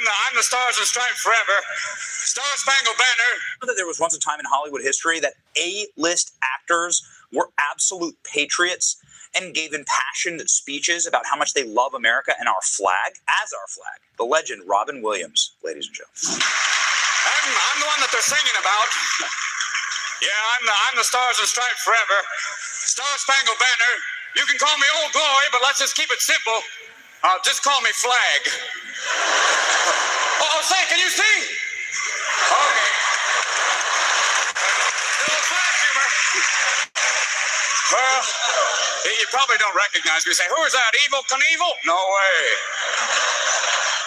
I'm the Stars and Stripes forever. Star Spangled Banner. That there was once a time in Hollywood history that A-list actors were absolute patriots and gave impassioned speeches about how much they love America and our flag as our flag. The legend Robin Williams, ladies and gentlemen. I'm the one that they're singing about. Yeah, I'm the Stars and Stripes forever. Star Spangled Banner. You can call me Old Glory, but let's just keep it simple. Just call me Flag. Oh, say, can you see? Okay. Little flag humor. Well, you probably don't recognize me. You say, who is that? Evel Knievel? No way.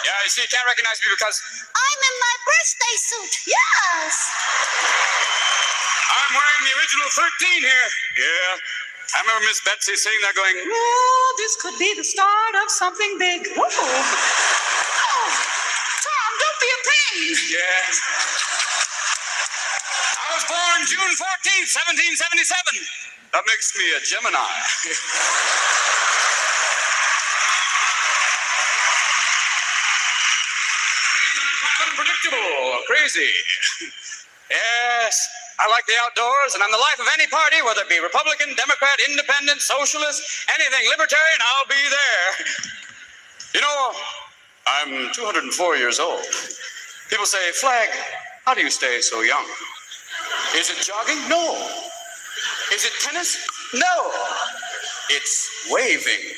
Yeah, you see, you can't recognize me because I'm in my birthday suit. Yes. I'm wearing the original 13 here. Yeah. I remember Miss Betsy sitting there going, Oh, this could be the start of something big. Oh, Tom, don't be a pain. yeah. I was born June 14th, 1777. That makes me a Gemini. Unpredictable, crazy. Yes, I like the outdoors, and I'm the life of any party, whether it be Republican, Democrat, Independent, Socialist, anything libertarian, I'll be there. You know, I'm 204 years old. People say, Flag, how do you stay so young? Is it jogging? No. Is it tennis? No. It's waving.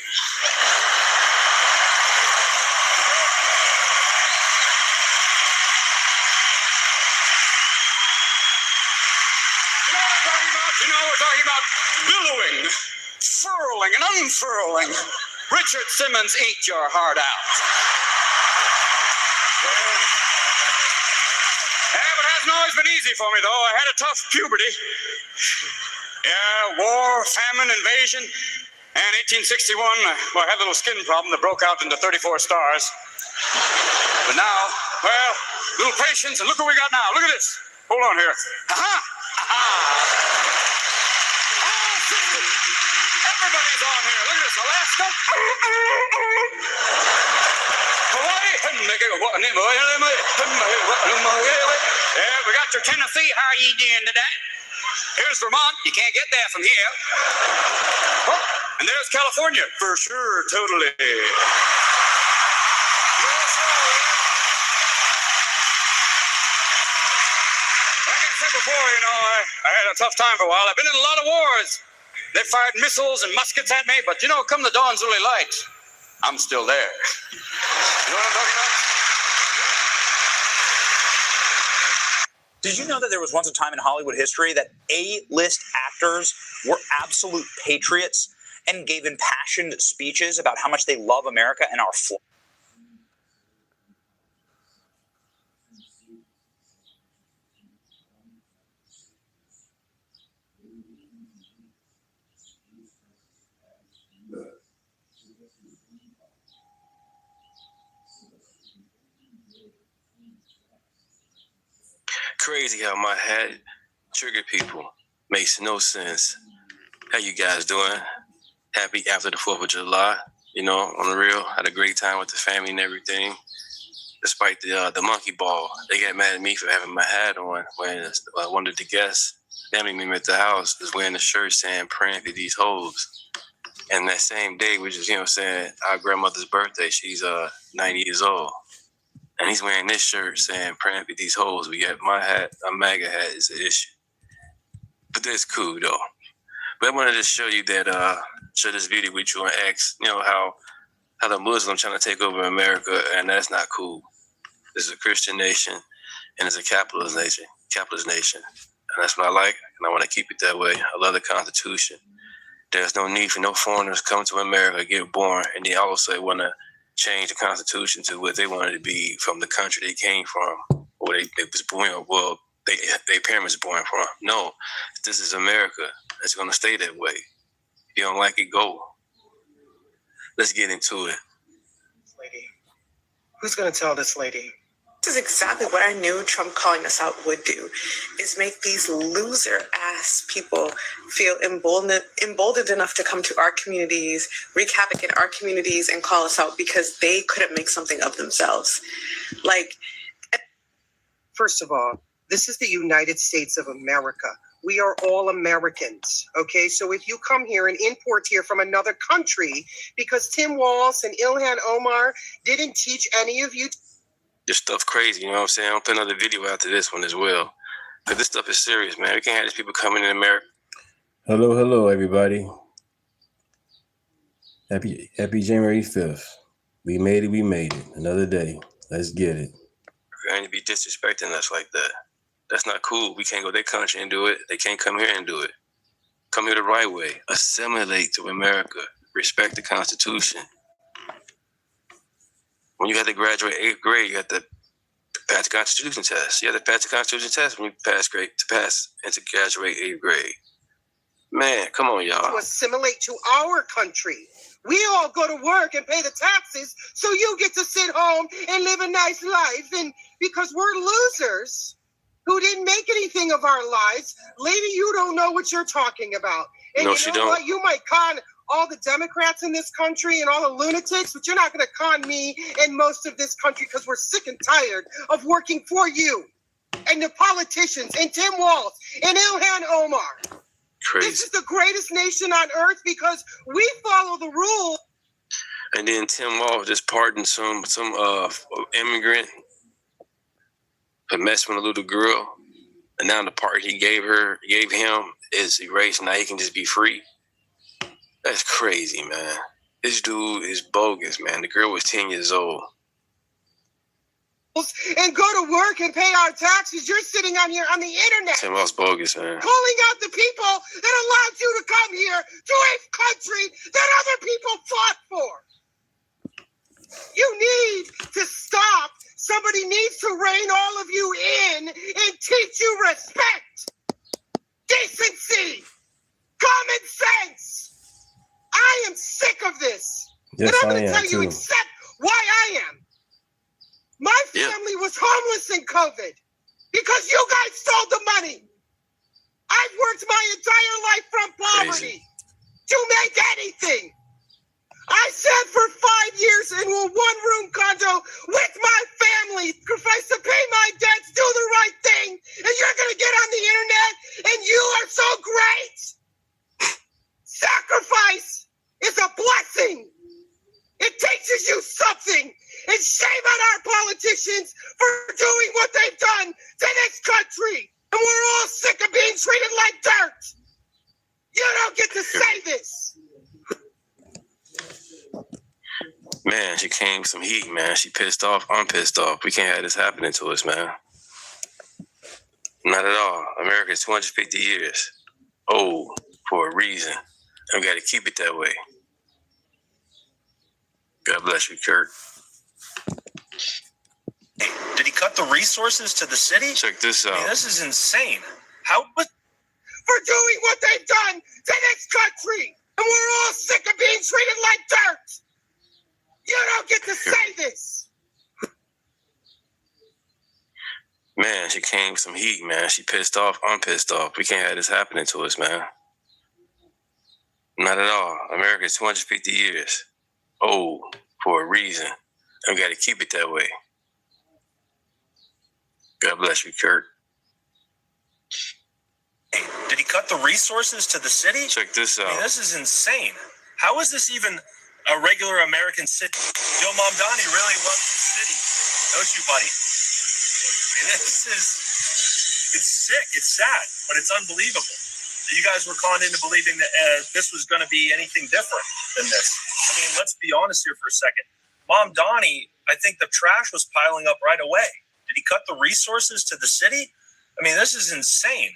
You know, we're talking about billowing, furling, and unfurling. Richard Simmons, eat your heart out. Yeah, but it hasn't always been easy for me, though. I had a tough puberty. Yeah, war, famine, invasion. And 1861, well, I had a little skin problem that broke out into 34 stars. But now, well, little patience, and look what we got now. Look at this. Hold on here. Ha-ha! Ha-ha! Everybody's on here. Look at this. Alaska. Hawaii. Yeah, we got your Tennessee. How are you doing today? Here's Vermont. You can't get there from here. Oh, and there's California. For sure. Totally. Yes, sir. Like I said before, you know, I had a tough time for a while. I've been in a lot of wars. They fired missiles and muskets at me, but you know, come the dawn's early light, I'm still there. You know what I'm talking about? Did you know that there was once a time in Hollywood history that A-list actors were absolute patriots and gave impassioned speeches about how much they love America and our flag? Crazy how my hat triggered people. Makes no sense. How you guys doing? Happy after the 4th of July. You know, on the real, had a great time with the family and everything. Despite the monkey ball, they got mad at me for having my hat on when one of the guests, family member at the house, was wearing a shirt saying "praying for these hoes." And that same day, which is, you know what I'm saying, our grandmother's birthday, she's 90 years old. And he's wearing this shirt saying, praying for these hoes. We got my hat, a MAGA hat is an issue. But that's cool, though. But I wanted to show you that, share this video with you and ask, you know, how the Muslims trying to take over America, and that's not cool. This is a Christian nation, and it's a capitalist nation. And that's what I like, and I want to keep it that way. I love the Constitution. There's no need for no foreigners to come to America, get born, and they also want to change the Constitution to what they wanted to be from the country they came from, or they was born, well, their parents were born from. No, this is America. It's going to stay that way. If you don't like it, go. Let's get into it. Lady, who's going to tell this lady This is exactly what I knew Trump calling us out would do, is make these loser-ass people feel emboldened enough to come to our communities, wreak havoc in our communities, and call us out because they couldn't make something of themselves. First of all, this is the United States of America. We are all Americans, okay? So if you come here and import here from another country because Tim Walz and Ilhan Omar didn't teach any of you... This stuff crazy, you know what I'm saying? I'll put another video after this one as well. Because this stuff is serious, man. We can't have these people coming in America. Hello, everybody. Happy January 5th. We made it. Another day. Let's get it. You're going to be disrespecting us like that. That's not cool. We can't go to their country and do it. They can't come here and do it. Come here the right way. Assimilate to America. Respect the Constitution. When you have to graduate 8th grade, you have to pass the Constitution test. You have to pass the Constitution test when you pass and to graduate 8th grade. Man, come on, y'all. To assimilate to our country. We all go to work and pay the taxes, so you get to sit home and live a nice life. And because we're losers who didn't make anything of our lives, lady, you don't know what you're talking about. And no, you know what? You might con all the Democrats in this country and all the lunatics, but you're not going to con me and most of this country because we're sick and tired of working for you and the politicians and Tim Walz and Ilhan Omar. Crazy. This is the greatest nation on earth because we follow the rules. And then Tim Walz just pardoned some immigrant for messing with a little girl, and now the part he gave him is erased. Now he can just be free. That's crazy, man. This dude is bogus, man. The girl was 10 years old. And go to work and pay our taxes. You're sitting on here on the internet. Tim Walz bogus, man. Calling out the people that allowed you to come here to a country that other people fought for. You need to stop. Somebody needs to rein all of you in and teach you respect, decency, common sense. I am sick of this. Yes, and I'm going to tell you too. except why I am. My family was homeless in COVID because you guys stole the money. I've worked my entire life from poverty to make anything. I sat for 5 years in a one-room condo with my family, sacrificed to pay my debts, do the right thing, and you're going to get on the internet and you are so great. Sacrifice is a blessing. It teaches you something. And shame on our politicians for doing what they've done to this country. And we're all sick of being treated like dirt. You don't get to say this. Man, she came some heat, man. She pissed off. I'm pissed off. We can't have this happening to us, man. Not at all. America's 250 years old for a reason. And we got to keep it that way. God bless you, Kurt. Did he cut the resources to the city? Check this out. I mean, this is insane. How? For doing what they've done to this country. And we're all sick of being treated like dirt. You don't get to say this. Man, she came some heat, man. She pissed off. I'm pissed off. We can't have this happening to us, man. Not at all. America's 250 years old for a reason. And we got to keep it that way. God bless you, Kurt. Did he cut the resources to the city? Check this out. I mean, this is insane. How is this even a regular American city? Joe Mamdani really loves the city. Don't you, buddy? I mean, it's sick. It's sad, but it's unbelievable. You guys were calling into believing that this was going to be anything different than this. I mean, let's be honest here for a second. Mamdani, I think the trash was piling up right away. Did he cut the resources to the city? I mean, this is insane.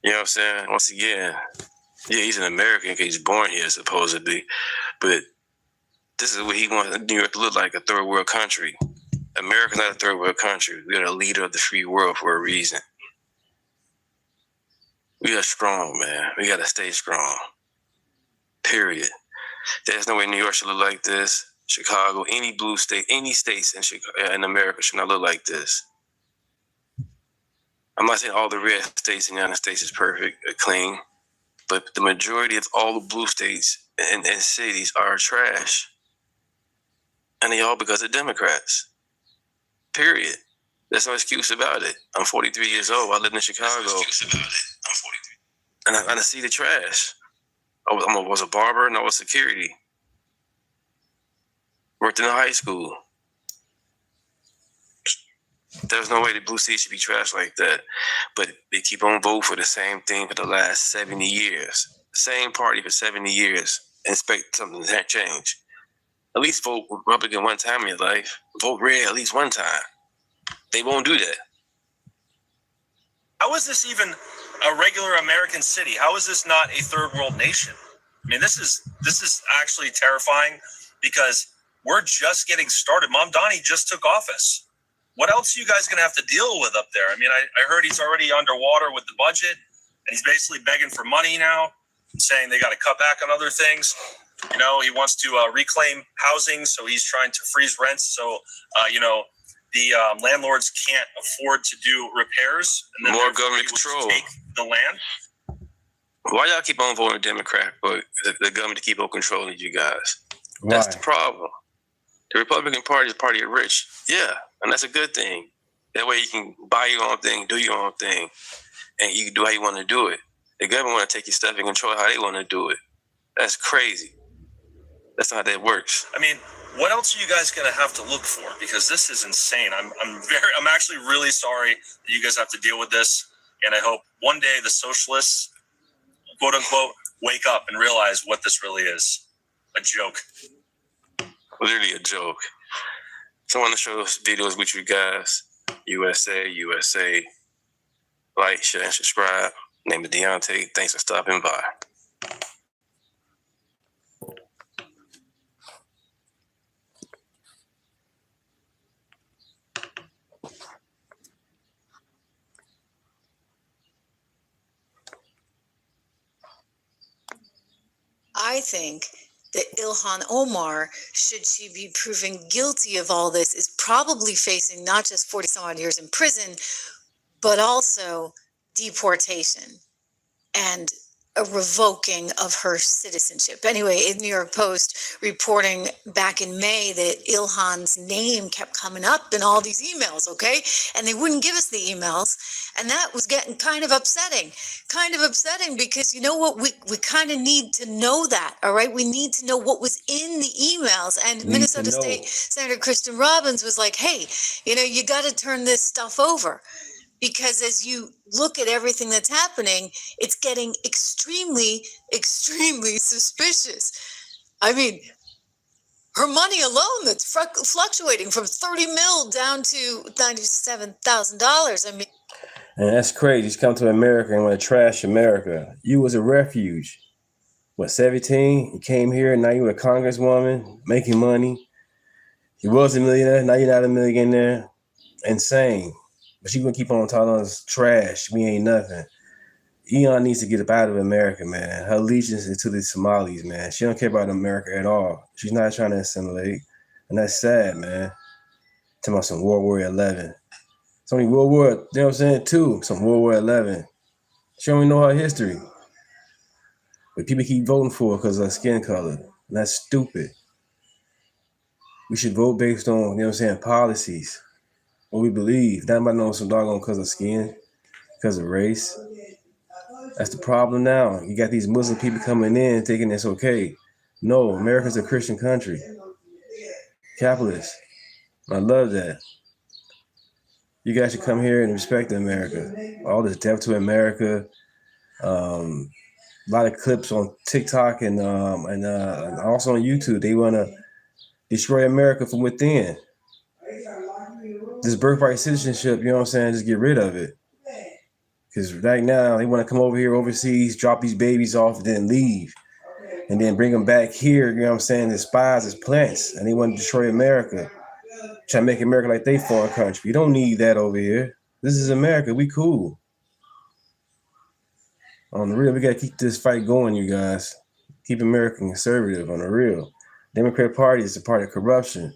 You know what I'm saying? Once again, yeah, he's an American because he's born here, supposedly. But this is what he wants New York to look like, a third world country. America's not a third world country. We're a leader of the free world for a reason. We are strong, man. We got to stay strong. Period. There's no way New York should look like this. Chicago, any blue state, any states in America should not look like this. I'm not saying all the red states in the United States is perfect or clean, but the majority of all the blue states and cities are trash. And they all because of Democrats. Period. There's no excuse about it. I'm 43 years old. I live in Chicago. No excuse about it. I'm 43. And I see the trash. I was a barber and I was security. Worked in a high school. There's no way the blue states should be trash like that. But they keep on voting for the same thing for the last 70 years. Same party for 70 years. And expect something to change. At least vote Republican one time in your life. Vote red at least one time. They won't do that. How is this even a regular American city? How is this not a third world nation? I mean, this is actually terrifying because we're just getting started. Mom Donnie just took office. What else are you guys going to have to deal with up there? I mean, I heard he's already underwater with the budget, and he's basically begging for money now, saying they got to cut back on other things. You know, he wants to reclaim housing, so he's trying to freeze rents. So, the landlords can't afford to do repairs. And then more government control. Take the land. Why y'all keep on voting Democrat, but the government keep on controlling you guys? Why? That's the problem. The Republican Party is the party of rich. Yeah, and that's a good thing. That way you can buy your own thing, do your own thing, and you can do how you want to do it. The government want to take your stuff and control how they want to do it. That's crazy. That's not how that works. I mean, what else are you guys going to have to look for? Because this is insane. I'm actually really sorry that you guys have to deal with this. And I hope one day the socialists, quote unquote, wake up and realize what this really is. A joke. Literally a joke. So I want to show those videos with you guys. USA. Like, share, and subscribe. Name is Deunta. Thanks for stopping by. I think that Ilhan Omar, should she be proven guilty of all this, is probably facing not just 40 some odd years in prison, but also deportation and a revoking of her citizenship. Anyway, in New York Post reporting back in May that Ilhan's name kept coming up in all these emails, okay? And they wouldn't give us the emails. And that was getting kind of upsetting because you know what? We kind of need to know that, all right? We need to know what was in the emails. And Minnesota State Senator Kristen Robbins was like, hey, you got to turn this stuff over. Because as you look at everything that's happening, it's getting extremely, extremely suspicious. I mean, her money alone that's fluctuating from $30 million down to $97,000. I mean, and that's crazy. She's come to America and want to trash America. You was a refuge. 17? You came here, and now you're a congresswoman making money. You was a millionaire, now you're not a millionaire. Insane. But she gonna keep on telling us trash. We ain't nothing. Elon needs to get up out of America, man. Her allegiance is to the Somalis, man. She don't care about America at all. She's not trying to assimilate. And that's sad, man. Talking about some World War 11. It's only World War, you know what I'm saying, 2. Some World War 11. She don't even know her history. But people keep voting for her because of her skin color. And that's stupid. We should vote based on, you know what I'm saying, policies. What we believe, not about knowing some doggone because of skin, because of race. That's the problem now. You got these Muslim people coming in thinking it's okay. No, America's a Christian country. Capitalist. I love that. You guys should come here and respect America. All this death to America. A lot of clips on TikTok and also on YouTube. They want to destroy America from within. This birthright citizenship, you know what I'm saying, just get rid of it. Because right now, they want to come over here overseas, drop these babies off, and then leave. And then bring them back here, you know what I'm saying, as spies, as plants. And they want to destroy America. Try to make America like they foreign country. You don't need that over here. This is America. We cool. On the real, we got to keep this fight going, you guys. Keep America conservative on the real. Democrat Party is a party of corruption.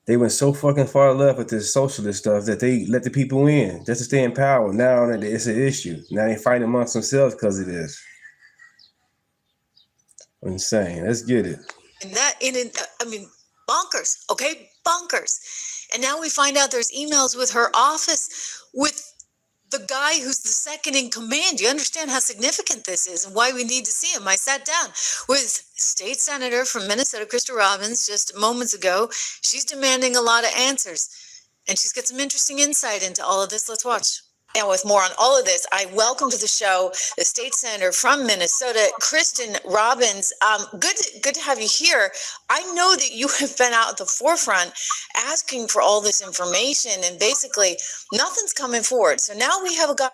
They went so fucking far left with this socialist stuff that they let the people in just to stay in power. Now that it's an issue. Now they fight amongst themselves because of this. Insane. Let's get it. And bonkers. Okay, bonkers. And now we find out there's emails with her office with the guy who's the second in command. You understand how significant this is and why we need to see him. I sat down with State Senator from Minnesota, Krista Robbins, just moments ago. She's demanding a lot of answers, and she's got some interesting insight into all of this. Let's watch. And with more on all of this, I welcome to the show the state senator from Minnesota, Kristen Robbins. Good to have you here. I know that you have been out at the forefront asking for all this information, and basically nothing's coming forward. So now we have a guy.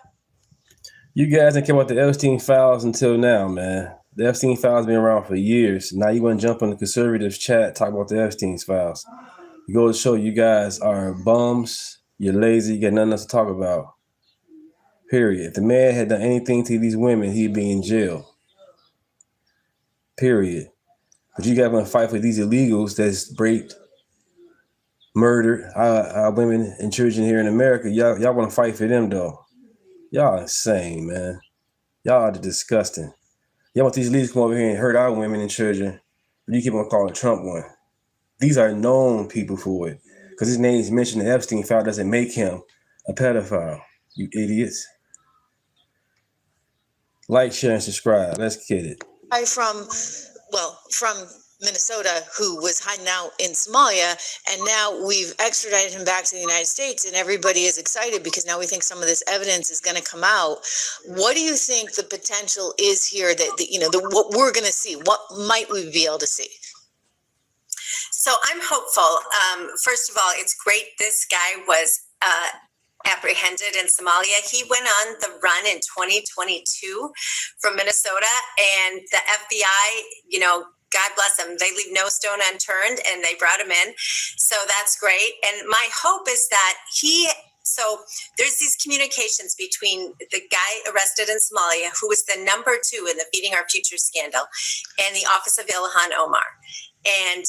You guys didn't care about the Epstein files until now, man. The Epstein files been around for years. Now you want to jump on the conservative chat, talk about the Epstein files. You go to show you guys are bums, you're lazy, you got nothing else to talk about. Period. If the man had done anything to these women, he'd be in jail. Period. But you guys want to fight for these illegals that's raped, murdered our women and children here in America. Y'all want to fight for them, though. Y'all insane, man. Y'all are disgusting. Y'all want these leaders to come over here and hurt our women and children, but you keep on calling Trump one. These are known people for it. Because his name is mentioned in the Epstein file doesn't make him a pedophile. You idiots. Like, share, and subscribe. Let's get it. From Minnesota, who was hiding out in Somalia, and now we've extradited him back to the United States, and everybody is excited because now we think some of this evidence is going to come out. What do you think the potential is here that what we're going to see? What might we be able to see? So I'm hopeful. First of all, it's great this guy was apprehended in Somalia. He went on the run in 2022 from Minnesota, and the FBI, God bless them, they leave no stone unturned, and they brought him in. So that's great. And my hope is that so there's these communications between the guy arrested in Somalia, who was the number 2 in the Feeding Our Future scandal, and the office of Ilhan Omar. And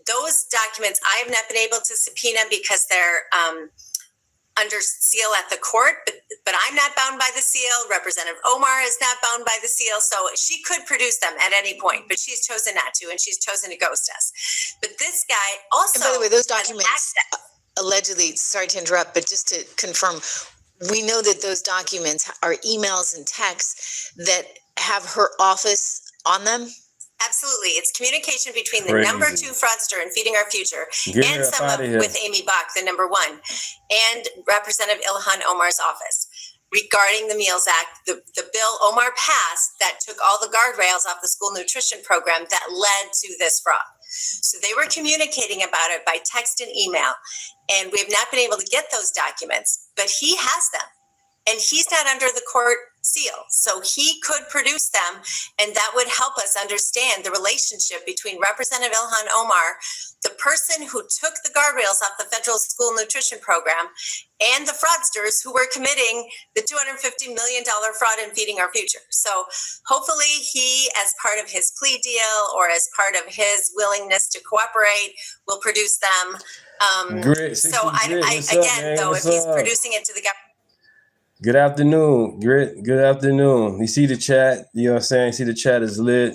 those documents I have not been able to subpoena because they're under seal at the court, but I'm not bound by the seal. Representative Omar is not bound by the seal. So she could produce them at any point, but she's chosen not to, and she's chosen to ghost us. But this guy also— And by the way, those documents, allegedly, sorry to interrupt, but just to confirm, we know that those documents are emails and texts that have her office on them? Absolutely. It's communication between the number 2 fraudster in Feeding Our Future and with Amy Bach, the number 1, and Representative Ilhan Omar's office regarding the Meals Act, the bill Omar passed that took all the guardrails off the school nutrition program that led to this fraud. So they were communicating about it by text and email, and we have not been able to get those documents, but he has them. And he's not under the court seal, so he could produce them, and that would help us understand the relationship between Representative Ilhan Omar, the person who took the guardrails off the federal school nutrition program, and the fraudsters who were committing the $250 million fraud in Feeding Our Future. So hopefully he, as part of his plea deal or as part of his willingness to cooperate, will produce them. Great. So if he's producing it to the government. Good afternoon, Grit. Good afternoon. You see the chat? You know what I'm saying? You see the chat is lit.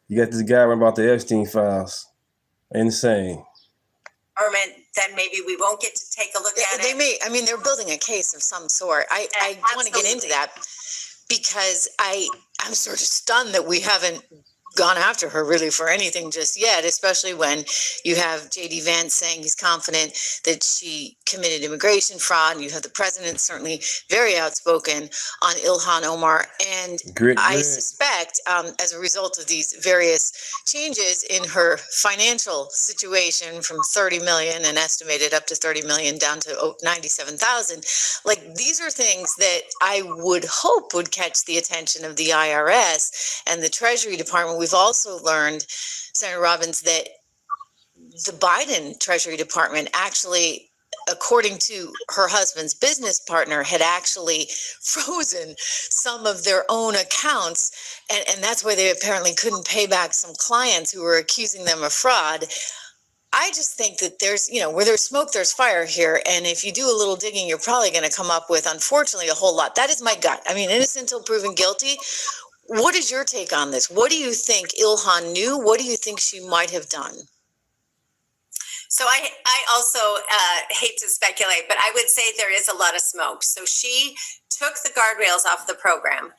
You got this guy running about the Epstein files. Insane. Then maybe we won't get to take a look at it. They're building a case of some sort. I want to get into that because I'm sort of stunned that we haven't gone after her really for anything just yet, especially when you have J.D. Vance saying he's confident that she committed immigration fraud, and you have the president certainly very outspoken on Ilhan Omar. And I suspect as a result of these various changes in her financial situation from 30 million and estimated up to 30 million down to 97,000, these are things that I would hope would catch the attention of the IRS and the Treasury Department. We've also learned, Senator Robbins, that the Biden Treasury Department actually according to her husband's business partner, had actually frozen some of their own accounts. And that's why they apparently couldn't pay back some clients who were accusing them of fraud. I just think that there's, where there's smoke, there's fire here. And if you do a little digging, you're probably going to come up with, unfortunately, a whole lot. That is my gut. I mean, innocent until proven guilty. What is your take on this? What do you think Ilhan knew? What do you think she might have done? So I also hate to speculate, but I would say there is a lot of smoke. So she took the guardrails off the program,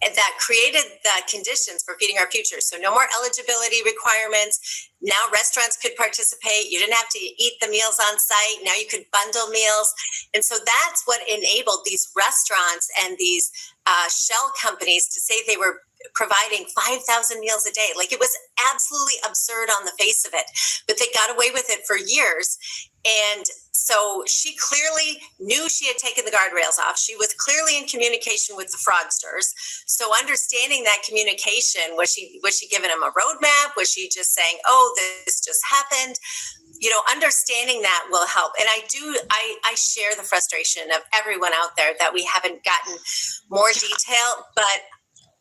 and that created the conditions for Feeding Our Future. So no more eligibility requirements. Now restaurants could participate. You didn't have to eat the meals on site. Now you could bundle meals. And so that's what enabled these restaurants and these shell companies to say they were providing 5,000 meals a day. Like, it was absolutely absurd on the face of it, but they got away with it for years. And so she clearly knew she had taken the guardrails off. She was clearly in communication with the fraudsters. So understanding that communication, was she giving them a roadmap? Was she just saying, oh, this just happened? Understanding that will help. And I share the frustration of everyone out there that we haven't gotten more detail, but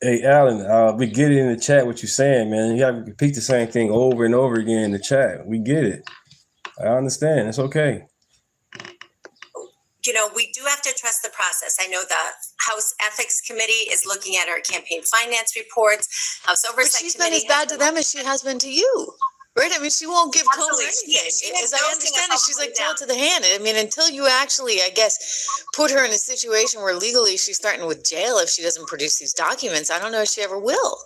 hey, Alan, we get it in the chat what you're saying, man. You have to repeat the same thing over and over again in the chat. We get it. I understand. It's okay. We do have to trust the process. I know the House Ethics Committee is looking at her campaign finance reports. House Oversight But she's been as bad to them as she has been to you. Right? I mean, she won't give Cohen anything. As I understand it, she's like tail to the hand. I mean, until you actually, I guess, put her in a situation where legally she's threatened with jail if she doesn't produce these documents, I don't know if she ever will.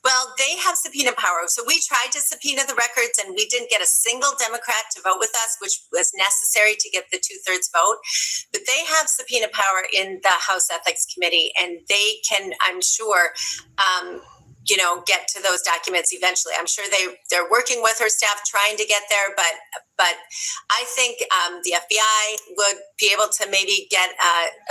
Well, they have subpoena power. So we tried to subpoena the records, and we didn't get a single Democrat to vote with us, which was necessary to get the 2/3 vote. But they have subpoena power in the House Ethics Committee, and they can, I'm sure, get to those documents eventually. I'm sure they're working with her staff trying to get there, but I think the FBI would be able to maybe get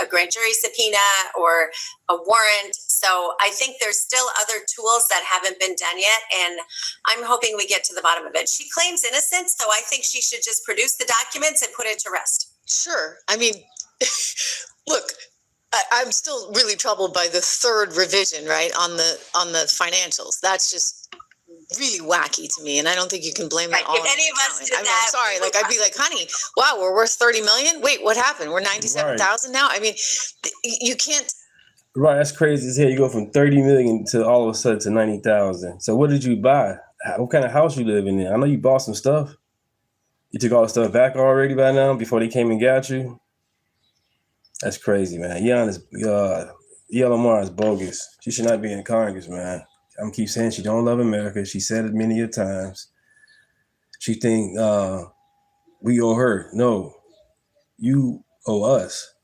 a grand jury subpoena or a warrant. So I think there's still other tools that haven't been done yet, and I'm hoping we get to the bottom of it. She claims innocence, so I think she should just produce the documents and put it to rest. Sure. I mean, look, I'm still really troubled by the third revision, right, on the financials. That's just really wacky to me, and I don't think you can blame that all on the accountant. I'm sorry, I'd be like, honey, wow, we're worth $30 million. Wait, what happened? We're 97,000 now. I mean, you can't. Right, that's crazy as hell. You go from 30 million to all of a sudden to 90,000. So what did you buy? What kind of house you live in? I know you bought some stuff. You took all the stuff back already by now before they came and got you. That's crazy, man. Ilhan Omar is bogus. She should not be in Congress, man. I'm keep saying she don't love America. She said it many a times. She think we owe her. No, you owe us.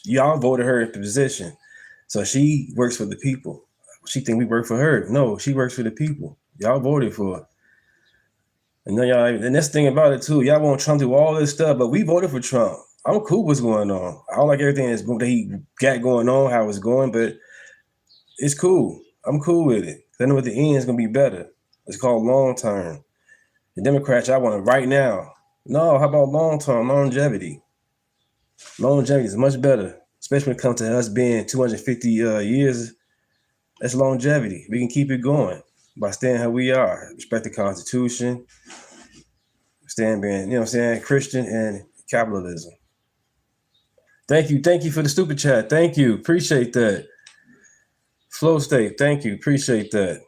Y'all voted her into position, so she works for the people. She think we work for her. No, she works for the people. Y'all voted for her. And then and that's the thing about it too. Y'all want Trump to do all this stuff, but we voted for Trump. I'm cool with what's going on. I don't like everything that he got going on, how it's going, but it's cool. I'm cool with it. I know at the end it's going to be better. It's called long term. The Democrats, I want it right now. No, how about long term, longevity? Longevity is much better, especially when it comes to us being 250 years. That's longevity. We can keep it going by staying how we are. Respect the Constitution, stand being, Christian and capitalism. Thank you for the stupid chat. Thank you. Appreciate that. Flow State, thank you. Appreciate that.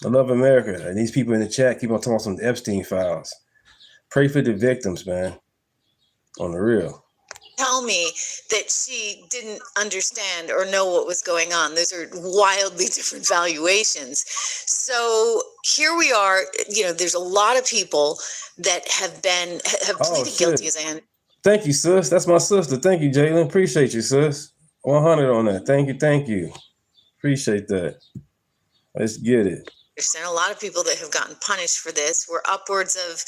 I love America. And these people in the chat keep on talking about some Epstein files. Pray for the victims, man. On the real. Tell me that she didn't understand or know what was going on. Those are wildly different valuations. So here we are. There's a lot of people that have pleaded guilty as I. Thank you, sis. That's my sister. Thank you, Jalen. Appreciate you, sis. 100 on that. Thank you. Appreciate that. Let's get it. There's been a lot of people that have gotten punished for this. We're upwards of,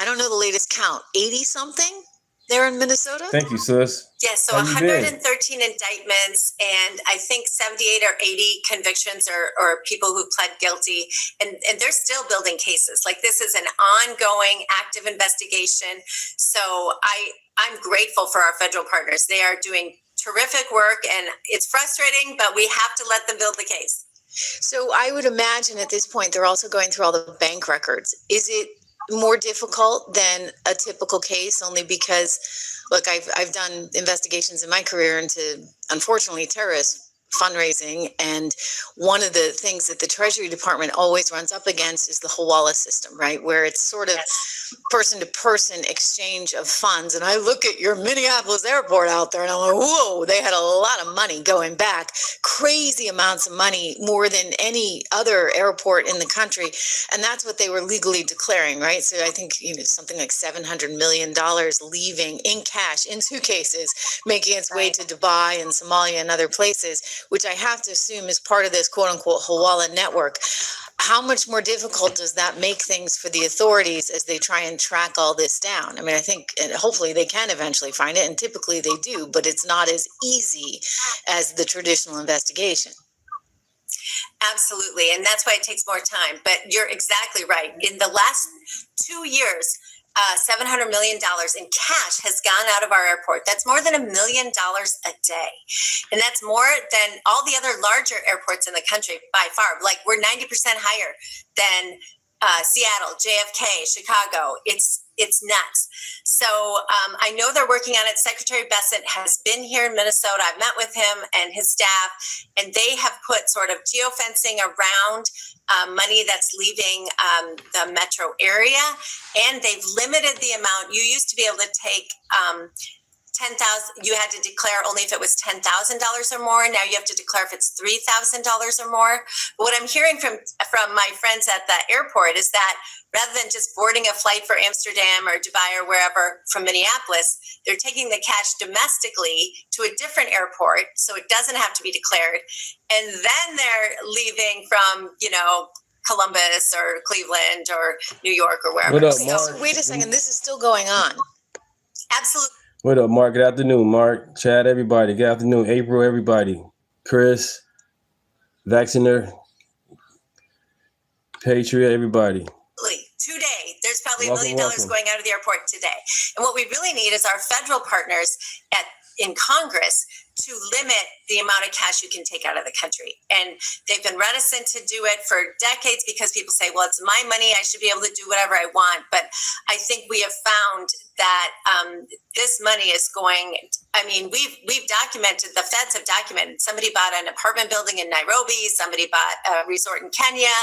I don't know the latest count, 80 something there in Minnesota? Thank you, sis. Yes, so How you been? 113 indictments and I think 78 or 80 convictions or people who pled guilty. And they're still building cases. Like this is an ongoing active investigation. So I'm grateful for our federal partners. They are doing terrific work and it's frustrating, but we have to let them build the case. So I would imagine at this point, they're also going through all the bank records. Is it more difficult than a typical case only because, look, I've done investigations in my career into, unfortunately, terrorist fundraising, and one of the things that the Treasury Department always runs up against is the Hawala system, right, where it's sort of person-to-person exchange of funds. And I look at your Minneapolis airport out there and I'm like, whoa, they had a lot of money going back, crazy amounts of money, more than any other airport in the country. And that's what they were legally declaring, right? So I think something like $700 million leaving in cash in suitcases, making its way to Dubai and Somalia and other places, which I have to assume is part of this quote unquote Hawala network. How much more difficult does that make things for the authorities as they try and track all this down? I mean, I think hopefully they can eventually find it, and typically they do, but it's not as easy as the traditional investigation. Absolutely. And that's why it takes more time. But you're exactly right. In the last 2 years, $700 million in cash has gone out of our airport. That's more than $1 million a day. And that's more than all the other larger airports in the country by far. Like we're 90% higher than Seattle, JFK, Chicago. It's nuts. So I know they're working on it. Secretary Bessent has been here in Minnesota. I've met with him and his staff, and they have put sort of geofencing around money that's leaving the metro area, and they've limited the amount. You used to be able to take $10,000. You had to declare only if it was $10,000 or more. Now you have to declare if it's $3,000 or more. But what I'm hearing from my friends at the airport is that rather than just boarding a flight for Amsterdam or Dubai or wherever from Minneapolis, they're taking the cash domestically to a different airport, so it doesn't have to be declared. And then they're leaving from, Columbus or Cleveland or New York or wherever. What up, So Mark? wait a second, this is still going on. Absolutely. What up, Mark? Good afternoon, Mark. Chad, everybody. Good afternoon, April, everybody. Chris, Vacciner, Patriot, everybody. Today, there's probably $1 Welcome, million going out of the airport today. And what we really need is our federal partners in Congress to limit the amount of cash you can take out of the country. And they've been reticent to do it for decades because people say, well, it's my money. I should be able to do whatever I want. But I think we have found that this money is going, we've documented, the feds have documented, somebody bought an apartment building in Nairobi, somebody bought a resort in Kenya.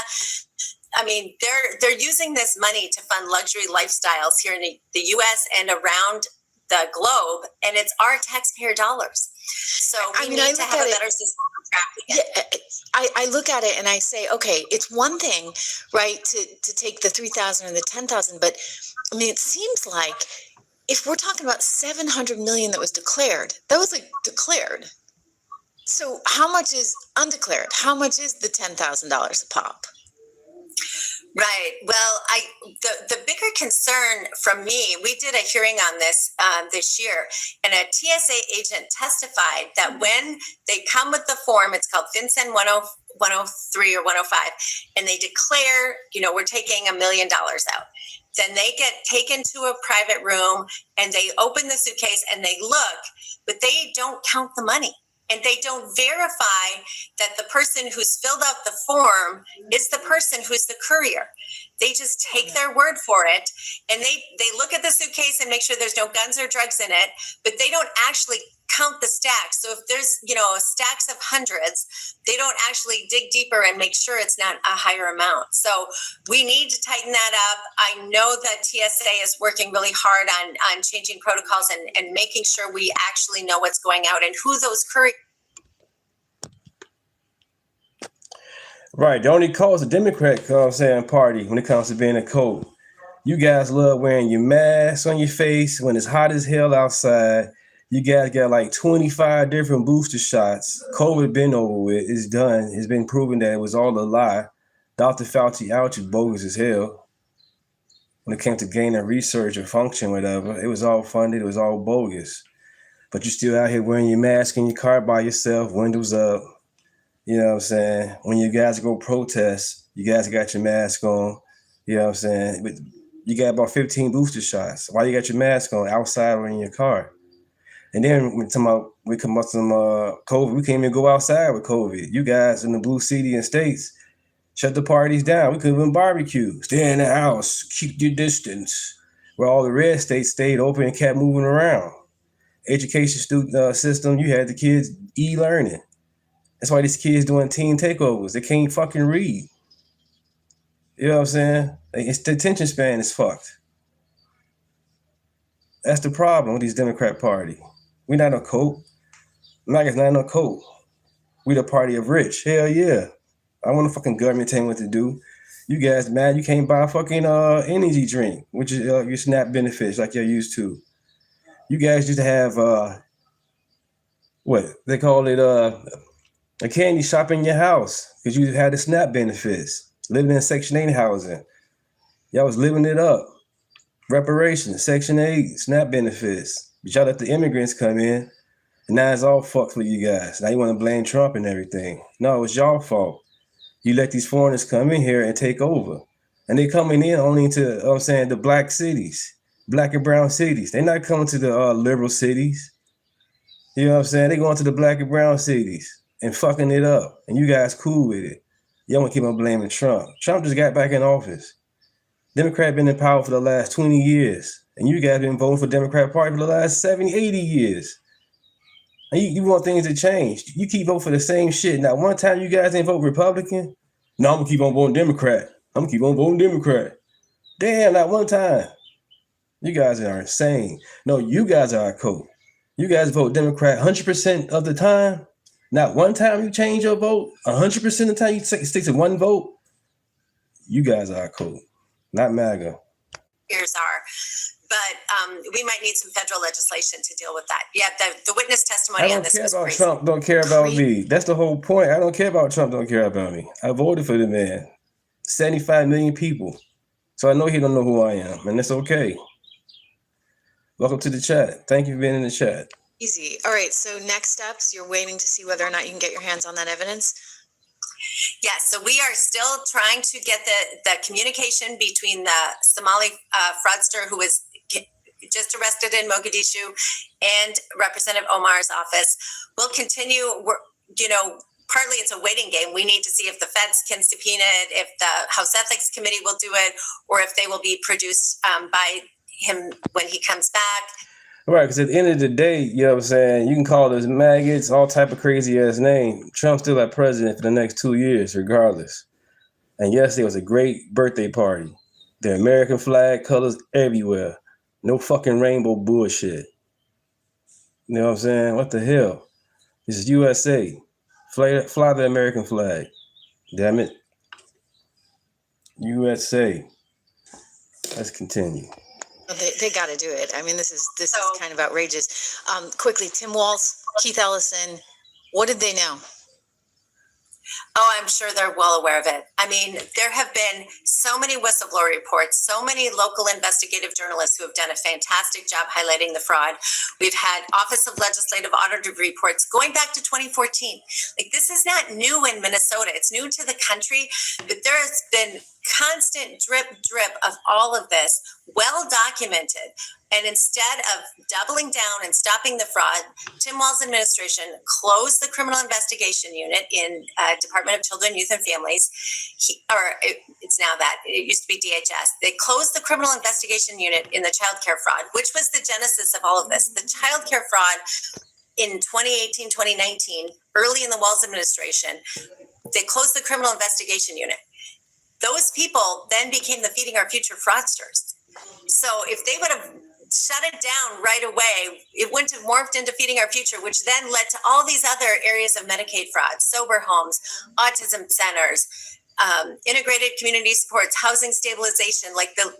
I mean, they're using this money to fund luxury lifestyles here in the U.S. and around the globe, and it's our taxpayer dollars. So we need to have a better system for tracking it. I look at it and I say, okay, it's one thing, right, to take the 3,000 and the 10,000, but I mean, it seems like if we're talking about 700 million that was declared, that was like declared. So how much is undeclared? How much is the $10,000 a pop? Right. Well, the bigger concern from me, we did a hearing on this this year, and a TSA agent testified that when they come with the form, it's called FinCEN 103 or 105, and they declare, we're taking $1 million out. Then they get taken to a private room and they open the suitcase and they look, but they don't count the money. And they don't verify that the person who's filled out the form is the person who's the courier. They just take their word for it, and they look at the suitcase and make sure there's no guns or drugs in it, but they don't actually count the stacks. So if there's, stacks of hundreds, they don't actually dig deeper and make sure it's not a higher amount. So we need to tighten that up. I know that TSA is working really hard on changing protocols and making sure we actually know what's going out and who those couriers. Right. The only cause a Democrat party when it comes to being a code. You guys love wearing your mask on your face when it's hot as hell outside. You guys got like 25 different booster shots. COVID been over with. It's done. It's been proven that it was all a lie. Dr. Fauci out is bogus as hell. when it came to gaining research or function, whatever. It was all funded. It was all bogus. But you still out here wearing your mask in your car by yourself, windows up. You know what I'm saying? When you guys go protest, you guys got your mask on. You know what I'm saying? But you got about 15 booster shots. Why you got your mask on outside or in your car? And then we come up with some COVID. We can't even go outside with COVID. You guys in the blue city and states shut the parties down. We couldn't even barbecue. Stay in the house. Keep your distance. Where all the red states stayed open and kept moving around. Education system, you had the kids e-learning. That's why these kids doing teen takeovers. They can't fucking read. You know what I'm saying? It's the attention span is fucked. That's the problem with these Democrat Party. We're not a cult. MAGA's not a cult. We the party of rich. Hell yeah. I want the fucking government tell me what to do. You guys mad you can't buy a fucking energy drink, which is your SNAP benefits like you're used to. You guys used to have what they call it a candy shop in your house because you had the SNAP benefits, living in Section 8 housing. Y'all was living it up. Reparations, Section 8, SNAP benefits. But y'all let the immigrants come in, and now it's all fucked for you guys. Now you want to blame Trump and everything. No, it's y'all fault. You let these foreigners come in here and take over. And they coming in only to, the black cities, black and brown cities. They're not coming to the liberal cities. You know what I'm saying? They going to the black and brown cities and fucking it up. And you guys cool with it. Y'all want to keep on blaming Trump. Trump just got back in office. Democrat been in power for the last 20 years. And you guys been voting for Democrat Party for the last 70, 80 years. And you want things to change. You keep voting for the same shit. Now, one time you guys ain't vote Republican. No, I'm going to keep on voting Democrat. I'm going to keep on voting Democrat. Damn, not one time. You guys are insane. No, you guys are a cult. You guys vote Democrat 100% of the time. Not one time you change your vote. 100% of the time you stick to one vote. You guys are a cult. Not MAGA. Years are. But we might need some federal legislation to deal with that. Yeah, the witness testimony on this was crazy. I don't care about Trump, don't care about me. That's the whole point. I don't care about Trump, don't care about me. I voted for the man. 75 million people. So I know he don't know who I am, and that's okay. Welcome to the chat. Thank you for being in the chat. Easy. All right, so next steps, you're waiting to see whether or not you can get your hands on that evidence? Yes, so we are still trying to get the communication between the Somali fraudster who was just arrested in Mogadishu and Representative Omar's office. We'll continue, partly it's a waiting game. We need to see if the feds can subpoena it, if the House Ethics Committee will do it, or if they will be produced by him when he comes back. Right, because at the end of the day, you know what I'm saying, you can call those maggots, all type of crazy ass name. Trump's still our president for the next 2 years, regardless. And yes, it was a great birthday party. The American flag colors everywhere. No fucking rainbow bullshit. You know what I'm saying? What the hell? This is USA. Fly the American flag. Damn it. USA. Let's continue. They got to do it. I mean, this is kind of outrageous. Quickly, Tim Walz, Keith Ellison, what did they know? Oh, I'm sure they're well aware of it. I mean, there have been so many whistleblower reports, so many local investigative journalists who have done a fantastic job highlighting the fraud. We've had Office of Legislative Auditor reports going back to 2014. Like, this is not new in Minnesota. It's new to the country, but there has been constant drip of all of this, well documented. And instead of doubling down and stopping the fraud, Tim Walz's administration closed the Criminal Investigation Unit in Department of Children, Youth, and Families. It's now that. It used to be DHS. They closed the Criminal Investigation Unit in the child care fraud, which was the genesis of all of this. The child care fraud in 2018, 2019, early in the Walz administration, they closed the Criminal Investigation Unit. Those people then became the Feeding Our Future fraudsters. So if they would have shut it down right away, it wouldn't have morphed into Feeding Our Future, which then led to all these other areas of Medicaid fraud, sober homes, autism centers, integrated community supports, housing stabilization. Like the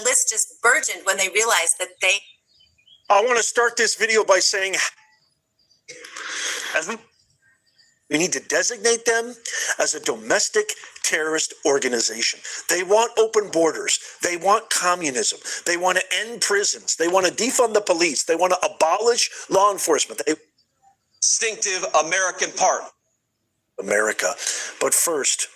list just burgeoned when they realized that they... I want to start this video by saying... We need to designate them as a domestic terrorist organization. They want open borders. They want communism. They want to end prisons. They want to defund the police. They want to abolish law enforcement. Distinctive American part. America. But first,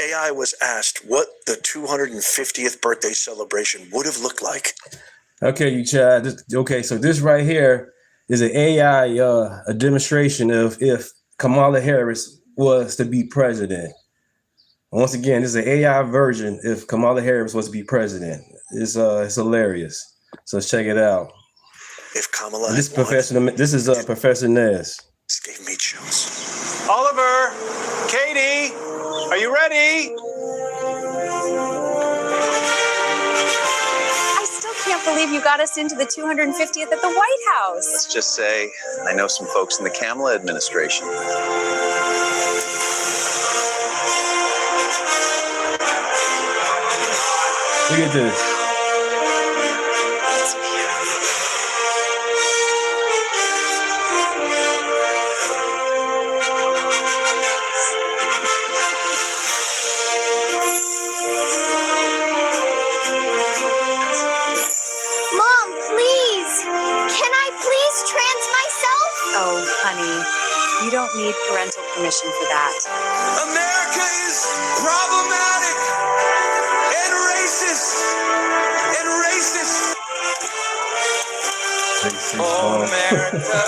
AI was asked what the 250th birthday celebration would have looked like. Okay, you Chad. Okay, so this right here is an AI a demonstration of if Kamala Harris was to be president. Once again, this is an AI version if Kamala Harris was to be president. It's hilarious. So let's check it out. If Kamala this is Professor Ness. This gave me chills. Oliver, Katie, are you ready? Can't believe you got us into the 250th at the White House. Let's just say I know some folks in the Kamala administration. Look at this. Oh, honey, you don't need parental permission for that. America is problematic and racist. Oh, America,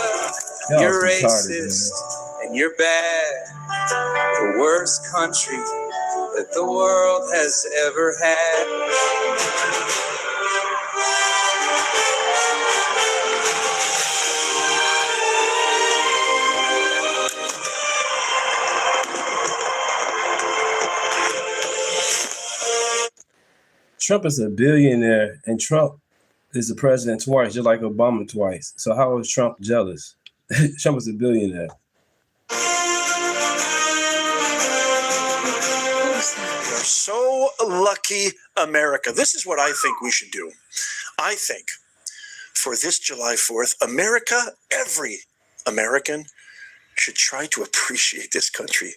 you're racist and you're bad. The worst country that the world has ever had. Trump is a billionaire, and Trump is the president twice, just like Obama twice. So how is Trump jealous? Trump is a billionaire. You're so lucky, America. This is what I think we should do. I think for this July 4th, America, every American should try to appreciate this country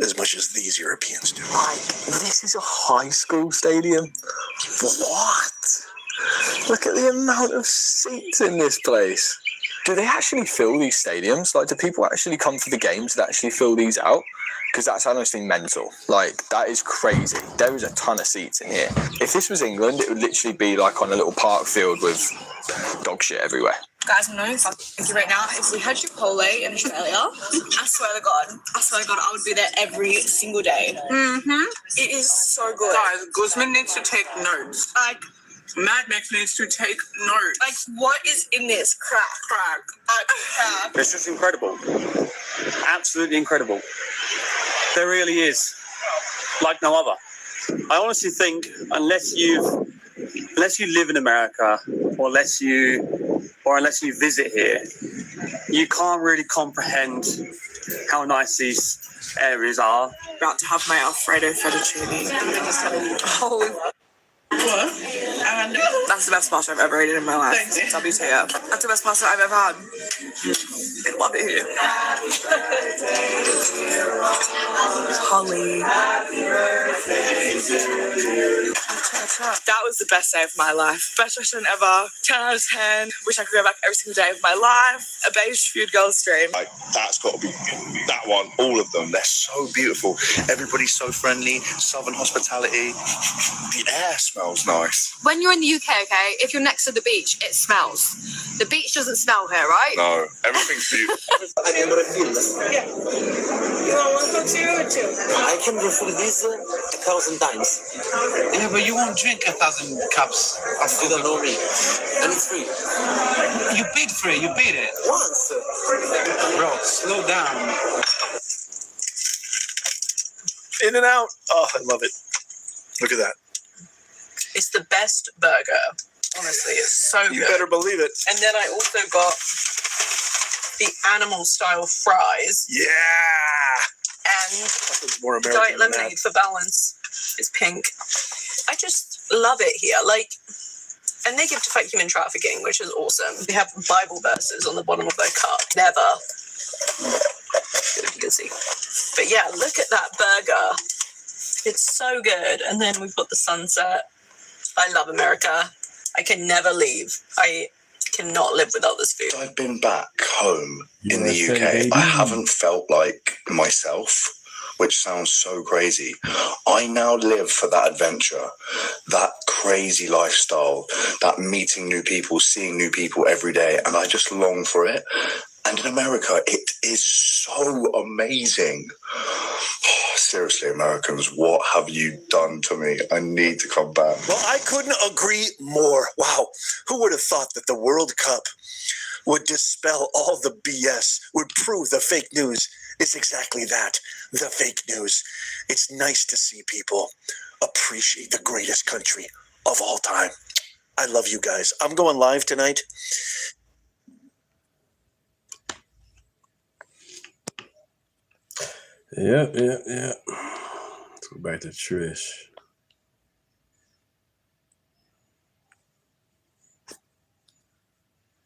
as much as these Europeans do. This is a high school stadium. What? Look at the amount of seats in this place. Do they actually fill these stadiums? Like, do people actually come for the games that actually fill these out? Because that's honestly mental. Like, that is crazy. There is a ton of seats in here. If this was England, it would literally be like on a little park field with dog shit everywhere. Guys, I'm knowing something right now. If we had Chipotle in Australia, I swear to God, I would be there every single day. Mm-hmm. It is so good. Guys, Guzman needs to take notes. Like, Mad Max needs to take notes. Like, what is in this? Crack. It's just incredible. Absolutely incredible. There really is. Like no other. I honestly think unless you live in America or unless you visit here, you can't really comprehend how nice these areas are. About to have my Alfredo fettuccine. Holy what? That's the best pasta I've ever eaten in my life. WTF. That's the best pasta I've ever had. I love it here. Holly. That was the best day of my life. Best restaurant ever. 10 out of 10. Wish I could go back every single day of my life. A beige food Gulf Stream. Like, that's got to be that one. All of them. They're so beautiful. Everybody's so friendly. Southern hospitality. The air smells nice. When you're in the UK, okay, if you're next to the beach, it smells. The beach doesn't smell here, right? No, everything's beautiful. Yeah. You want one Coke Zero or two? I can refill this 1,000 times. Yeah, but you won't drink 1,000 cups of You don't know me. And it's free. You paid for it. You paid it. Once. Bro, slow down. In and out. Oh, I love it. Look at that. It's the best burger. Honestly, it's so good. You better believe it. And then I also got the animal style fries. Yeah. And more American diet lemonade for balance. It's pink. I just love it here. Like, and they give to fight human trafficking, which is awesome. They have Bible verses on the bottom of their cup. Never busy. But yeah, look at that burger. It's so good. And then we've got the sunset. I love America. I can never leave. I cannot live without this food. I've been back home in the USA, UK. baby. I haven't felt like myself, which sounds so crazy. I now live for that adventure, that crazy lifestyle, that meeting new people, seeing new people every day, and I just long for it. And in America, it is so amazing. Seriously, Americans, what have you done to me? I need to come back. Well, I couldn't agree more. Wow. Who would have thought that the World Cup would dispel all the BS, would prove the fake news? It's exactly that, the fake news. It's nice to see people appreciate the greatest country of all time. I love you guys. I'm going live tonight. Yep. Let's go back to Trish.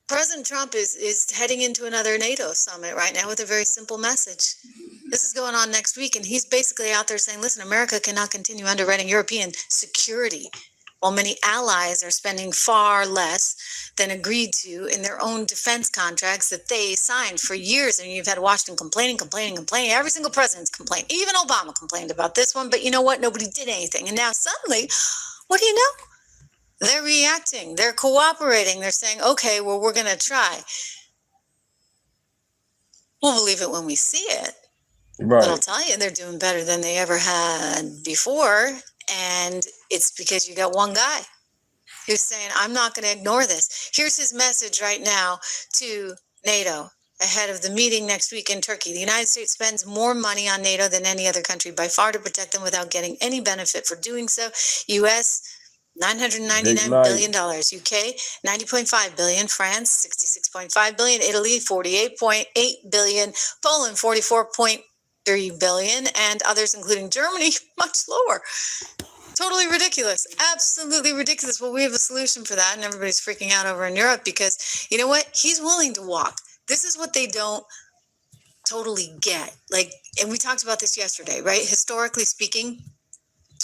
President Trump is heading into another NATO summit right now with a very simple message. This is going on next week, and he's basically out there saying, listen, America cannot continue underwriting European security while many allies are spending far less than agreed to in their own defense contracts that they signed for years. And you've had Washington complaining. Every single president's complained. Even Obama complained about this one, but you know what? Nobody did anything. And now suddenly, what do you know? They're reacting. They're cooperating. They're saying, okay, well, we're going to try. We'll believe it when we see it. Right. But I'll tell you, they're doing better than they ever had before. And it's because you got one guy who's saying, I'm not going to ignore this. Here's his message right now to NATO ahead of the meeting next week in Turkey. The United States spends more money on NATO than any other country by far to protect them without getting any benefit for doing so. U.S., $999 billion. UK, $90.5 billion. France, $66.5 billion. Italy, $48.8 billion. Poland, $44.3 billion. And others, including Germany, much lower. Totally ridiculous. Absolutely ridiculous. Well, we have a solution for that, and everybody's freaking out over in Europe because, you know what? He's willing to walk. This is what they don't totally get. And we talked about this yesterday, right? Historically speaking,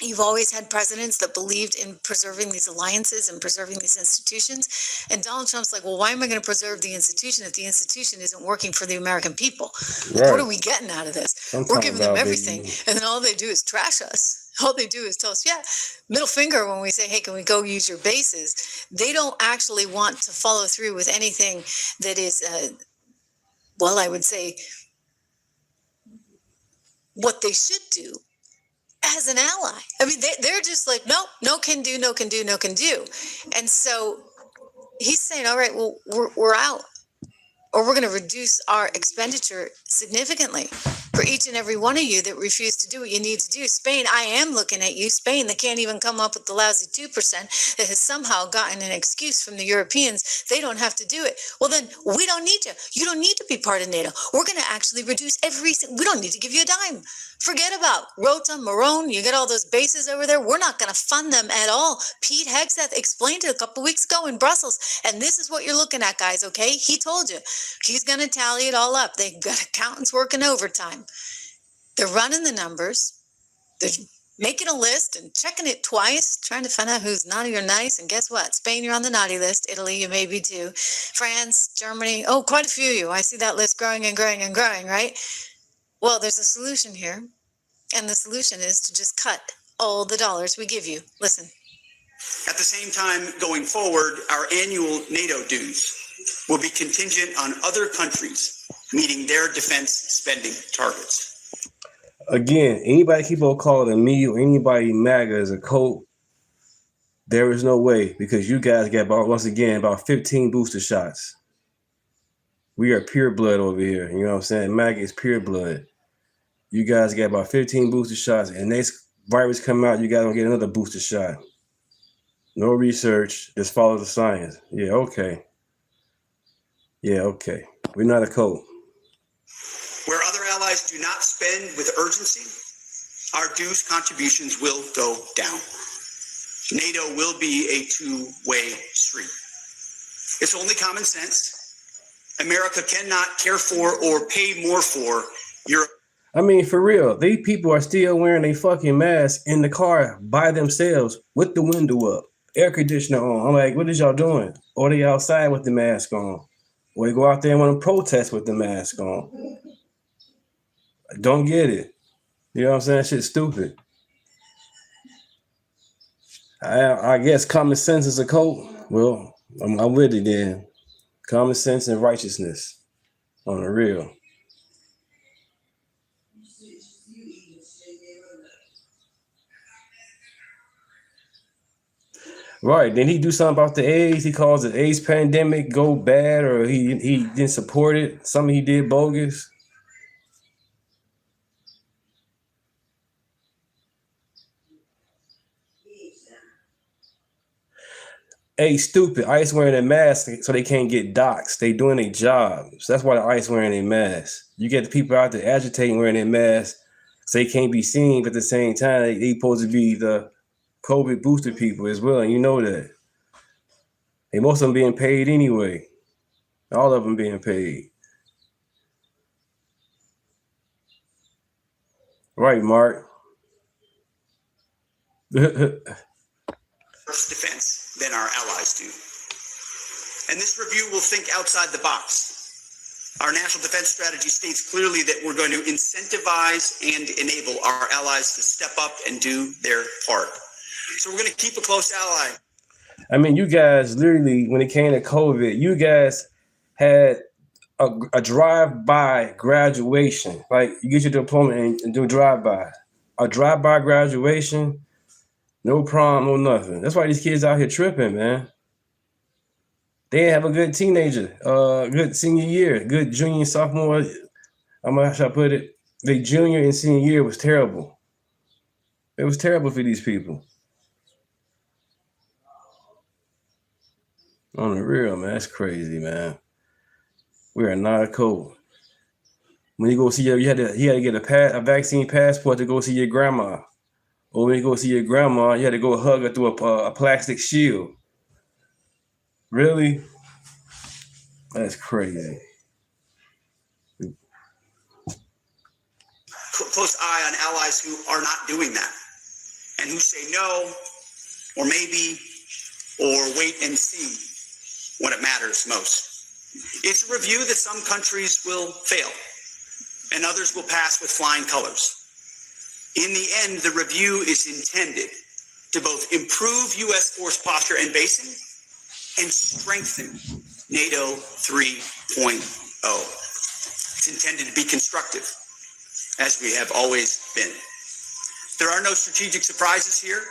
you've always had presidents that believed in preserving these alliances and preserving these institutions. And Donald Trump's like, well, why am I going to preserve the institution if the institution isn't working for the American people? Right. What are we getting out of this? We're giving them everything. And then all they do is trash us. All they do is tell us, yeah, middle finger when we say, hey, can we go use your bases? They don't actually want to follow through with anything that is, I would say, what they should do as an ally. I mean, they're just like, no can do. And so he's saying, all right, well, we're out. Or we're going to reduce our expenditure significantly for each and every one of you that refuse to do what you need to do. Spain, I am looking at you. Spain, that can't even come up with the lousy 2%, that has somehow gotten an excuse from the Europeans. They don't have to do it. Well, then we don't need you. You don't need to be part of NATO. We're going to actually reduce we don't need to give you a dime. Forget about Rota, Marone. You get all those bases over there. We're not going to fund them at all. Pete Hegseth explained it a couple weeks ago in Brussels. And this is what you're looking at, guys, okay? He told you. He's going to tally it all up. They've got accountants working overtime. They're running the numbers. They're making a list and checking it twice, trying to find out who's naughty or nice. And guess what? Spain, you're on the naughty list. Italy, you may be too. France, Germany, quite a few of you. I see that list growing and growing and growing, right? Well, there's a solution here. And the solution is to just cut all the dollars we give you. Listen. At the same time, going forward, our annual NATO dues will be contingent on other countries meeting their defense spending targets. Again, anybody keep on calling me or anybody MAGA as a cult, there is no way, because you guys got about 15 booster shots. We are pure blood over here. You know what I'm saying? MAGA is pure blood. You guys got about 15 booster shots, and next virus come out, you guys don't get another booster shot. No research, just follow the science. Yeah, okay. We're not a cult. Where other allies do not spend with urgency, our dues contributions will go down. NATO will be a two-way street. It's only common sense. America cannot care for or pay more for Europe. I mean, for real, these people are still wearing a fucking mask in the car by themselves with the window up, air conditioner on. I'm like, what is y'all doing? Or they outside with the mask on. Or they go out there and want to protest with the mask on. Don't get it. You know what I'm saying? That shit's stupid. I guess common sense is a code. Well, I'm with it then. Common sense and righteousness on the real. Right. Then he do something about the AIDS. He calls the AIDS pandemic go bad, or he didn't support it. Something he did bogus. Hey, stupid. ICE wearing a mask so they can't get doxxed. They doing their job. So that's why the ICE wearing a mask. You get the people out there agitating wearing their mask so they can't be seen, but at the same time, they supposed to be the COVID booster people as well, and you know that. And most of them being paid anyway. All of them being paid. Right, Mark. Defense than our allies do. And this review will think outside the box. Our national defense strategy states clearly that we're going to incentivize and enable our allies to step up and do their part. So we're going to keep a close ally. I mean, you guys literally, when it came to COVID, you guys had a drive-by graduation. Like, you get your diploma and do a drive-by. A drive-by graduation, no prom, no nothing. That's why these kids out here tripping, man. They didn't have a good teenager, good senior year, good junior, sophomore. How should I put it? The junior and senior year was terrible. It was terrible for these people. On the real, man, that's crazy, man. We are not a code. When you go see you had to get a vaccine passport to go see your grandma. Or when you go see your grandma, you had to go hug her through a plastic shield. Really? That's crazy. Close eye on allies who are not doing that and who say no, or maybe, or wait and see when it matters most. It's a review that some countries will fail and others will pass with flying colors. In the end, the review is intended to both improve U.S. force posture and basing and strengthen NATO 3.0. It's intended to be constructive, as we have always been. There are no strategic surprises here.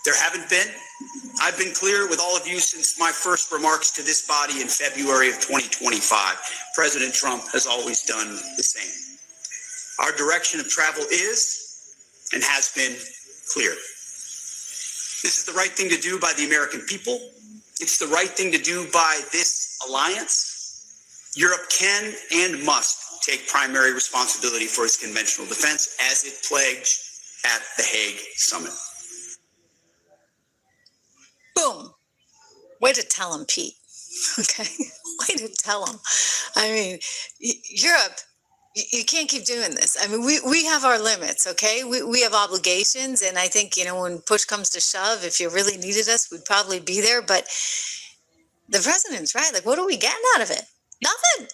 There haven't been. I've been clear with all of you since my first remarks to this body in February of 2025. President Trump has always done the same. Our direction of travel is and has been clear. This is the right thing to do by the American people. It's the right thing to do by this alliance. Europe can and must take primary responsibility for its conventional defense as it pledged at the Hague summit. Boom. Way to tell him, Pete. Okay. Way to tell him. I mean, Europe, you can't keep doing this. I mean, we have our limits, okay? We have obligations. And I think, when push comes to shove, if you really needed us, we'd probably be there. But the president's right. Like, what are we getting out of it? Nothing.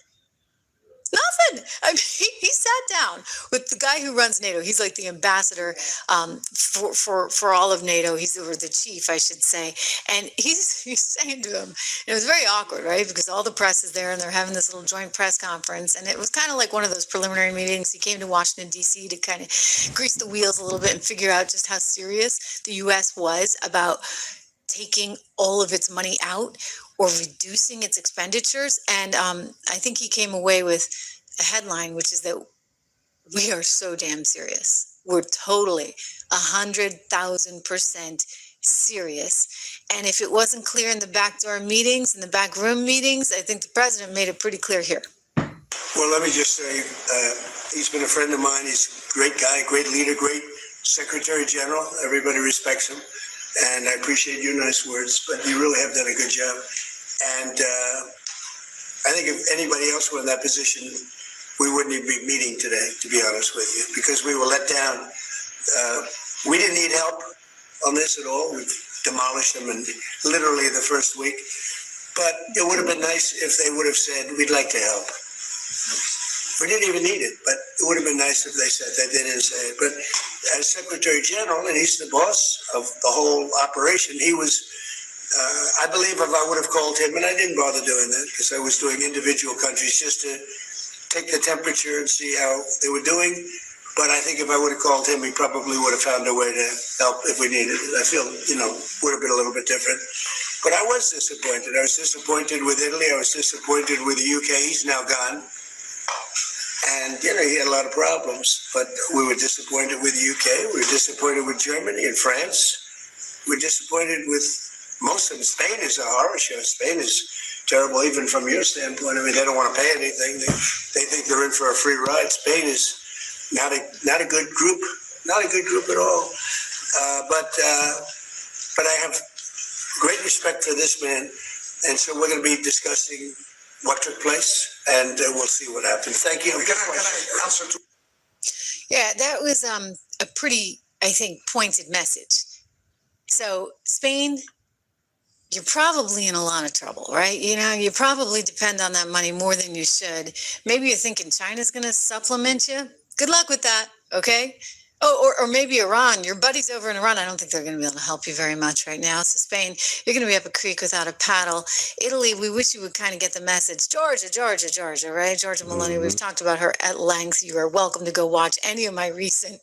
Nothing. I mean, he sat down with the guy who runs NATO. He's like the ambassador for all of NATO. He's or the chief, I should say. And he's saying to him, and it was very awkward, right? Because all the press is there and they're having this little joint press conference. And it was kind of like one of those preliminary meetings. He came to Washington, D.C. to kind of grease the wheels a little bit and figure out just how serious the U.S. was about taking all of its money out or reducing its expenditures. And I think he came away with a headline, which is that we are so damn serious. We're totally 100,000% serious. And if it wasn't clear in the backdoor meetings, in the backroom meetings, I think the president made it pretty clear here. Well, let me just say, he's been a friend of mine. He's a great guy, great leader, great Secretary General. Everybody respects him. And I appreciate your nice words, but you really have done a good job. And I think if anybody else were in that position, we wouldn't even be meeting today, to be honest with you, because we were let down. We didn't need help on this at all. We've demolished them in literally the first week. But it would have been nice if they would have said, we'd like to help. We didn't even need it, but it would have been nice if they said that. They didn't say it. But as Secretary General, and he's the boss of the whole operation, he was, I believe if I would have called him, and I didn't bother doing that because I was doing individual countries just to take the temperature and see how they were doing. But I think if I would have called him, he probably would have found a way to help if we needed it. I feel, would have been a little bit different. But I was disappointed. I was disappointed with Italy. I was disappointed with the UK. He's now gone. And, he had a lot of problems. But we were disappointed with the UK. We were disappointed with Germany and France. We were disappointed with most of them. Spain is a horror show. Spain is terrible, even from your standpoint. I mean, they don't want to pay anything. They think they're in for a free ride. Spain is not a good group. Not a good group at all. But I have great respect for this man. And so we're going to be discussing what took place, and we'll see what happens. Thank you. Yeah, that was a pretty, I think, pointed message. So Spain, you're probably in a lot of trouble, right? You probably depend on that money more than you should. Maybe you're thinking China's going to supplement you. Good luck with that, okay? Oh, or maybe Iran. Your buddies over in Iran, I don't think they're going to be able to help you very much right now. So Spain, you're going to be up a creek without a paddle. Italy, we wish you would kind of get the message. Georgia, right? Giorgia Meloni, we've talked about her at length. You are welcome to go watch any of my recent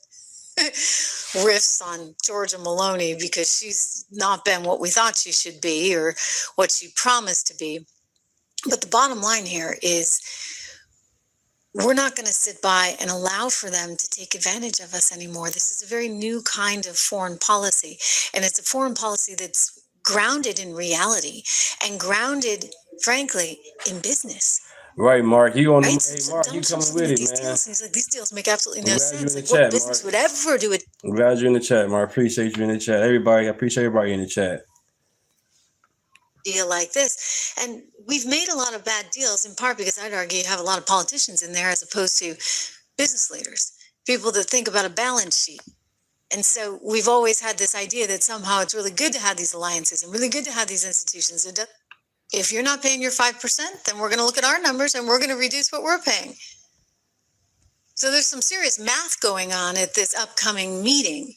riffs on Giorgia Meloni because she's not been what we thought she should be or what she promised to be. But the bottom line here is we're not going to sit by and allow for them to take advantage of us anymore. This is a very new kind of foreign policy, and it's a foreign policy that's grounded in reality and grounded, frankly, in business. Right, Mark. You on the Right? hey, Mark, you coming with it, man. He's like, these deals make absolutely no I'm glad sense. you're in Like, the what chat, business Mark. would ever do it? I'm glad you're in the chat, Mark. Appreciate you in the chat. I appreciate everybody in the chat. Deal like this. And we've made a lot of bad deals in part because I'd argue you have a lot of politicians in there as opposed to business leaders, people that think about a balance sheet. And so we've always had this idea that somehow it's really good to have these alliances and really good to have these institutions. If you're not paying your 5%, then we're going to look at our numbers and we're going to reduce what we're paying. So there's some serious math going on at this upcoming meeting.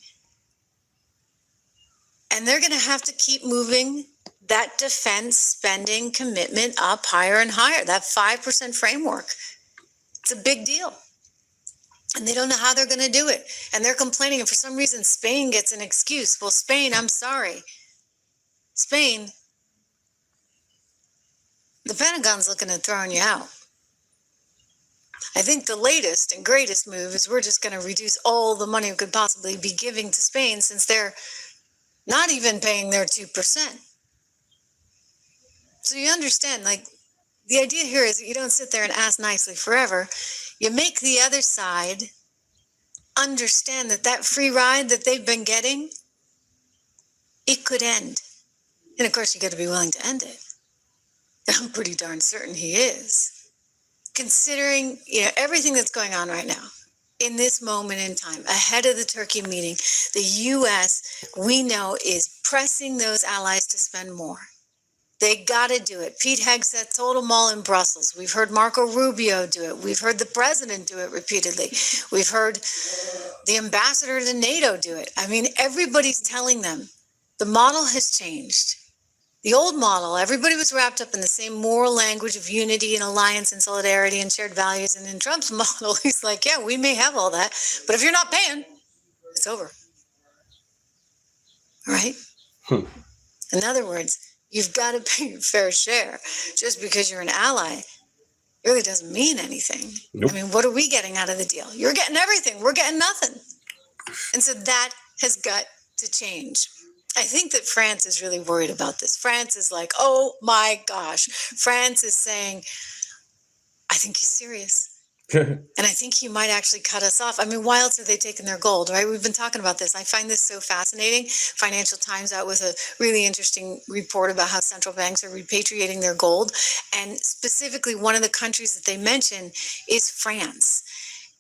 And they're going to have to keep moving that defense spending commitment up higher and higher, that 5% framework. It's a big deal. And they don't know how they're going to do it. And they're complaining. And for some reason, Spain gets an excuse. Well, Spain, I'm sorry. Spain, the Pentagon's looking at throwing you out. I think the latest and greatest move is we're just going to reduce all the money we could possibly be giving to Spain since they're not even paying their 2%. So you understand, like, the idea here is that you don't sit there and ask nicely forever. You make the other side understand that that free ride that they've been getting, it could end. And of course, you got to be willing to end it. I'm pretty darn certain he is. Considering, everything that's going on right now, in this moment in time, ahead of the Turkey meeting, the U.S., we know, is pressing those allies to spend more. They got to do it. Pete Hegseth told them all in Brussels. We've heard Marco Rubio do it. We've heard the president do it repeatedly. We've heard the ambassador to NATO do it. I mean, everybody's telling them the model has changed. The old model, everybody was wrapped up in the same moral language of unity and alliance and solidarity and shared values. And in Trump's model, he's like, yeah, we may have all that, but if you're not paying, it's over. All right? In other words, you've got to pay your fair share. Just because you're an ally really doesn't mean anything. Nope. I mean, what are we getting out of the deal? You're getting everything. We're getting nothing. And so that has got to change. I think that France is really worried about this. France is like, oh my gosh. France is saying, I think he's serious. And I think he might actually cut us off. I mean, why else are they taking their gold, right? We've been talking about this. I find this so fascinating. Financial Times out with a really interesting report about how central banks are repatriating their gold. And specifically, one of the countries that they mention is France.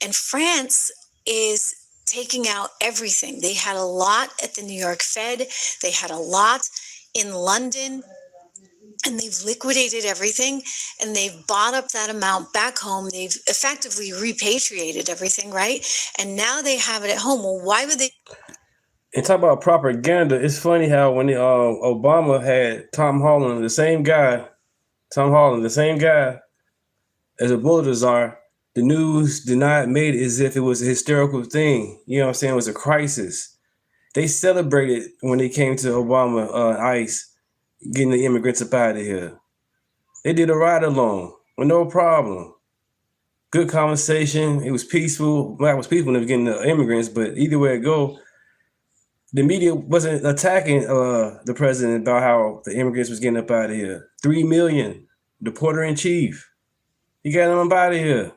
And France is taking out everything. They had a lot at the New York Fed. They had a lot in London. And they've liquidated everything, and they've bought up that amount back home. They've effectively repatriated everything, right? And now they have it at home. Well, why would they? And talk about propaganda. It's funny how when Obama had Tom Holland, the same guy as a bullet czar, the news did not make it as if it was a hysterical thing. You know what I'm saying? It was a crisis. They celebrated when they came to Obama ICE, getting the immigrants up out of here. They did a ride along with no problem. Good conversation. It was peaceful. Well, it was peaceful when they were getting the immigrants, but either way it go, the media wasn't attacking the president about how the immigrants was getting up out of here. 3 million, the porter-in-chief. He got them up out of here.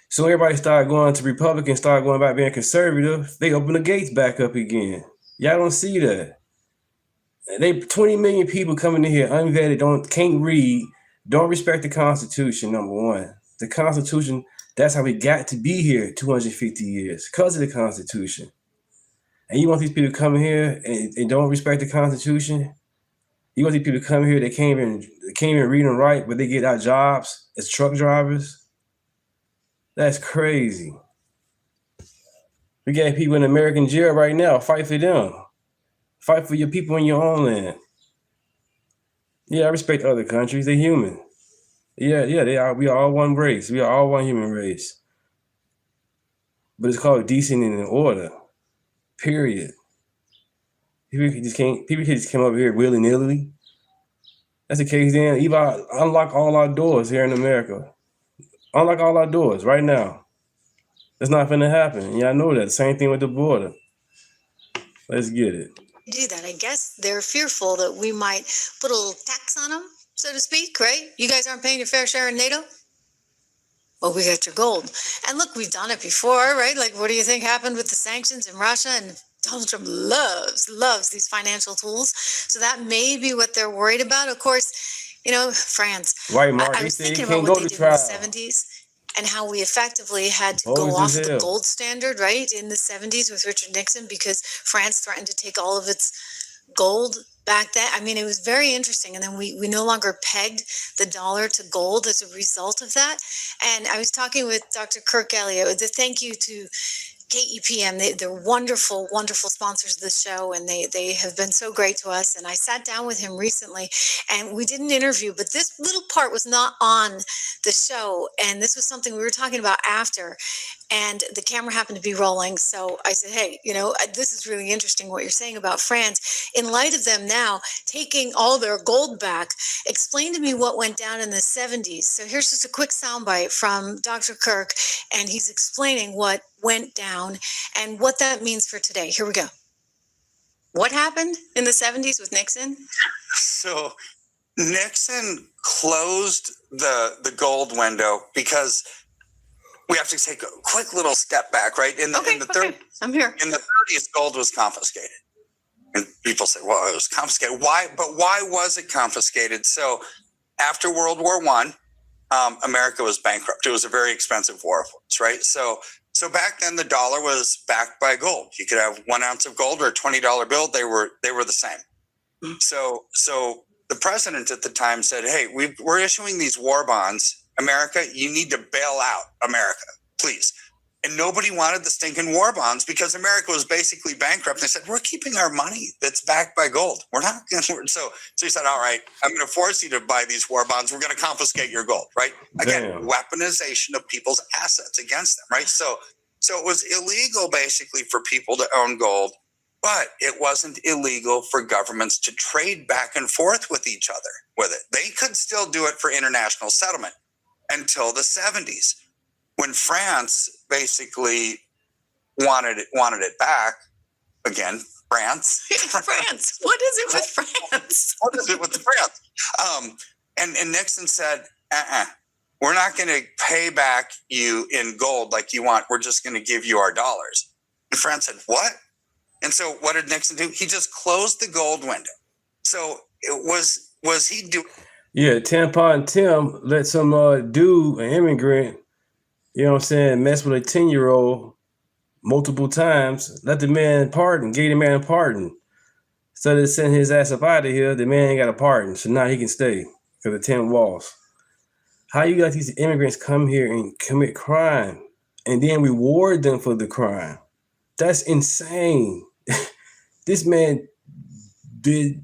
So everybody started going to Republicans, started going back being conservative. They opened the gates back up again. Y'all don't see that. They 20 million people coming in here unvetted, can't read, don't respect the Constitution, number one. The Constitution, that's how we got to be here 250 years, because of the Constitution. And you want these people to come here and don't respect the Constitution? You want these people to come here, they can't even read and write, but they get our jobs as truck drivers? That's crazy. We got people in American jail right now. Fight for them. Fight for your people in your own land. Yeah, I respect other countries. They're human. Yeah, they are. We are all one race. We are all one human race. But it's called decent and in order. Period. People can just come up here willy-nilly. That's the case then. Even unlock all our doors here in America. Unlock all our doors right now. It's not finna happen. Yeah, I know that. Same thing with the border. Let's get it. Do that? I guess they're fearful that we might put a little tax on them, so to speak, right? You guys aren't paying your fair share in NATO? Well, we got your gold. And look, we've done it before, right? Like, what do you think happened with the sanctions in Russia? And Donald Trump loves these financial tools. So that may be what they're worried about. Of course, you know, France. Right, Mark. I was thinking about what they did in the 70s. And how we effectively had to go off the gold standard, right, in the 70s with Richard Nixon, because France threatened to take all of its gold back then. I mean, it was very interesting. And then we no longer pegged the dollar to gold as a result of that. And I was talking with Dr. Kirk Elliott. Thank you to KEPM. They're wonderful, wonderful sponsors of the show, and they have been so great to us. And I sat down with him recently, and we did an interview, but this little part was not on the show, and this was something we were talking about after, and the camera happened to be rolling. So I said, hey, you know, this is really interesting what you're saying about France. In light of them now taking all their gold back, explain to me what went down in the 70s. So here's just a quick soundbite from Dr. Kirk, and he's explaining what went down and what that means for today. Here we go. What happened in the 70s with Nixon? So Nixon closed the gold window because we have to take a quick little step back, right? In the 30s, I'm here. In the 30s, gold was confiscated. And people say, well, it was confiscated. Why? But why was it confiscated? So after World War I, America was bankrupt. It was a very expensive war for us, right? So back then the dollar was backed by gold. You could have 1 ounce of gold or a $20 bill. They were the same. So the president at the time said, hey, we're issuing these war bonds. America, you need to bail out America, please. And nobody wanted the stinking war bonds because America was basically bankrupt. They said, we're keeping our money that's backed by gold. We're not going to. So he said, all right, I'm going to force you to buy these war bonds. We're going to confiscate your gold, right? Again, weaponization of people's assets against them, right? So it was illegal basically for people to own gold, but it wasn't illegal for governments to trade back and forth with each other with it. They could still do it for international settlement until the 70s. When France basically wanted it back, again, France. France. What is it with France? What is it with France? And Nixon said, we're not going to pay back you in gold like you want. We're just going to give you our dollars. And France said, what? And so what did Nixon do? He just closed the gold window. So it was he doing? Yeah, Tampon Tim let some dude, an immigrant, you know what I'm saying, mess with a 10-year-old multiple times, let the man pardon, gave the man a pardon. So they sent his ass up out of here, the man ain't got a pardon, so now he can stay because of 10 walls. How you got these immigrants come here and commit crime and then reward them for the crime? That's insane. This man did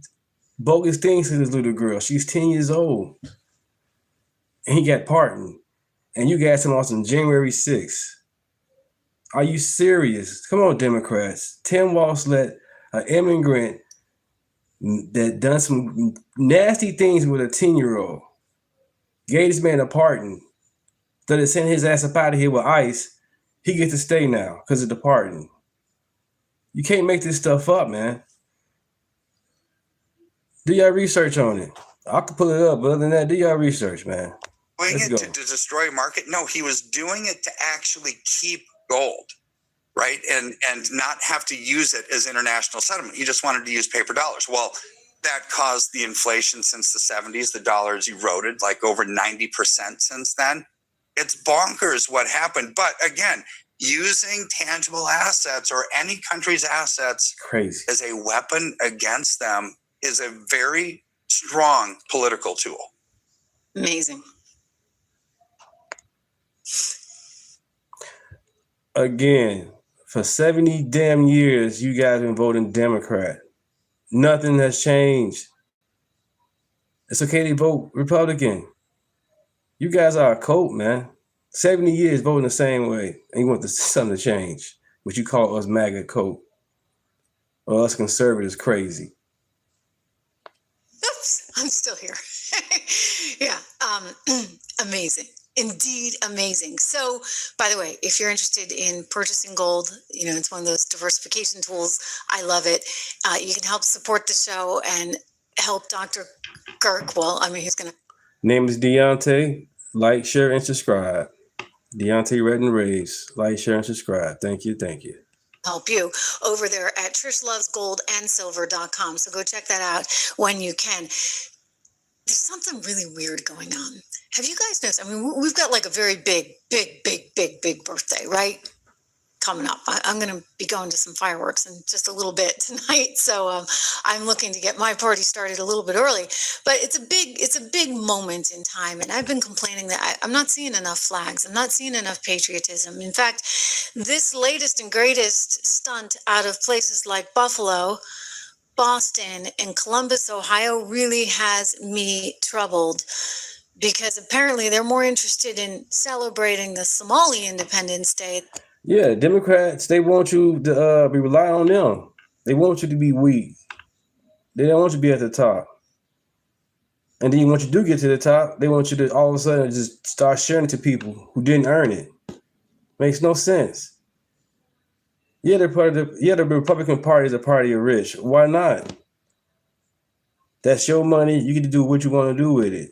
bogus things to this little girl. She's 10 years old. And he got pardoned. And you got him on some January 6th. Are you serious? Come on, Democrats. Tim Walz let an immigrant that done some nasty things with a 10-year-old, gave this man a pardon. So they sent his ass up out of here with ICE. He gets to stay now because of the pardon. You can't make this stuff up, man. Do your research on it. I could pull it up, but other than that, do your research, man. Doing it to destroy market? No, he was doing it to actually keep gold, right? And not have to use it as international settlement. He just wanted to use paper dollars. Well, that caused the inflation since the 70s. The dollar's eroded like over 90% since then. It's bonkers what happened. But again, using tangible assets or any country's assets as a weapon against them is a very strong political tool. Amazing. Again, for 70 damn years, you guys have been voting Democrat. Nothing has changed. It's okay to vote Republican. You guys are a cult, man. 70 years voting the same way, and you want something to change, what you call us MAGA cult. Or us conservatives crazy. Oops, I'm still here. Yeah, amazing. Indeed, amazing. So, by the way, if you're interested in purchasing gold, you know, it's one of those diversification tools. I love it. You can help support the show and help Dr. Kirk. Well, I mean, he's going to. Name is Deunta. Like, share, and subscribe. Deunta Red and Raves. Like, share, and subscribe. Thank you. Thank you. Help you over there at TrishLovesGoldAndSilver.com. So go check that out when you can. There's something really weird going on. Have you guys noticed? I mean, we've got like a very big birthday, right? Coming up. I'm going to be going to some fireworks in just a little bit tonight. So I'm looking to get my party started a little bit early. But it's a big moment in time. And I've been complaining that I'm not seeing enough flags. I'm not seeing enough patriotism. In fact, this latest and greatest stunt out of places like Buffalo, Boston, and Columbus, Ohio really has me troubled. Because apparently they're more interested in celebrating the Somali Independence Day. Yeah, Democrats, they want you to be relying on them. They want you to be weak. They don't want you to be at the top. And then once you do get to the top, they want you to all of a sudden just start sharing it to people who didn't earn it. Makes no sense. Yeah, the Republican Party is a party of rich. Why not? That's your money. You get to do what you want to do with it.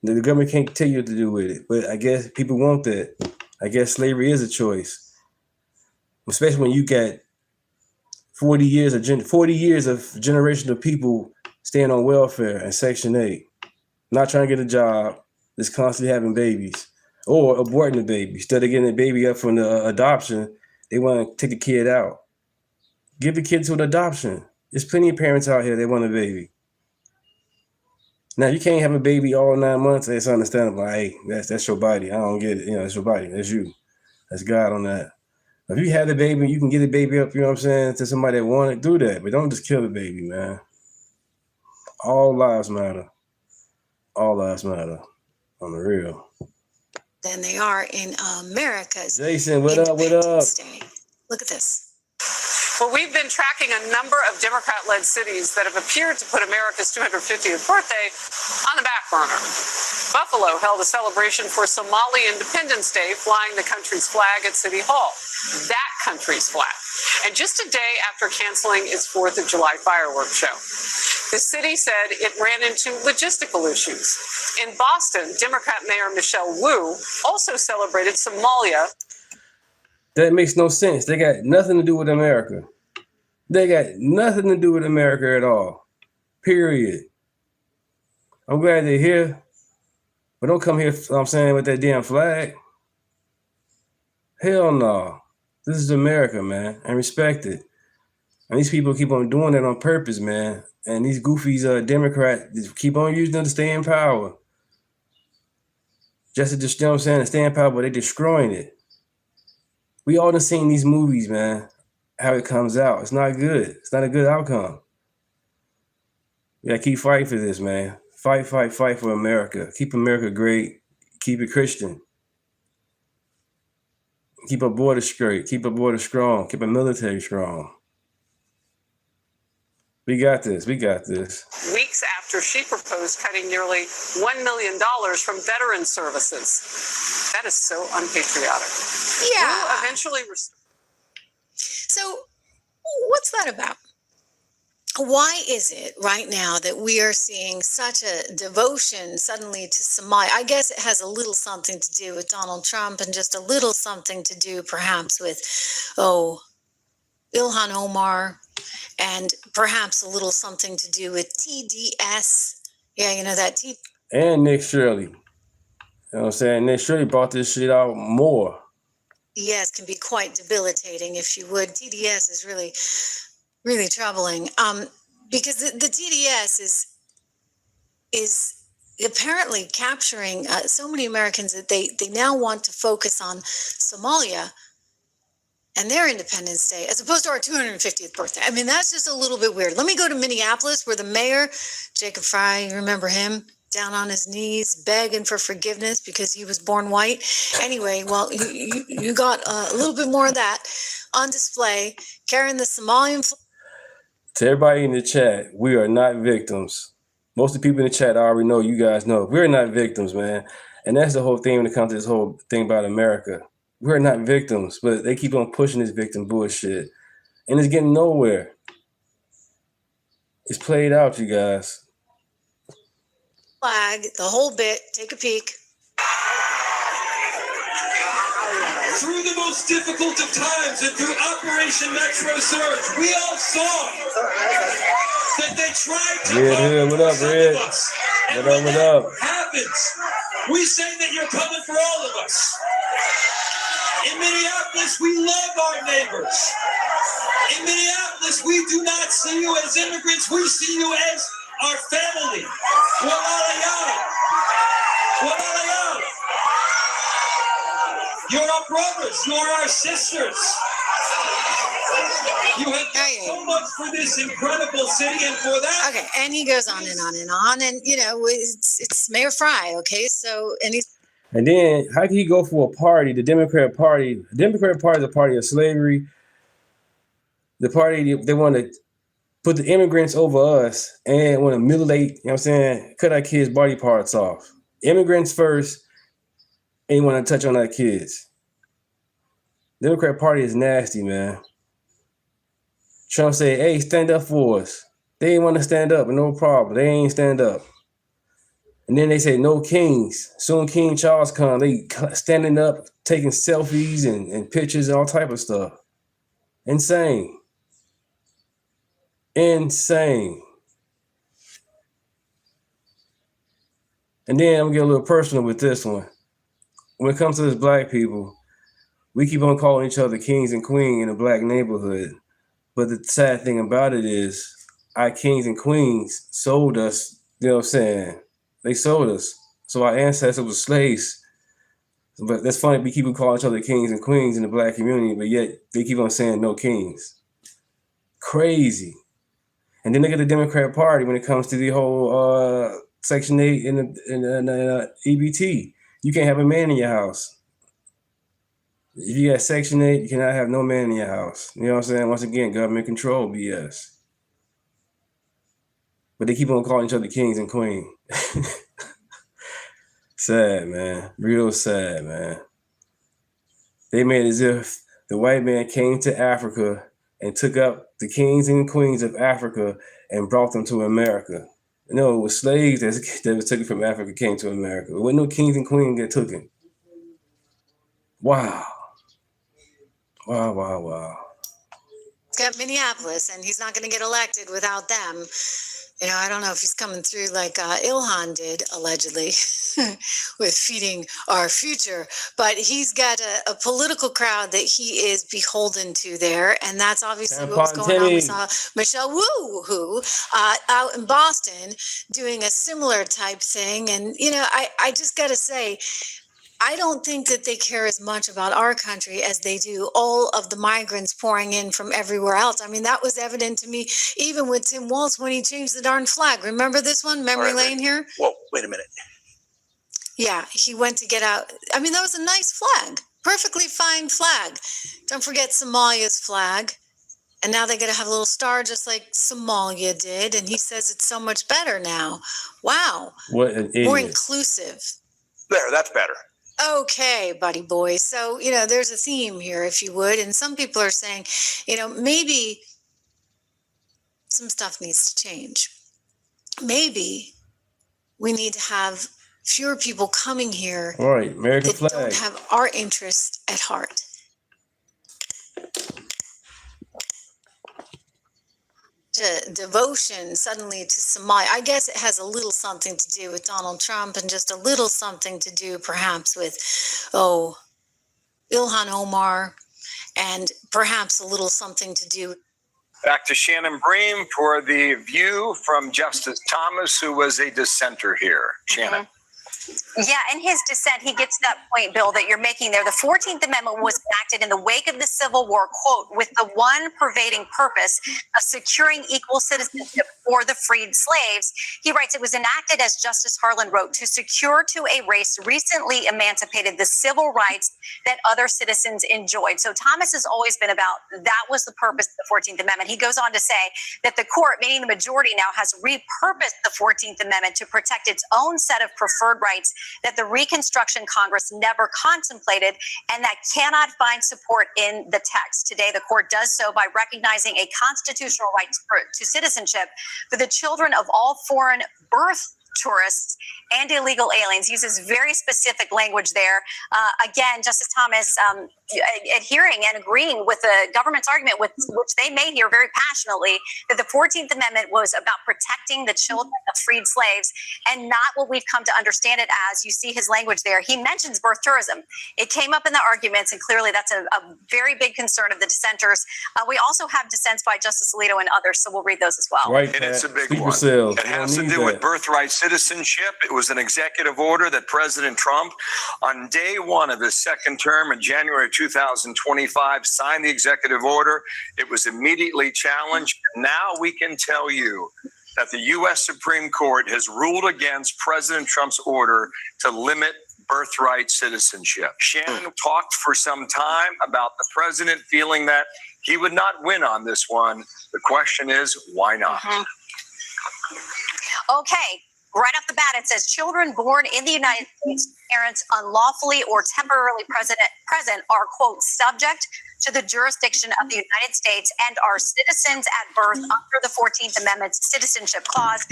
The government can't tell you what to do with it, but I guess people want that. I guess slavery is a choice, especially when you got 40 years of generation of people staying on welfare and Section 8, not trying to get a job, just constantly having babies or aborting the baby. Instead of getting the baby up from the adoption, they want to take the kid out. Give the kid to an adoption. There's plenty of parents out here that want a baby. Now, you can't have a baby all 9 months. It's understandable. Hey, that's your body. I don't get it. You know, it's your body. That's you. That's God on that. If you have the baby, you can get the baby up, you know what I'm saying, to somebody that want it, do that. But don't just kill the baby, man. All lives matter. All lives matter. On the real. Than they are in America's Jason, what up? What up? Day. Look at this. Well, we've been tracking a number of Democrat-led cities that have appeared to put America's 250th birthday on the back burner. Buffalo held a celebration for Somali Independence Day, flying the country's flag at City Hall. That country's flag. And just a day after canceling its 4th of July fireworks show. The city said it ran into logistical issues. In Boston, Democrat Mayor Michelle Wu also celebrated Somalia. That makes no sense. They got nothing to do with America. They got nothing to do with America at all. Period. I'm glad they're here. But don't come here, I'm saying, with that damn flag. Hell no. This is America, man. And respect it. And these people keep on doing it on purpose, man. And these goofies, Democrats, keep on using them to stay in power. Just to just, you know what I'm saying, to stay in power, but they're destroying it. We all done seen these movies, man, how it comes out. It's not good. It's not a good outcome. We gotta keep fighting for this, man. Fight, fight, fight for America. Keep America great. Keep it Christian. Keep our border straight. Keep our border strong. Keep our military strong. We got this. We got this. Weeks after she proposed cutting nearly $1 million from veteran services. That is so unpatriotic. Yeah. Wu eventually. So, what's that about? Why is it right now that we are seeing such a devotion suddenly to Somalia? I guess it has a little something to do with Donald Trump and just a little something to do perhaps with, Ilhan Omar, and perhaps a little something to do with TDS. Yeah, you know that and Nick Shirley. You know what I'm saying? Nick Shirley brought this shit out more. TDS can be quite debilitating if you would. TDS is really, really troubling. Because the TDS is apparently capturing so many Americans that they now want to focus on Somalia and their Independence Day, as opposed to our 250th birthday. I mean, that's just a little bit weird. Let me go to Minneapolis, where the mayor, Jacob Frey, you remember him, down on his knees, begging for forgiveness because he was born white. Anyway, well, you got a little bit more of that on display, carrying the Somalian flag. To everybody in the chat, we are not victims. Most of the people in the chat already know, you guys know, we're not victims, man. And that's the whole thing when it comes to this whole thing about America. We're not victims, but they keep on pushing this victim bullshit. And it's getting nowhere. It's played out, you guys. Flag, the whole bit, take a peek. Through the most difficult of times and through Operation Metro Surge, we all saw that they tried to Red, what up, Red? What up? Happens. We say that you're coming for all of us. In Minneapolis, we love our neighbors. In Minneapolis, we do not see you as immigrants. We see you as our family. You're our brothers. You're our sisters. You have done so much for this incredible city and for that. Okay, and he goes on and on and on. And, you know, it's Mayor Frey, okay? So, and he's... And then how can he go for a party, the Democrat Party? The Democrat Party is a party of slavery. The party, they want to put the immigrants over us and want to mutilate, you know what I'm saying, cut our kids' body parts off. Immigrants first, and you want to touch on our kids. The Democrat Party is nasty, man. Trump said, hey, stand up for us. They ain't want to stand up, no problem. They ain't stand up. And then they say no kings. Soon King Charles come. They standing up, taking selfies and pictures and all type of stuff. Insane. Insane. And then I'm gonna get a little personal with this one. When it comes to this black people, we keep on calling each other kings and queens in a black neighborhood. But the sad thing about it is our kings and queens sold us, you know what I'm saying? They sold us. So our ancestors were slaves. But that's funny, we keep on calling each other kings and queens in the black community, but yet they keep on saying no kings. Crazy. And then look at the Democrat Party when it comes to the whole Section 8 in the EBT. You can't have a man in your house. If you got Section 8, you cannot have no man in your house. You know what I'm saying? Once again, government control BS. But they keep on calling each other kings and queens. Sad, man. Real sad, man. They made it as if the white man came to Africa and took up the kings and queens of Africa and brought them to America. No, it was slaves that was taken from Africa came to America. There wasn't no kings and queens that took it. Wow. Wow, wow, wow. He's got Minneapolis, and he's not going to get elected without them. You know, I don't know if he's coming through like Ilhan did, allegedly, with feeding our future. But he's got a political crowd that he is beholden to there. And that's obviously what was going on. We saw Michelle Wu, who out in Boston doing a similar type thing. And, you know, I just got to say, I don't think that they care as much about our country as they do all of the migrants pouring in from everywhere else. I mean, that was evident to me even with Tim Walz when he changed the darn flag. Remember this one, Memory Lane here? Whoa, wait a minute. Yeah, he went to get out. I mean, that was a nice flag, perfectly fine flag. Don't forget Somalia's flag. And now they got to have a little star just like Somalia did. And he says it's so much better now. Wow. What an idiot. More inclusive. There, that's better. Okay, buddy boy. So, you know, there's a theme here, if you would. And some people are saying, you know, maybe some stuff needs to change. Maybe we need to have fewer people coming here American that flag. don't have our interests at heart. Devotion suddenly to Somalia. I guess it has a little something to do with Donald Trump and just a little something to do perhaps with, Ilhan Omar, and perhaps a little something to do. Back to Shannon Bream for the view from Justice Thomas, who was a dissenter here. Shannon. Yeah, in his dissent, he gets to that point, Bill, that you're making there. The 14th Amendment was enacted in the wake of the Civil War, quote, with the one pervading purpose of securing equal citizenship for the freed slaves. He writes, it was enacted, as Justice Harlan wrote, to secure to a race recently emancipated the civil rights that other citizens enjoyed. So Thomas has always been about that was the purpose of the 14th Amendment. He goes on to say that the court, meaning the majority now, has repurposed the 14th Amendment to protect its own set of preferred rights that the Reconstruction Congress never contemplated and that cannot find support in the text. Today, the court does so by recognizing a constitutional right to citizenship for the children of all foreign birth tourists and illegal aliens. Uses very specific language there. Again, Justice Thomas adhering and agreeing with the government's argument, which they made here very passionately, that the 14th Amendment was about protecting the children of freed slaves and not what we've come to understand it as. You see his language there. He mentions birth tourism. It came up in the arguments, and clearly that's a very big concern of the dissenters. We also have dissents by Justice Alito and others, so we'll read those as well. Right, and it's a big one. It has to do with birthright citizenship. It was an executive order that President Trump, on day one of his second term in January 2025, signed the executive order. It was immediately challenged. Now we can tell you that the U.S. Supreme Court has ruled against President Trump's order to limit birthright citizenship. Shannon talked for some time about the president feeling that he would not win on this one. The question is, why not? Okay. Right off the bat, it says children born in the United States, parents unlawfully or temporarily present are, quote, subject to the jurisdiction of the United States and are citizens at birth under the 14th Amendment's Citizenship Clause.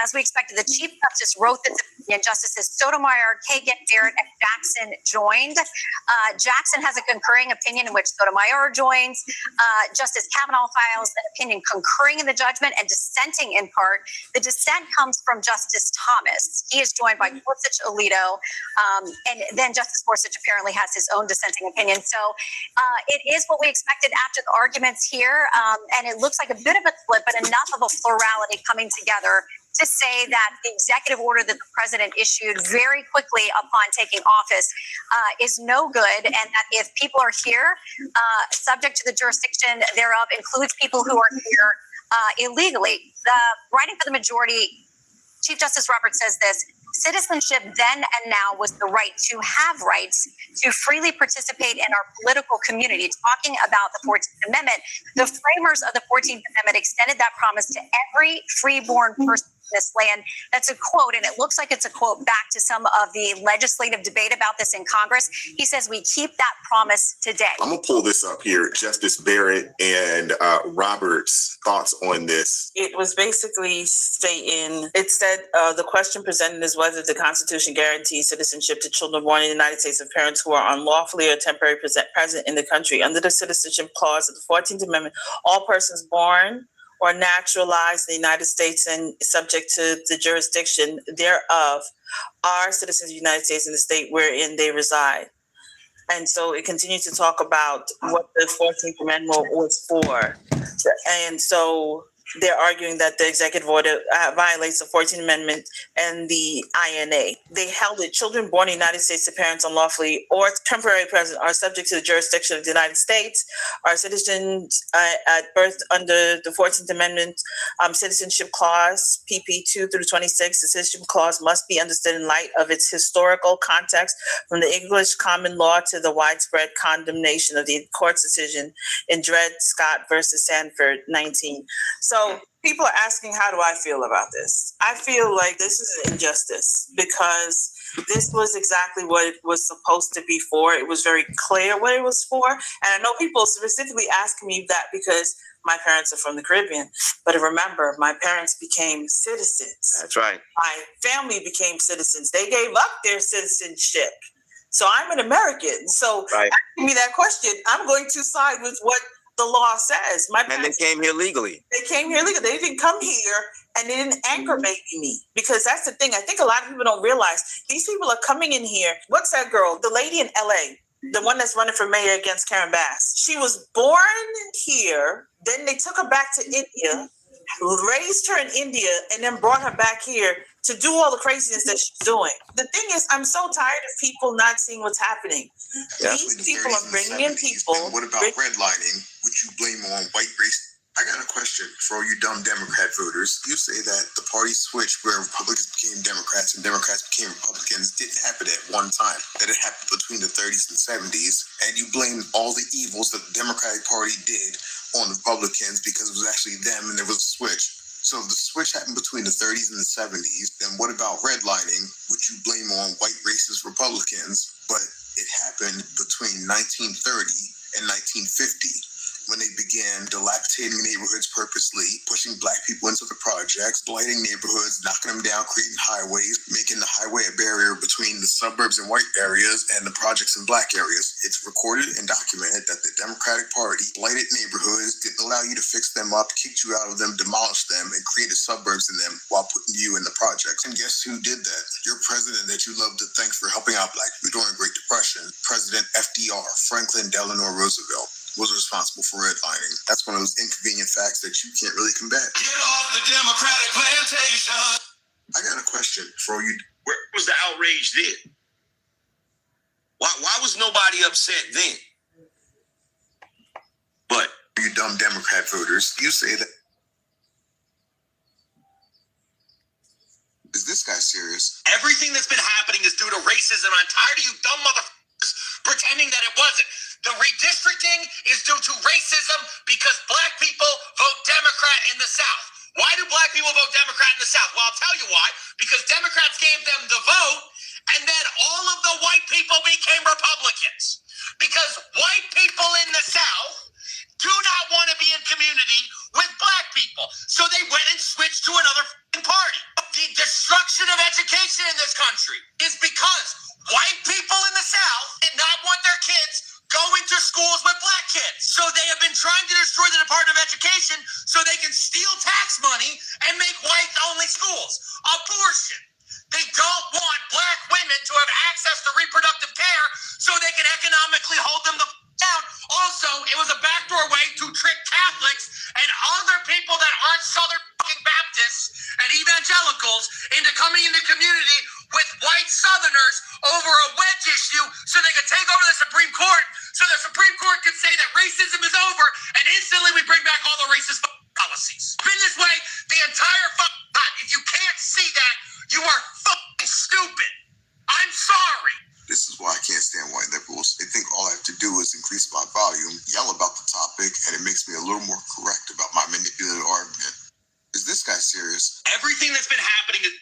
As we expected, the Chief Justice wrote this opinion. Justices Sotomayor, Kagan, Barrett, and Jackson joined. Jackson has a concurring opinion in which Sotomayor joins. Justice Kavanaugh files an opinion concurring in the judgment and dissenting in part. The dissent comes from Justice Thomas. He is joined by Gorsuch, Alito, and then Justice Gorsuch apparently has his own dissenting opinion. So it is what we expected after the arguments here, and it looks like a bit of a split, but enough of a plurality coming together to say that the executive order that the president issued very quickly upon taking office is no good, and that if people are here, subject to the jurisdiction thereof includes people who are here illegally. Writing for the majority, Chief Justice Roberts says this: citizenship then and now was the right to have rights to freely participate in our political community. Talking about the 14th Amendment, the framers of the 14th Amendment extended that promise to every freeborn person this land. That's a quote, and it looks like it's a quote back to some of the legislative debate about this in Congress. He says we keep that promise today. I'm going to pull this up here. Justice Barrett and Roberts' thoughts on this. It was basically stating, it said the question presented is whether the Constitution guarantees citizenship to children born in the United States of parents who are unlawfully or temporarily present in the country. Under the Citizenship Clause of the 14th Amendment, all persons born or naturalized in the United States and subject to the jurisdiction thereof are citizens of the United States in the state wherein they reside. And so it continues to talk about what the 14th Amendment was for. And so they're arguing that the executive order violates the 14th Amendment and the INA. They held that children born in the United States to parents unlawfully or temporarily present are subject to the jurisdiction of the United States, are citizens at birth under the 14th Amendment Citizenship Clause, PP 2 through 26. The Citizenship Clause must be understood in light of its historical context from the English common law to the widespread condemnation of the court's decision in Dred Scott versus Sanford 19. So people are asking, how do I feel about this? I feel like this is an injustice because this was exactly what it was supposed to be for. It was very clear what it was for. And I know people specifically asking me that because my parents are from the Caribbean. But remember, my parents became citizens. That's right. My family became citizens. They gave up their citizenship. So I'm an American. So asking me that question, I'm going to side with what the law says. And they came here legally. They came here legally. They didn't come here and they didn't aggravate me, because that's the thing. I think a lot of people don't realize these people are coming in here. What's that girl? The lady in LA, the one that's running for mayor against Karen Bass. She was born here. Then they took her back to India, raised her in India, and then brought her back here to do all the craziness that she's doing. The thing is, I'm so tired of people not seeing what's happening. These people are bringing in people. What about redlining, which you blame on white race? I got a question for all you dumb Democrat voters. You say that the party switch where Republicans became Democrats and Democrats became Republicans didn't happen at one time, that it happened between the 30s and 70s, and you blame all the evils that the Democratic Party did on the Republicans because it was actually them and there was a switch. So if the switch happened between the 30s and the 70s, then what about redlining, which you blame on white racist Republicans, but it happened between 1930 and 1950 when they began dilapidating neighborhoods purposely, pushing black people into the projects, blighting neighborhoods, knocking them down, creating highways, making the highway a barrier between the suburbs and white areas and the projects in black areas. It's recorded and documented that the Democratic Party blighted neighborhoods, didn't allow you to fix them up, kicked you out of them, demolished them, and created suburbs in them while putting you in the projects. And guess who did that? Your president that you love to thank for helping out black people during the Great Depression, President FDR, Franklin Delano Roosevelt, was responsible for redlining. That's one of those inconvenient facts that you can't really combat. Get off the Democratic plantation. I got a question for you. Where was the outrage then? Why was nobody upset then? But you dumb Democrat voters, you say that. Is this guy serious? Everything that's been happening is due to racism. I'm tired of you dumb motherfuckers pretending that it wasn't. The redistricting is due to racism because black people vote Democrat in the South. Why do black people vote Democrat in the South? Well, I'll tell you why. Because Democrats gave them the vote, and then all of the white people became Republicans. Because white people in the South do not want to be in community with black people. So they went and switched to another party. The destruction of education in this country is because white people in the South did not want their kids going to schools with black kids. So they have been trying to destroy the Department of Education so they can steal tax money and make white-only schools. Abortion. They don't want black women to have access to reproductive care so they can economically hold them down. Also, it was a backdoor way to trick Catholics and other people that aren't Southern Baptists and evangelicals into coming into community with white Southerners over a wedge issue so they could take over the Supreme Court so the Supreme Court could say that racism is over and instantly we bring back all the racist policies. Been this way the entire time. If you can't see that, you are fucking stupid. I'm sorry. This is why I can't stand white liberals. They think all I have to do is increase my volume, yell about the topic, and it makes me a little more correct about my manipulative argument. Is this guy serious. Everything that's been happening is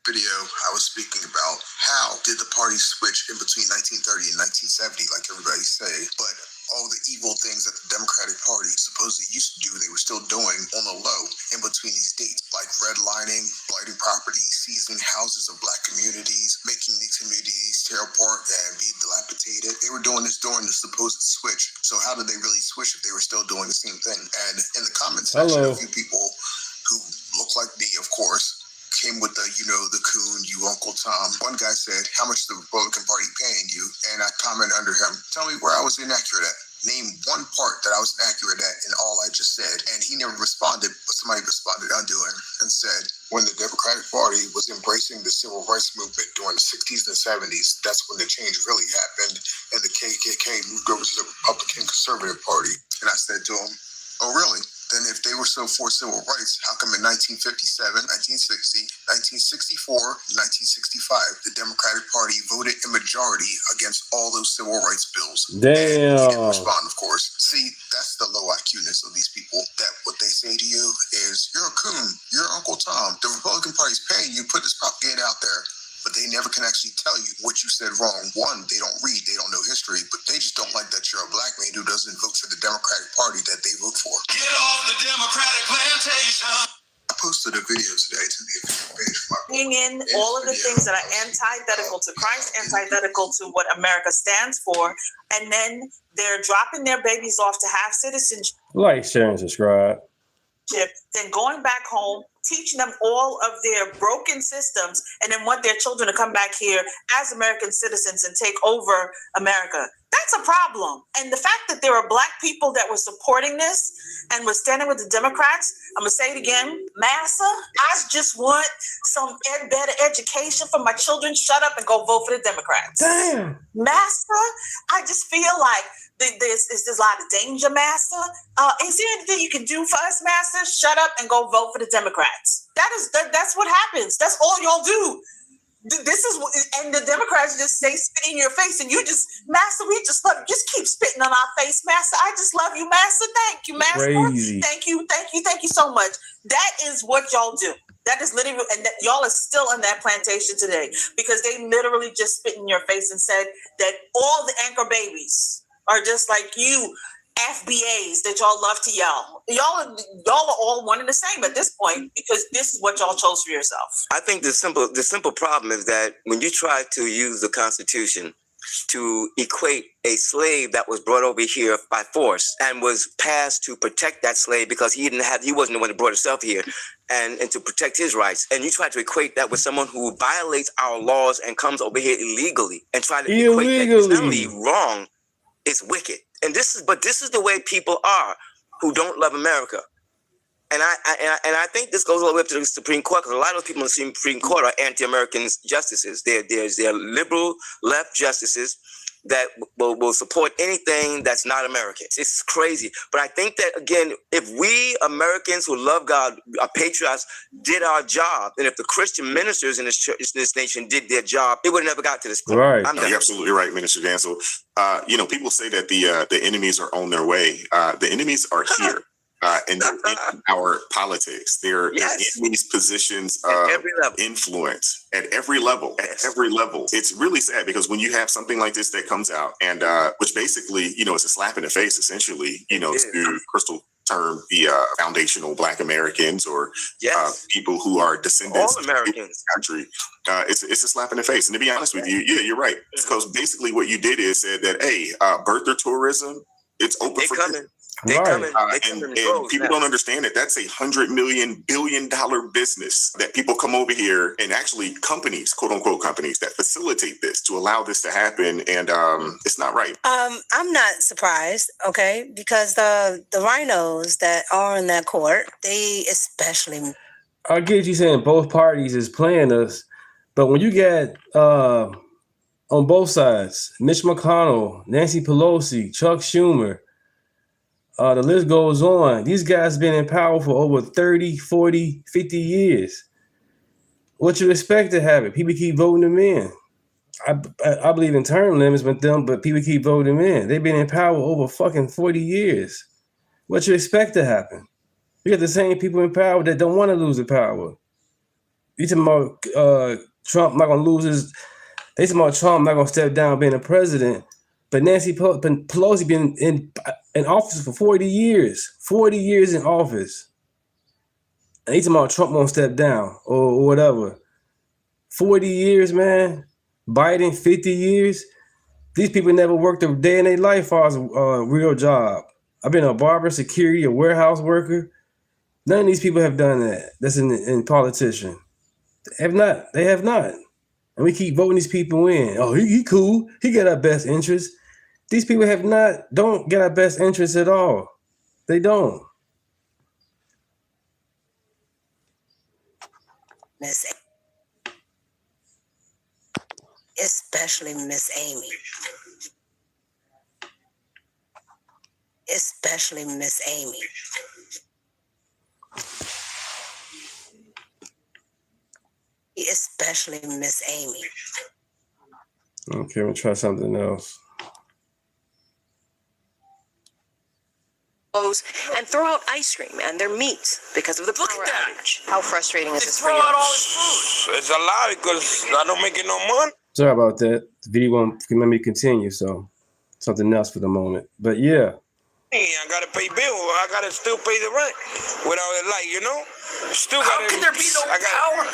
video. I was speaking about how did the party switch in between 1930 and 1970, like everybody say, but all the evil things that the Democratic Party supposedly used to do, they were still doing on the low in between these dates, like redlining, blighting properties, seizing houses of black communities, making these communities tear apart and be dilapidated. They were doing this during the supposed switch. So how did they really switch if they were still doing the same thing? And in the comment section, a few people who look like me, of course, came with the, the coon, you Uncle Tom. One guy said, how much is the Republican Party paying you? And I commented under him, tell me where I was inaccurate at. Name one part that I was inaccurate at in all I just said. And he never responded, but somebody responded under him and said, when the Democratic Party was embracing the civil rights movement during the 60s and 70s, that's when the change really happened. And the KKK moved over to the Republican Conservative Party. And I said to him, oh, really? Then if they were so for civil rights, how come in 1957, 1960, 1964, 1965, the Democratic Party voted in majority against all those civil rights bills? Damn. He didn't respond, of course. See, that's the low IQ-ness of these people, that what they say to you is, you're a coon, you're Uncle Tom. The Republican Party's paying you, put this propaganda out there. But they never can actually tell you what you said wrong. One, they don't read, they don't know history, but they just don't like that you're a black man who doesn't vote for the Democratic Party that they vote for. Get off the Democratic plantation. I posted a video today to the official page for my bringing in all of the things that are antithetical to Christ, antithetical to what America stands for, and then they're dropping their babies off to have citizenship. Like, share, and subscribe. Then going back home, teaching them all of their broken systems, and then want their children to come back here as American citizens and take over America. That's a problem. And the fact that there are black people that were supporting this and were standing with the Democrats, I'm going to say it again, massa, I just want some better education for my children. Shut up and go vote for the Democrats. Damn. Massa, I just feel like there's a lot of danger, Massa. Is there anything you can do for us, Massa? Shut up and go vote for the Democrats. That's what happens. That's all y'all do. And the Democrats just say spit in your face, and you just, Massa, we just love you. Just keep spitting on our face, Massa. I just love you, Massa. Thank you, Massa. Crazy. Thank you so much. That is what y'all do. That is literally, and that y'all are still in that plantation today because they literally just spit in your face and said that all the anchor babies are just like you FBAs that y'all love to yell. Y'all are all one and the same at this point because this is what y'all chose for yourself. I think the simple problem is that when you try to use the Constitution to equate a slave that was brought over here by force and was passed to protect that slave because he wasn't the one that brought himself here and to protect his rights. And you try to equate that with someone who violates our laws and comes over here illegally and try to equate that. It's not only wrong, it's wicked. And this is the way people are who don't love America. And I think this goes all the way up to the Supreme Court because a lot of those people in the Supreme Court are anti-American justices. They're liberal left justices that will support anything that's not American. It's crazy. But I think that, again, if we Americans who love God, are patriots, did our job, and if the Christian ministers in this nation did their job, it would have never got to this point. Right. You're absolutely right, Minister Dancel. People say that the enemies are on their way. The enemies are here. In our politics, they're in these positions of influence at every level. It's really sad because when you have something like this that comes out and which basically, is a slap in the face, essentially, to crystal term the foundational Black Americans or people who are descendants of Americans country. It's a slap in the face. And to be honest with you, you're right. Because basically what you did is said that, hey, birther tourism, it's open for coming. They coming. And people don't understand that that's $100 billion business that people come over here and actually companies, quote unquote companies that facilitate this to allow this to happen. And it's not right. I'm not surprised, okay, because the rhinos that are in that court, they especially. I get you saying both parties is playing us, but when you get on both sides, Mitch McConnell, Nancy Pelosi, Chuck Schumer, the list goes on. These guys been in power for over 30, 40, 50 years. What you expect to happen? People keep voting them in. I believe in term limits with them, but people keep voting them in. They've been in power over fucking 40 years. What you expect to happen? You got the same people in power that don't want to lose the power. You talking about Trump not gonna lose his? They talking about Trump not gonna step down being a president, but Nancy Pelosi been in office for 40 years. 40 years in office. And they talking about Trump won't step down or whatever. 40 years, man. Biden 50 years. These people never worked a day in their life as a real job. I've been a barber, security, a warehouse worker. None of these people have done that. That's in politician. They have not. They have not. And we keep voting these people in. Oh, he cool. He got our best interest. These people don't get our best interest at all. They don't. Miss, especially Miss Amy. Especially Miss Amy. Especially Miss Amy. Okay, we'll try something else. And throw out ice cream and their meats because of the power outage. How frustrating is this for you? Throw out all his food. It's a lie because I don't make it no money. Sorry about that. The video won't let me continue, so something else for the moment. But yeah. I gotta pay bills. I gotta still pay the rent without the light, you know? Still How gotta, can there be no power?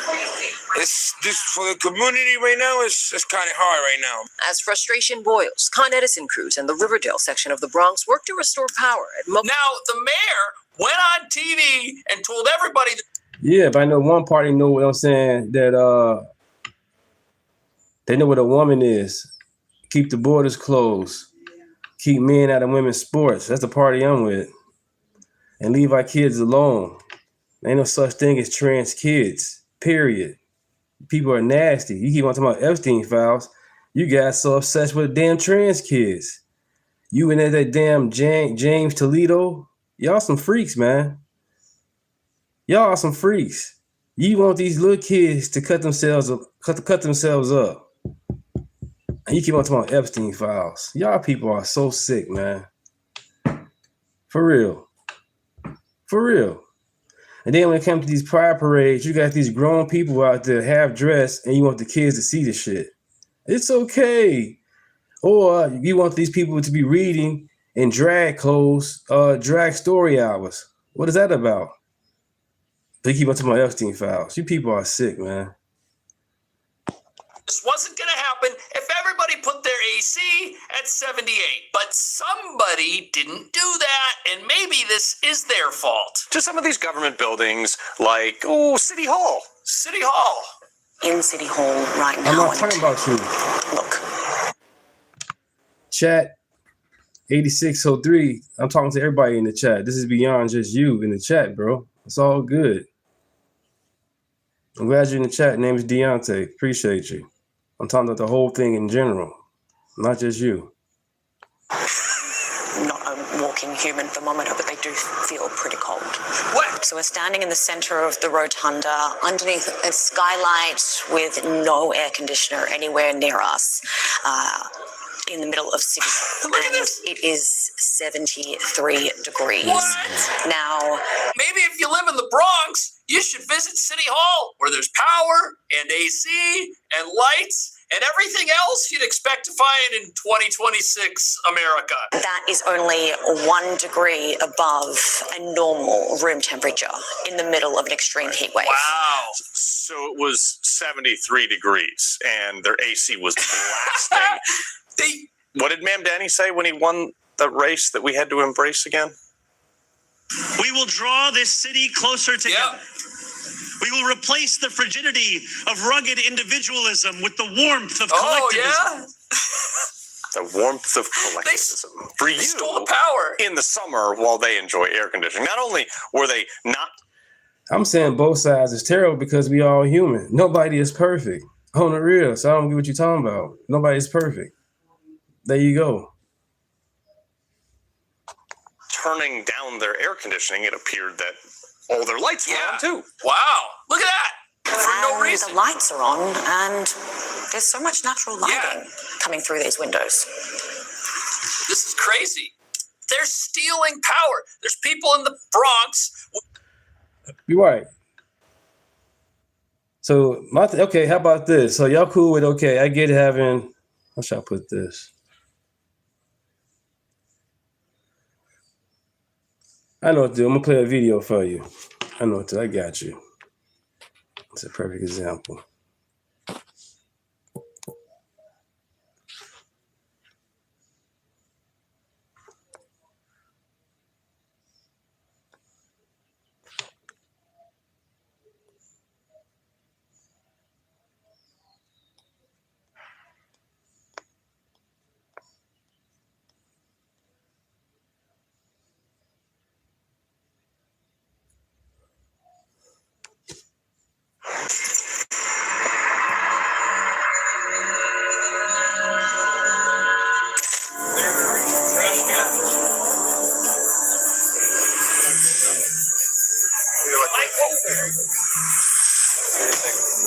It's this for the community right now. It's kind of hard right now. As frustration boils, Con Edison crews in the Riverdale section of the Bronx work to restore power at Now, the mayor went on TV and told everybody that. Yeah, but I know one party know what I'm saying, that they know what a woman is. Keep the borders closed. Keep men out of women's sports. That's the party I'm with. And leave our kids alone. Ain't no such thing as trans kids, period. People are nasty. You keep on talking about Epstein files. You guys so obsessed with damn trans kids. You and that damn James Toledo. Y'all some freaks, man. Y'all are some freaks. You want these little kids to cut themselves up. And you keep on talking about Epstein files. Y'all people are so sick, man. For real. For real. And then when it comes to these pride parades, you got these grown people out there half dressed and you want the kids to see the shit. It's okay. Or you want these people to be reading in drag clothes, drag story hours. What is that about? They keep on talking about Epstein files. You people are sick, man. This wasn't going to happen if everybody put their AC at 78. But somebody didn't do that, and maybe this is their fault. To some of these government buildings, like, City Hall. City Hall. in City Hall right now. I'm not talking about you. Look. Chat 8603. I'm talking to everybody in the chat. This is beyond just you in the chat, bro. It's all good. I'm glad you're in the chat. Name is Deunta. Appreciate you. I'm talking about the whole thing in general, not just you. Not a walking human thermometer, but they do feel pretty cold. What? So we're standing in the center of the rotunda, underneath a skylight with no air conditioner anywhere near us, in the middle of City Hall. And it is 73 degrees. What? Now, maybe if you live in the Bronx, you should visit City Hall, where there's power and AC and lights and everything else you'd expect to find in 2026 America. that is only 1 degree above a normal room temperature in the middle of an extreme heat wave. Wow. So it was 73 degrees and their AC was blasting. What did Ma'am Danny say when he won the race that we had to embrace again? We will draw this city closer together. Yeah. We will replace the frigidity of rugged individualism with the warmth of collectivism. Oh, yeah? The warmth of collectivism. For you, stole the power in the summer while they enjoy air conditioning. Not only were they not... I'm saying both sides is terrible because we all human. Nobody is perfect. On the real. So I don't get what you're talking about. Nobody's perfect. There you go. Turning down their air conditioning, it appeared that all their lights were on too. Wow. Look at that. For no reason. The lights are on, and there's so much natural lighting coming through these windows. This is crazy. They're stealing power. There's people in the Bronx. You're right. So okay, how about this? So y'all cool with okay? I get having. How should I put this? I know what to do. I'm gonna play a video for you. I know what to do. I got you. It's a perfect example.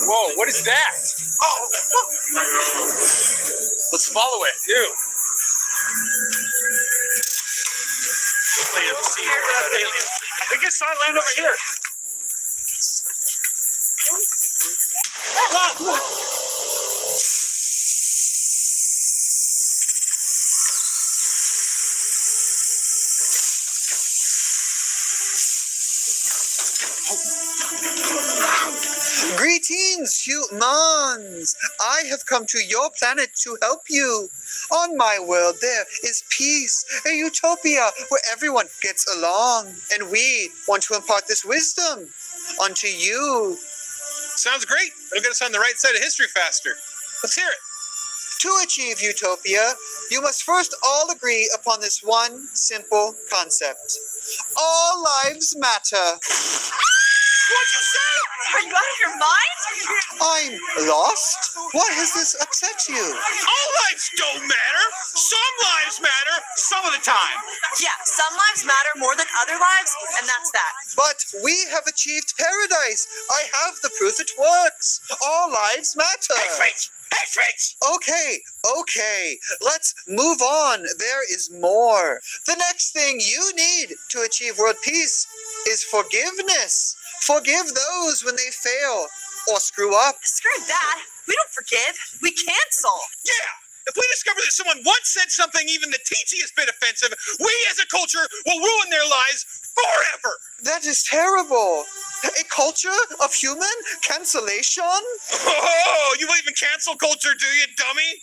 Whoa, what is that? Oh, let's follow it. Ew. I think it's land over here. Greetings, humans! I have come to your planet to help you. On my world, there is peace, a utopia where everyone gets along, and we want to impart this wisdom onto you. Sounds great. It'll get us on the right side of history faster. Let's hear it. To achieve utopia, you must first all agree upon this one simple concept. All lives matter. What'd you say? Are you out of your mind? I'm lost? Why has this upset you? All lives don't matter. Some lives matter some of the time. Yeah, some lives matter more than other lives, and that's that. But we have achieved paradise. I have the proof it works. All lives matter. Hey, speech! Okay. Let's move on. There is more. The next thing you need to achieve world peace is forgiveness. Forgive those when they fail or screw up. Screw that. We don't forgive. We cancel. Yeah. If we discover that someone once said something even the teeniest bit offensive, we as a culture will ruin their lives forever. That is terrible. A culture of human cancellation? Oh, you believe in cancel culture, do you, dummy?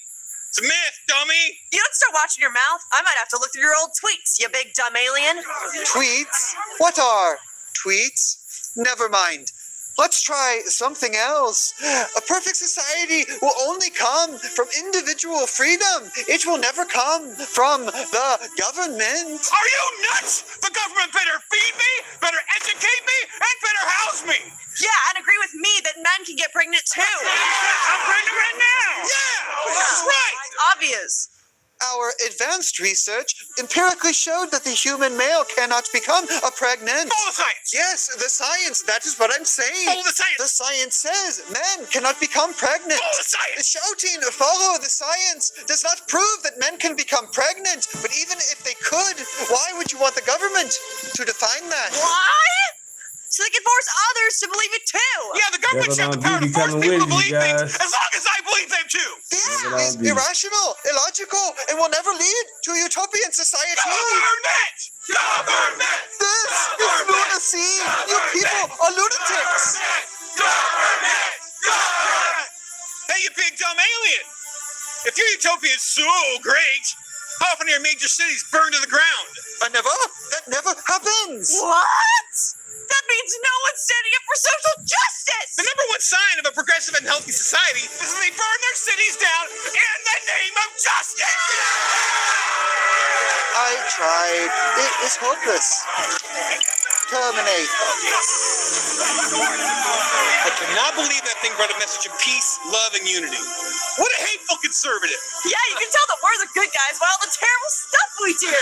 It's a myth, dummy. You don't start watching your mouth. I might have to look through your old tweets, you big dumb alien. Tweets? What are tweets? Never mind. Let's try something else. A perfect society will only come from individual freedom. It will never come from the government. Are you nuts? The government better feed me, better educate me, and better house me. Yeah, and agree with me that men can get pregnant too. I'm pregnant right now. Yeah, that's right. Obvious. Our advanced research empirically showed that the human male cannot become a pregnant. Follow the science. Yes, the science. That is what I'm saying. Follow the science. The science says men cannot become pregnant. Follow the science. Shouting, follow the science, does not prove that men can become pregnant. But even if they could, why would you want the government to define that? Why? So they can force others to believe it too. Yeah, the government should have the power to force people to believe things as long as I believe them too. This is irrational, illogical, and will never lead to a utopian society. Government! This is lunacy. You people are lunatics. Government! Hey, you big dumb alien! If your utopia is so great, how often are your major cities burned to the ground? That never happens. What? That means no one's standing up for social justice! The number one sign of a progressive and healthy society is that they burn their cities down in the name of justice! I tried. It is hopeless. Terminate. I cannot believe that thing brought a message of peace, love, and unity. What a hateful conservative! Yeah, you can tell that we're the good guys by all the terrible stuff we do!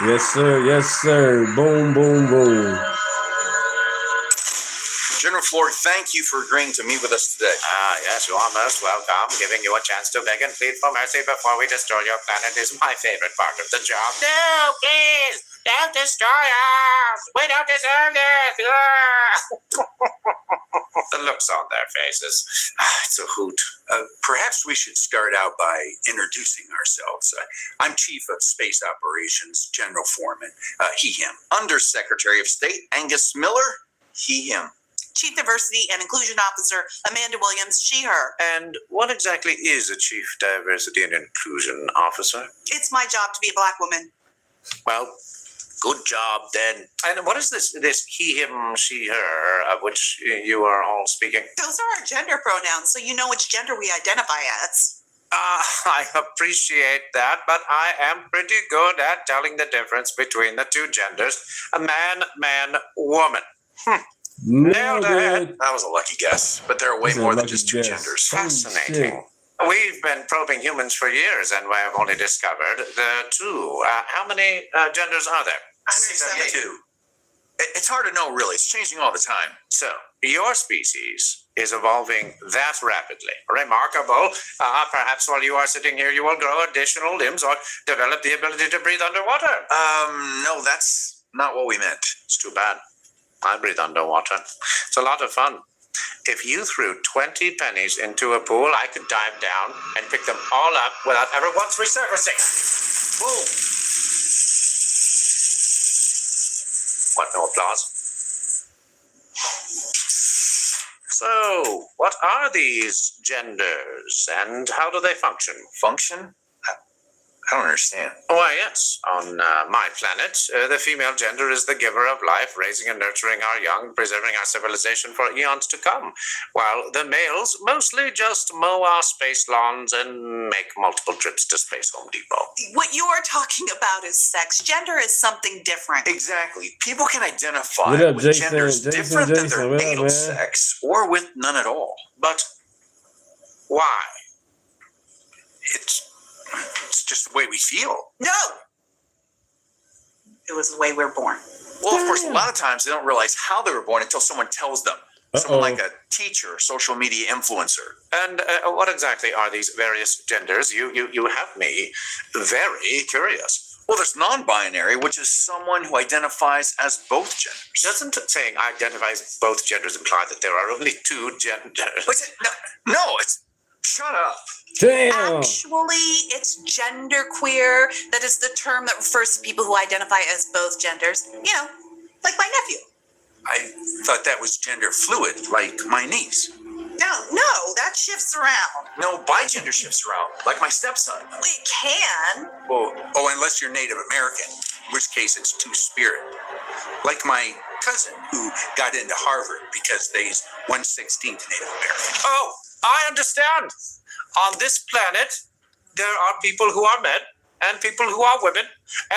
Yes, sir. Yes, sir. Boom, boom, boom. General Floyd, thank you for agreeing to meet with us today. Yes, you are most welcome. Giving you a chance to beg and plead for mercy before we destroy your planet is my favorite part of the job. No, please, don't destroy us. We don't deserve this. The looks on their faces. It's a hoot. Perhaps we should start out by introducing ourselves. I'm Chief of Space Operations, General Foreman, he, him. Undersecretary of State, Angus Miller, he, him. Chief Diversity and Inclusion Officer, Amanda Williams, she, her. And what exactly is a Chief Diversity and Inclusion Officer? It's my job to be a black woman. Well, good job, then. And what is this he, him, she, her, of which you are all speaking? Those are our gender pronouns, so you know which gender we identify as. I appreciate that, but I am pretty good at telling the difference between the two genders. A man, woman. Nailed it. That was a lucky guess, but there are way more than just two genders. Fascinating. We've been probing humans for years, and we have only discovered the two. How many genders are there? 62. It's hard to know, really. It's changing all the time. So, your species is evolving that rapidly. Remarkable. Perhaps while you are sitting here, you will grow additional limbs or develop the ability to breathe underwater. No, that's not what we meant. It's too bad. I breathe underwater. It's a lot of fun. If you threw 20 pennies into a pool, I could dive down and pick them all up without ever once resurfacing. Boom. What, no applause? So, what are these genders and how do they function? Function? I don't understand. Why, yes. On my planet, the female gender is the giver of life, raising and nurturing our young, preserving our civilization for eons to come, while the males mostly just mow our space lawns and make multiple trips to Space Home Depot. What you are talking about is sex. Gender is something different. Exactly. People can identify What up, with Jason? genders different than their What up, natal man? sex or with none at all. But why? It's just the way we feel. No! It was the way we're born. Well, of course, a lot of times they don't realize how they were born until someone tells them. Someone like a teacher, social media influencer. And what exactly are these various genders? You have me very curious. Well, there's non-binary, which is someone who identifies as both genders. Doesn't saying identifies as both genders imply that there are only two genders? No, it's... Shut up. Damn. Actually, it's genderqueer. That is the term that refers to people who identify as both genders. You know, like my nephew. I thought that was gender fluid, like my niece. No, that shifts around. No, bigender shifts around, like my stepson. It can. Well, unless you're Native American, in which case it's two-spirit. Like my cousin, who got into Harvard because they's 1/16 Native American. Oh, I understand. On this planet, there are people who are men, and people who are women,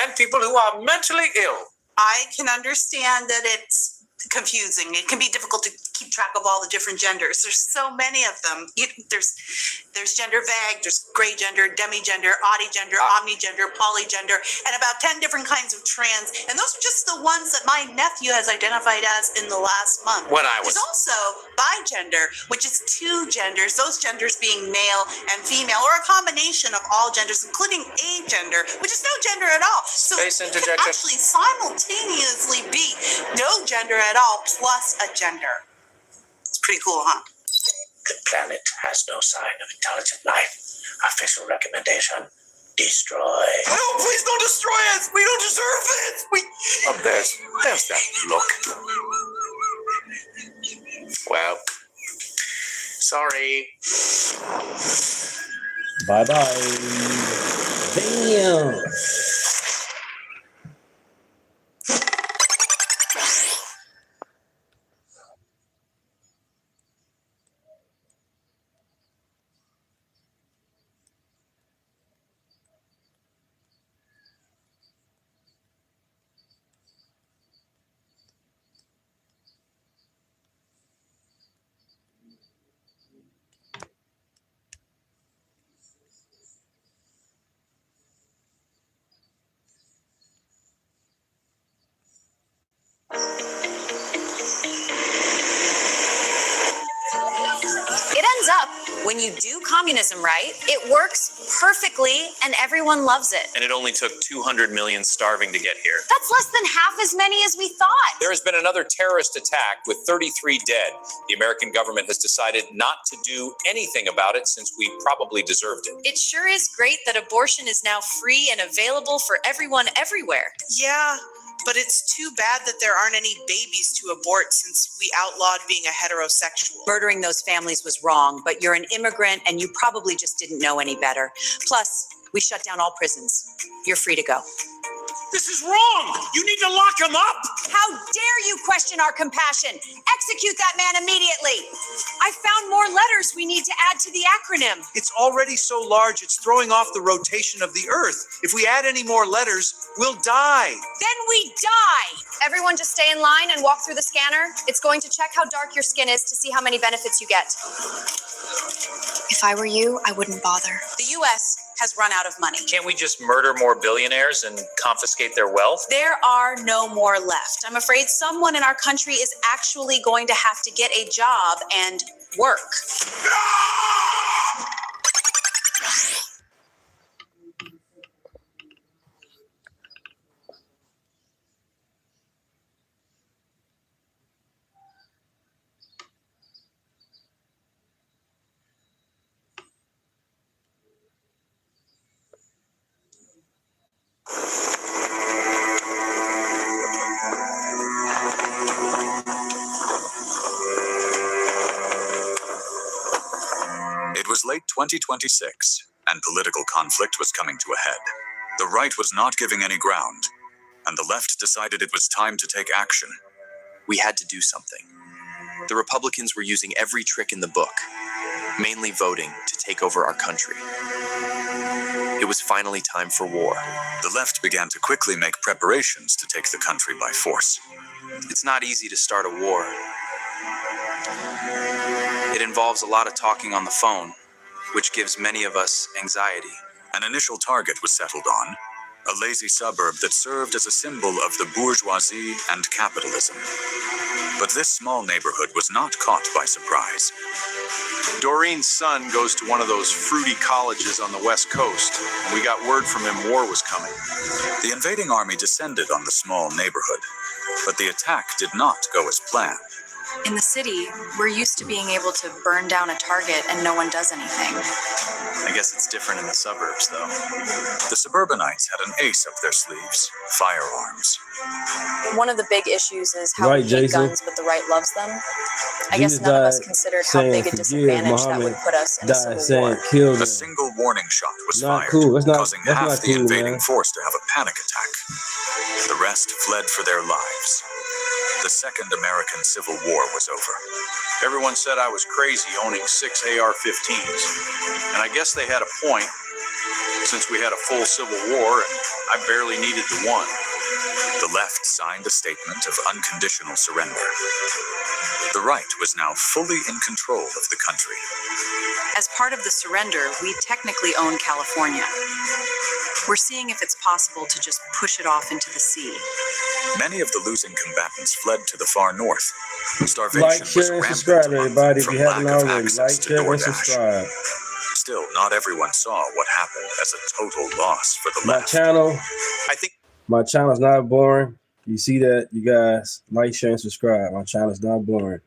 and people who are mentally ill. I can understand that it's confusing. It can be difficult to keep track of all the different genders. There's so many of them. There's gender vague, there's gray gender, demigender, oddygender, omnigender, polygender, and about 10 different kinds of trans. And those are just the ones that my nephew has identified as in the last month. There's also bigender, which is two genders, those genders being male and female, or a combination of all genders, including agender, which is no gender at all. So it can actually simultaneously be no gender at all plus a gender. It's pretty cool, huh? The planet has no sign of intelligent life. Official recommendation: destroy. No, please don't destroy us. We don't deserve it. There's that look. Well, sorry. Bye-bye. Damn. when you do communism right, it works perfectly and everyone loves it. And it only took 200 million starving to get here. That's less than half as many as we thought. There has been another terrorist attack with 33 dead. The American government has decided not to do anything about it since we probably deserved it. It sure is great that abortion is now free and available for everyone everywhere. Yeah, but it's too bad that there aren't any babies to abort since we outlawed being a heterosexual. Murdering those families was wrong, but you're an immigrant and you probably just didn't know any better. Plus, we shut down all prisons. You're free to go. This is wrong. You need to lock him up. How dare you question our compassion? Execute that man immediately. I found more letters we need to add to the acronym. It's already so large, it's throwing off the rotation of the Earth. If we add any more letters, we'll die. Then we die. Everyone just stay in line and walk through the scanner. It's going to check how dark your skin is to see how many benefits you get. If I were you, I wouldn't bother. The U.S. has run out of money. Can't we just murder more billionaires and confiscate their wealth? There are no more left. I'm afraid someone in our country is actually going to have to get a job and work. It was late 2026, and political conflict was coming to a head. The right was not giving any ground, and the left decided it was time to take action. We had to do something. The Republicans were using every trick in the book, mainly voting to take over our country. It was finally time for war. The left began to quickly make preparations to take the country by force. It's not easy to start a war. It involves a lot of talking on the phone, which gives many of us anxiety. An initial target was settled on, a lazy suburb that served as a symbol of the bourgeoisie and capitalism. But this small neighborhood was not caught by surprise. Doreen's son goes to one of those fruity colleges on the West Coast, and we got word from him war was coming. The invading army descended on the small neighborhood, but the attack did not go as planned. In the city, we're used to being able to burn down a target and no one does anything. I guess it's different in the suburbs, though. The suburbanites had an ace up their sleeves, firearms. One of the big issues is how Right, we hate Jason. guns, but the right loves them. I Jesus guess none of us died considered how saying, big a "Forgive disadvantage that would Muhammad," put us in a died civil saying, war. "Kill them." A single warning shot was Not fired, cool. That's causing not half the cool, invading man. force to have a panic attack. The rest fled for their lives. The Second American Civil War was over. Everyone said I was crazy owning 6 AR-15s, and I guess they had a point, since we had a full civil war and I barely needed the one. The left signed a statement of unconditional surrender. The right was now fully in control of the country. As part of the surrender, we technically own California. We're seeing if it's possible to just push it off into the sea. Many of the losing combatants fled to the far north. Starvation Like, was share, and rampant subscribe, everybody, if from you haven't lack of already. access Like, to share, and DoorDash. subscribe. Still, not everyone saw what happened as a total loss for the My left. channel, I think my channel's not boring. You see that, you guys? Like, share, and subscribe. My channel's not boring.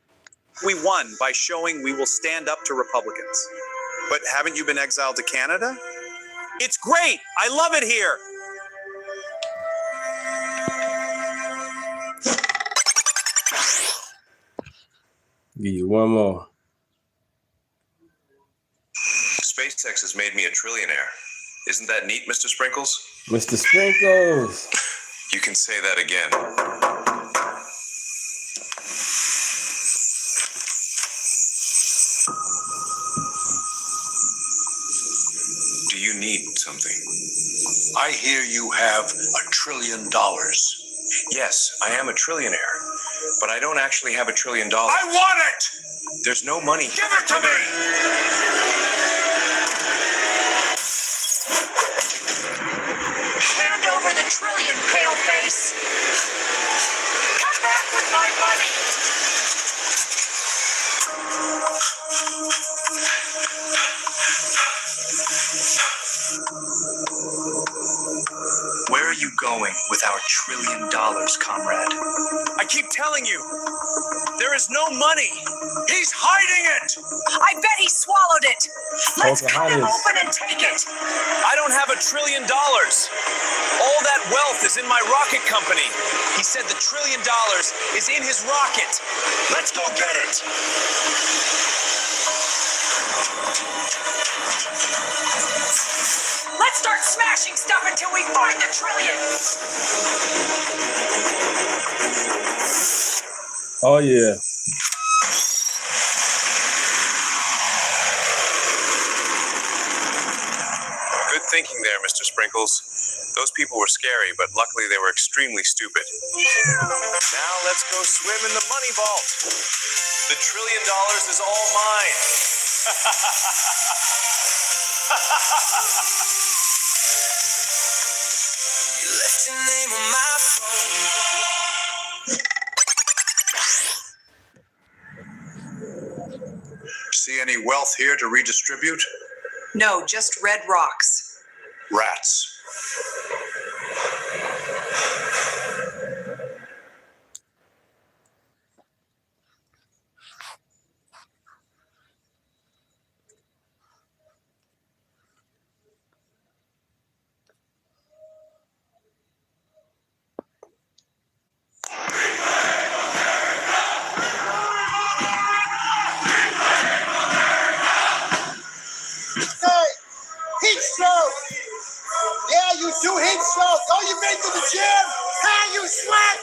we won by showing we will stand up to Republicans. But haven't you been exiled to Canada? It's great. I love it here. Give you one more. SpaceX has made me a trillionaire. Isn't that neat, Mr. Sprinkles? Mr. Sprinkles. You can say that again. Do you need something? I hear you have $1 trillion. Yes, I am a trillionaire, but I don't actually have $1 trillion. I want it! There's no money. Give it to me! Hand over the trillion, paleface! Come back with my money! Where are you going with our $1 trillion, comrade? I keep telling you, there is no money. He's hiding it. I bet he swallowed it. Let's Okay, cut him hiding. open and take it. I don't have $1 trillion. All that wealth is in my rocket company. He said the $1 trillion is in his rocket. Let's go get it. Let's start smashing stuff until we find the trillion. Oh yeah. Good thinking there, Mr. Sprinkles. Those people were scary, but luckily they were extremely stupid. Now let's go swim in the money vault. The $1 trillion is all mine. You left your name on my phone. See any wealth here to redistribute? No, just red rocks. Rats. Heat stroke! Yeah, you do heat stroke! Oh, you been to the gym? How you sweat?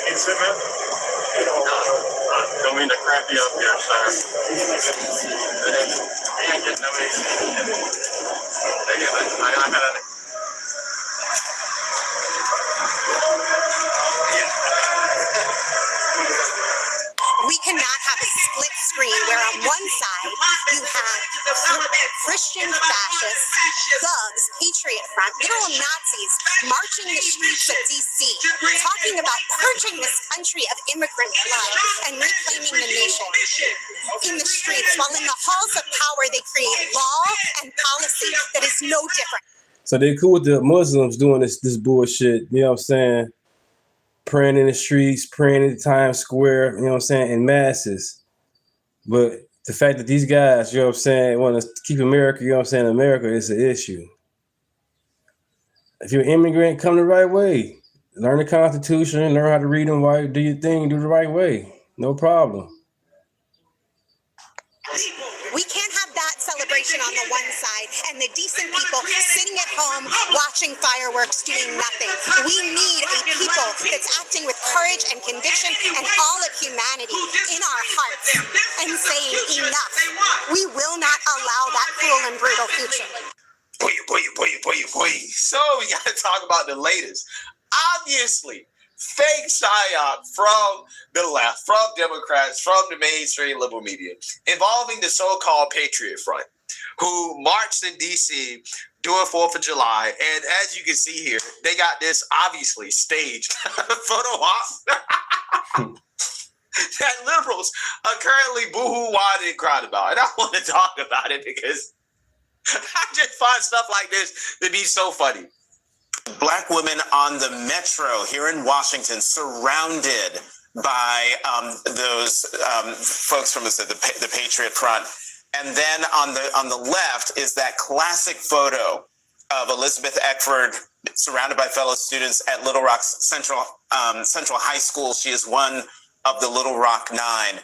Hey, sit, man. Don't mean to crap you up here, sir. I ain't getting no easy. I had a... We cannot have a split screen where on one side you have Christian fascists, thugs, Patriot Front, literal Nazis marching the streets of D.C., talking about purging this country of immigrant blood and reclaiming the nation in the streets, while in the halls of power they create law and policy that is no different. So they're cool with the Muslims doing this bullshit, you know what I'm saying? Praying in the streets, praying in Times Square, you know what I'm saying, in masses. But the fact that these guys, you know what I'm saying, want to keep America, you know what I'm saying, America is an issue. If you're an immigrant, come the right way. Learn the Constitution, learn how to read and write, do your thing, do the right way. No problem. We can't have that celebration on the one side and the decent people sitting at home watching fireworks doing nothing. We need a people that's acting with courage and conviction and all of humanity in our hearts and saying enough. We will not allow that cruel and brutal future. Boy. So we got to talk about the latest. Obviously, fake psyop from the left, from Democrats, from the mainstream liberal media, involving the so-called Patriot Front, who marched in D.C. during 4th of July. And as you can see here, they got this obviously staged photo op that liberals are currently boo-hoo-wide and cried about. And I want to talk about it because I just find stuff like this to be so funny. Black women on the metro here in Washington, surrounded by those folks from the Patriot Front, and then on the left is that classic photo of Elizabeth Eckford surrounded by fellow students at Little Rock Central High School. She is one of the Little Rock Nine.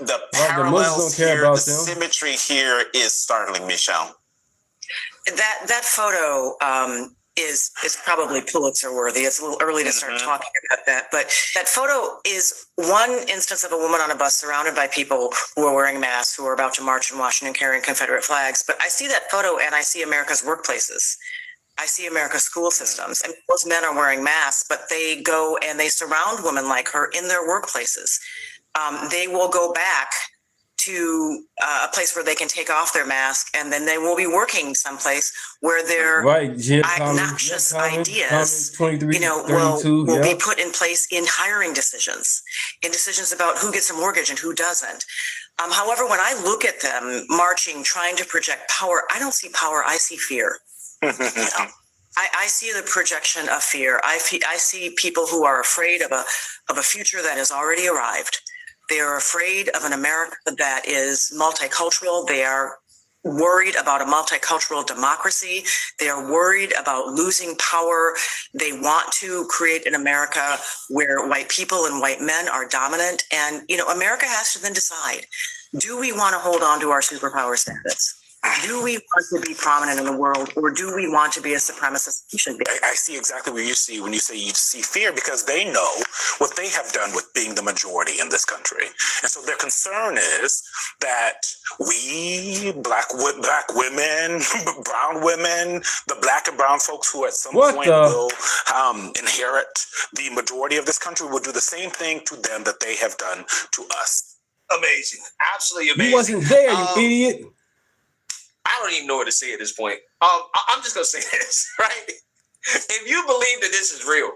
The parallels here, the symmetry here is startling, Michelle. That photo is probably Pulitzer worthy. It's a little early to start talking about that, but that photo is one instance of a woman on a bus surrounded by people who are wearing masks, who are about to march in Washington carrying Confederate flags. But I see that photo and I see America's workplaces. I see America's school systems, and those men are wearing masks, but they go and they surround women like her in their workplaces. They will go back to a place where they can take off their mask, and then they will be working someplace where their obnoxious ideas, will be put in place in hiring decisions, in decisions about who gets a mortgage and who doesn't. However, when I look at them marching, trying to project power, I don't see power. I see fear. I see the projection of fear. I see people who are afraid of a future that has already arrived. They are afraid of an America that is multicultural. They are worried about a multicultural democracy. They are worried about losing power. They want to create an America where white people and white men are dominant. And, America has to then decide, do we want to hold on to our superpower status? Do we want to be prominent in the world, or do we want to be a supremacist nation? I see exactly what you see when you say you see fear, because they know what they have done with being the majority in this country. And so their concern is that we, black women, brown women, the black and brown folks who at some point will inherit the majority of this country will do the same thing to them that they have done to us. Amazing. Absolutely amazing. You wasn't there, you idiot. I don't even know what to say at this point. I'm just going to say this, right? If you believe that this is real,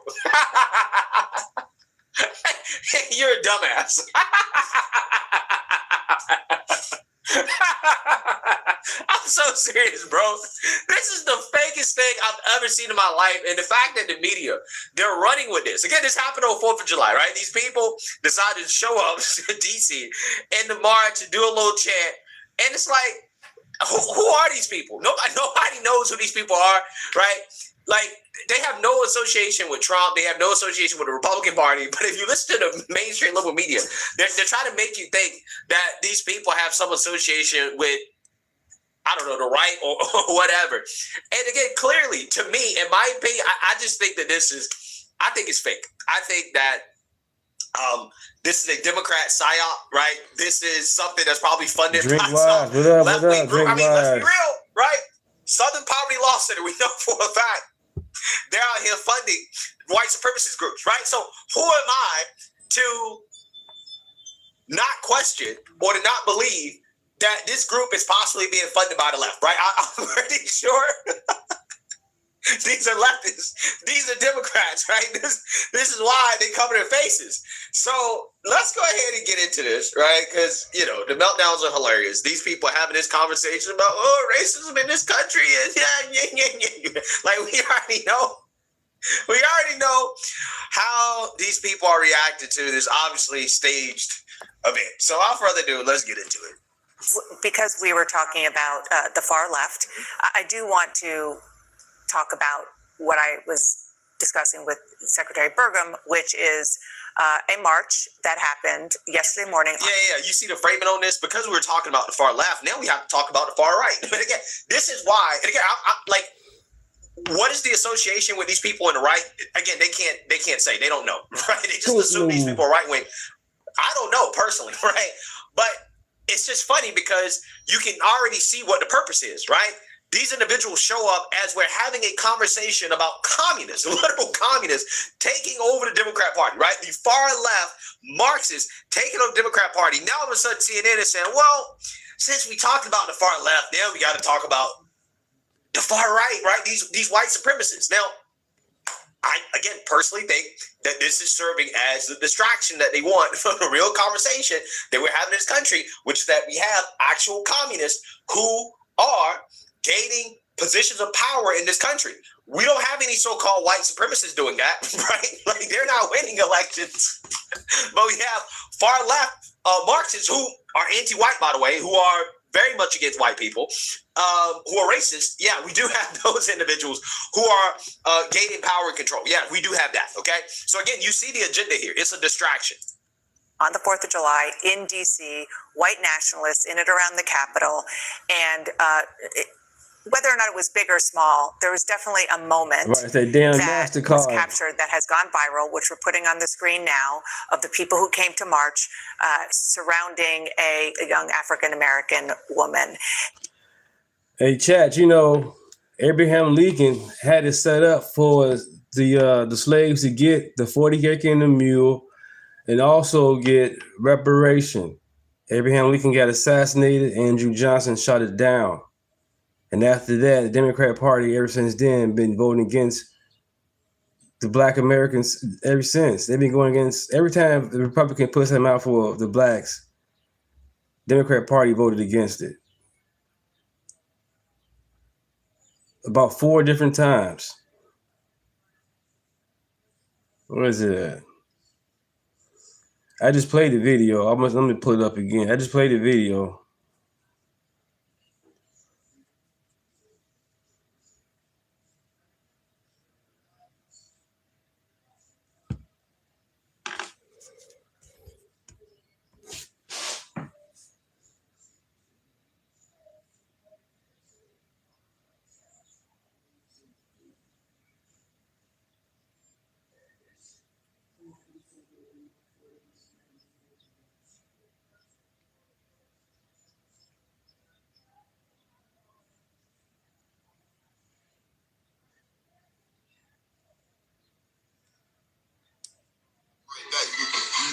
you're a dumbass. I'm so serious, bro. This is the fakest thing I've ever seen in my life. And the fact that the media, they're running with this. Again, this happened on 4th of July, right? These people decided to show up to D.C. in the march to do a little chant. And it's like, who are these people? Nobody knows who these people are, right? Like, they have no association with Trump. They have no association with the Republican Party. But if you listen to the mainstream liberal media, they're trying to make you think that these people have some association with, I don't know, the right or whatever. And again, clearly, to me, in my opinion, I just think that I think it's fake. I think that this is a Democrat psyop, right? This is something that's probably funded by some left-wing group. I mean, let's be real, right? Southern Poverty Law Center, we know for a fact, they're out here funding white supremacist groups, right? So who am I to not question or to not believe that this group is possibly being funded by the left, right? I'm pretty sure these are leftists. These are Democrats, right? This is why they cover their faces. So let's go ahead and get into this, right? Because, the meltdowns are hilarious. These people having this conversation about, racism in this country. Like, we already know how these people are reacting to this obviously staged event. So without further ado, let's get into it. Because we were talking about the far left, I do want to talk about what I was discussing with Secretary Burgum, which is a march that happened yesterday morning. Yeah. You see the framing on this? Because we were talking about the far left, now we have to talk about the far right. But again, this is why, and again, I'm like, what is the association with these people in the right? Again, they can't say. They don't know, right? They just assume these people are right-wing. I don't know personally, right? But it's just funny because you can already see what the purpose is, right? These individuals show up as we're having a conversation about communists, literal communists, taking over the Democrat Party, right? The far left Marxists taking over the Democrat Party. Now all of a sudden CNN is saying, well, since we talked about the far left, now we got to talk about the far right, right? These white supremacists. Now, I, again, personally think that this is serving as the distraction that they want from the real conversation that we're having in this country, which is that we have actual communists who are gaining positions of power in this country. We don't have any so-called white supremacists doing that, right? Like, they're not winning elections. But we have far left Marxists who are anti-white, by the way, who are very much against white people, who are racist. Yeah, we do have those individuals who are gaining power and control. Yeah, we do have that, okay? So again, you see the agenda here. It's a distraction. On the 4th of July in D.C., white nationalists in and around the Capitol, and whether or not it was big or small, there was definitely a moment that was captured that has gone viral, which we're putting on the screen now, of the people who came to march surrounding a young African-American woman. Hey, Chad, Abraham Lincoln had it set up for the slaves to get the 40 acre and the mule and also get reparation. Abraham Lincoln got assassinated. Andrew Johnson shot it down. And after that, the Democrat Party, ever since then, been voting against the Black Americans ever since. They've been going against, every time the Republican puts them out for the blacks, Democrat Party voted against it. About 4 different times. Where is it at? I just played the video. Let me pull it up again. I just played the video.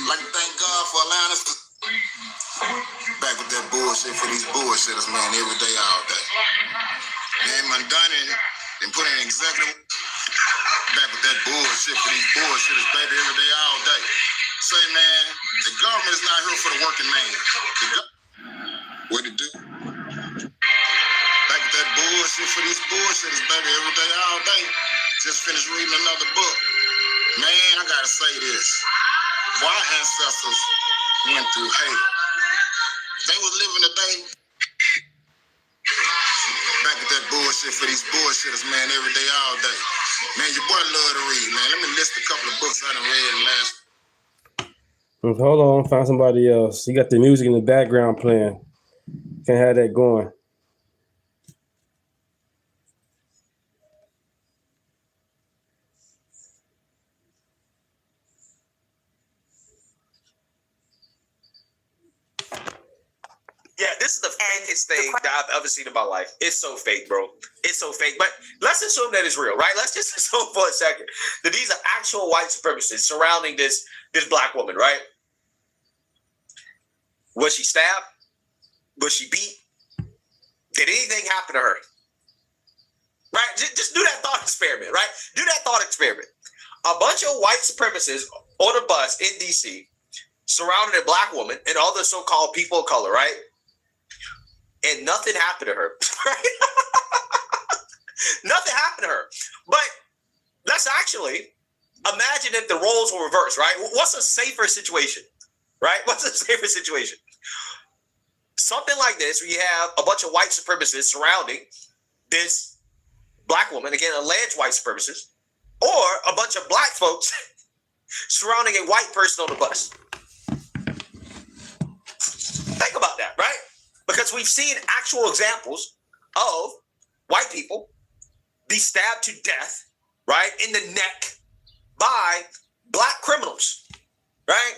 Like to thank God for allowing us to back with that bullshit for these bullshitters, man, every day, all day. Man, man, done it and put in executive back with that bullshit for these bullshitters, baby, every day, all day. Say, man, the government is not here for the working man. What it do? Back with that bullshit for these bullshitters, baby, every day, all day. Just finished reading another book. Man, I gotta say this. Why ancestors went through hell. They was living today. Back at that bullshit for these bullshitters, man, every day, all day. Man, your boy love to read, man. Let me list a couple of books I done read in the last. Hold on, find somebody else. You got the music in the background playing. Can't have that going. Yeah, this is the fakest thing that I've ever seen in my life. It's so fake, bro. It's so fake. But let's assume that it's real, right? Let's just assume for a second that these are actual white supremacists surrounding this black woman, right? Was she stabbed? Was she beat? Did anything happen to her? Right? Just do that thought experiment, right? Do that thought experiment. A bunch of white supremacists on a bus in D.C. surrounded a black woman and other so-called people of color, right? And nothing happened to her, right? Nothing happened to her. But let's actually imagine if the roles were reversed, right? What's a safer situation, right? What's a safer situation? Something like this, where you have a bunch of white supremacists surrounding this black woman, again, alleged white supremacists, or a bunch of black folks surrounding a white person on the bus. Think about that, right? Because we've seen actual examples of white people be stabbed to death, right, in the neck by black criminals, right?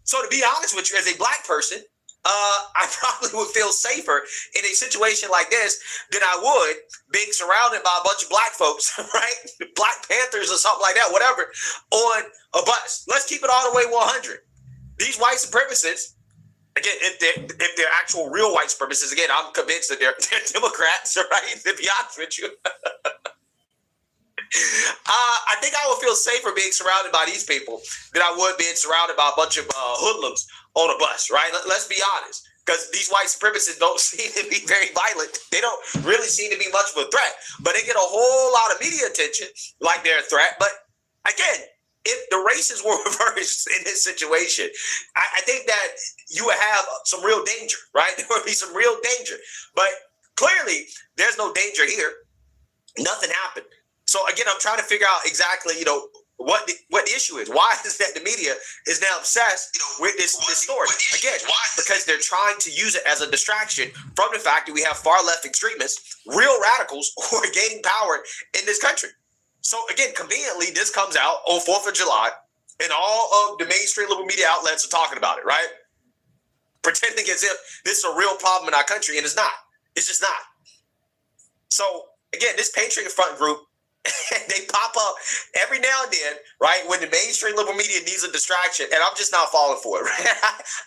So to be honest with you, as a black person, I probably would feel safer in a situation like this than I would being surrounded by a bunch of black folks, right? Black Panthers or something like that, whatever, on a bus. Let's keep it all the way 100. These white supremacists, again, if they're actual real white supremacists, again, I'm convinced that they're Democrats, right? To be honest with you. I think I would feel safer being surrounded by these people than I would being surrounded by a bunch of hoodlums on a bus, right? Let's be honest, because these white supremacists don't seem to be very violent. They don't really seem to be much of a threat, but they get a whole lot of media attention like they're a threat. But again, if the races were reversed in this situation, I think that you would have some real danger, right? There would be some real danger. But clearly, there's no danger here. Nothing happened. So again, I'm trying to figure out exactly, what the issue is. Why is that the media is now obsessed with this story? Again, because they're trying to use it as a distraction from the fact that we have far left extremists, real radicals who are gaining power in this country. So again, conveniently, this comes out on 4th of July, and all of the mainstream liberal media outlets are talking about it, right? Pretending as if this is a real problem in our country, and it's not. It's just not. So again, this Patriot Front group They pop up every now and then, right? When the mainstream liberal media needs a distraction, and I'm just not falling for it, right?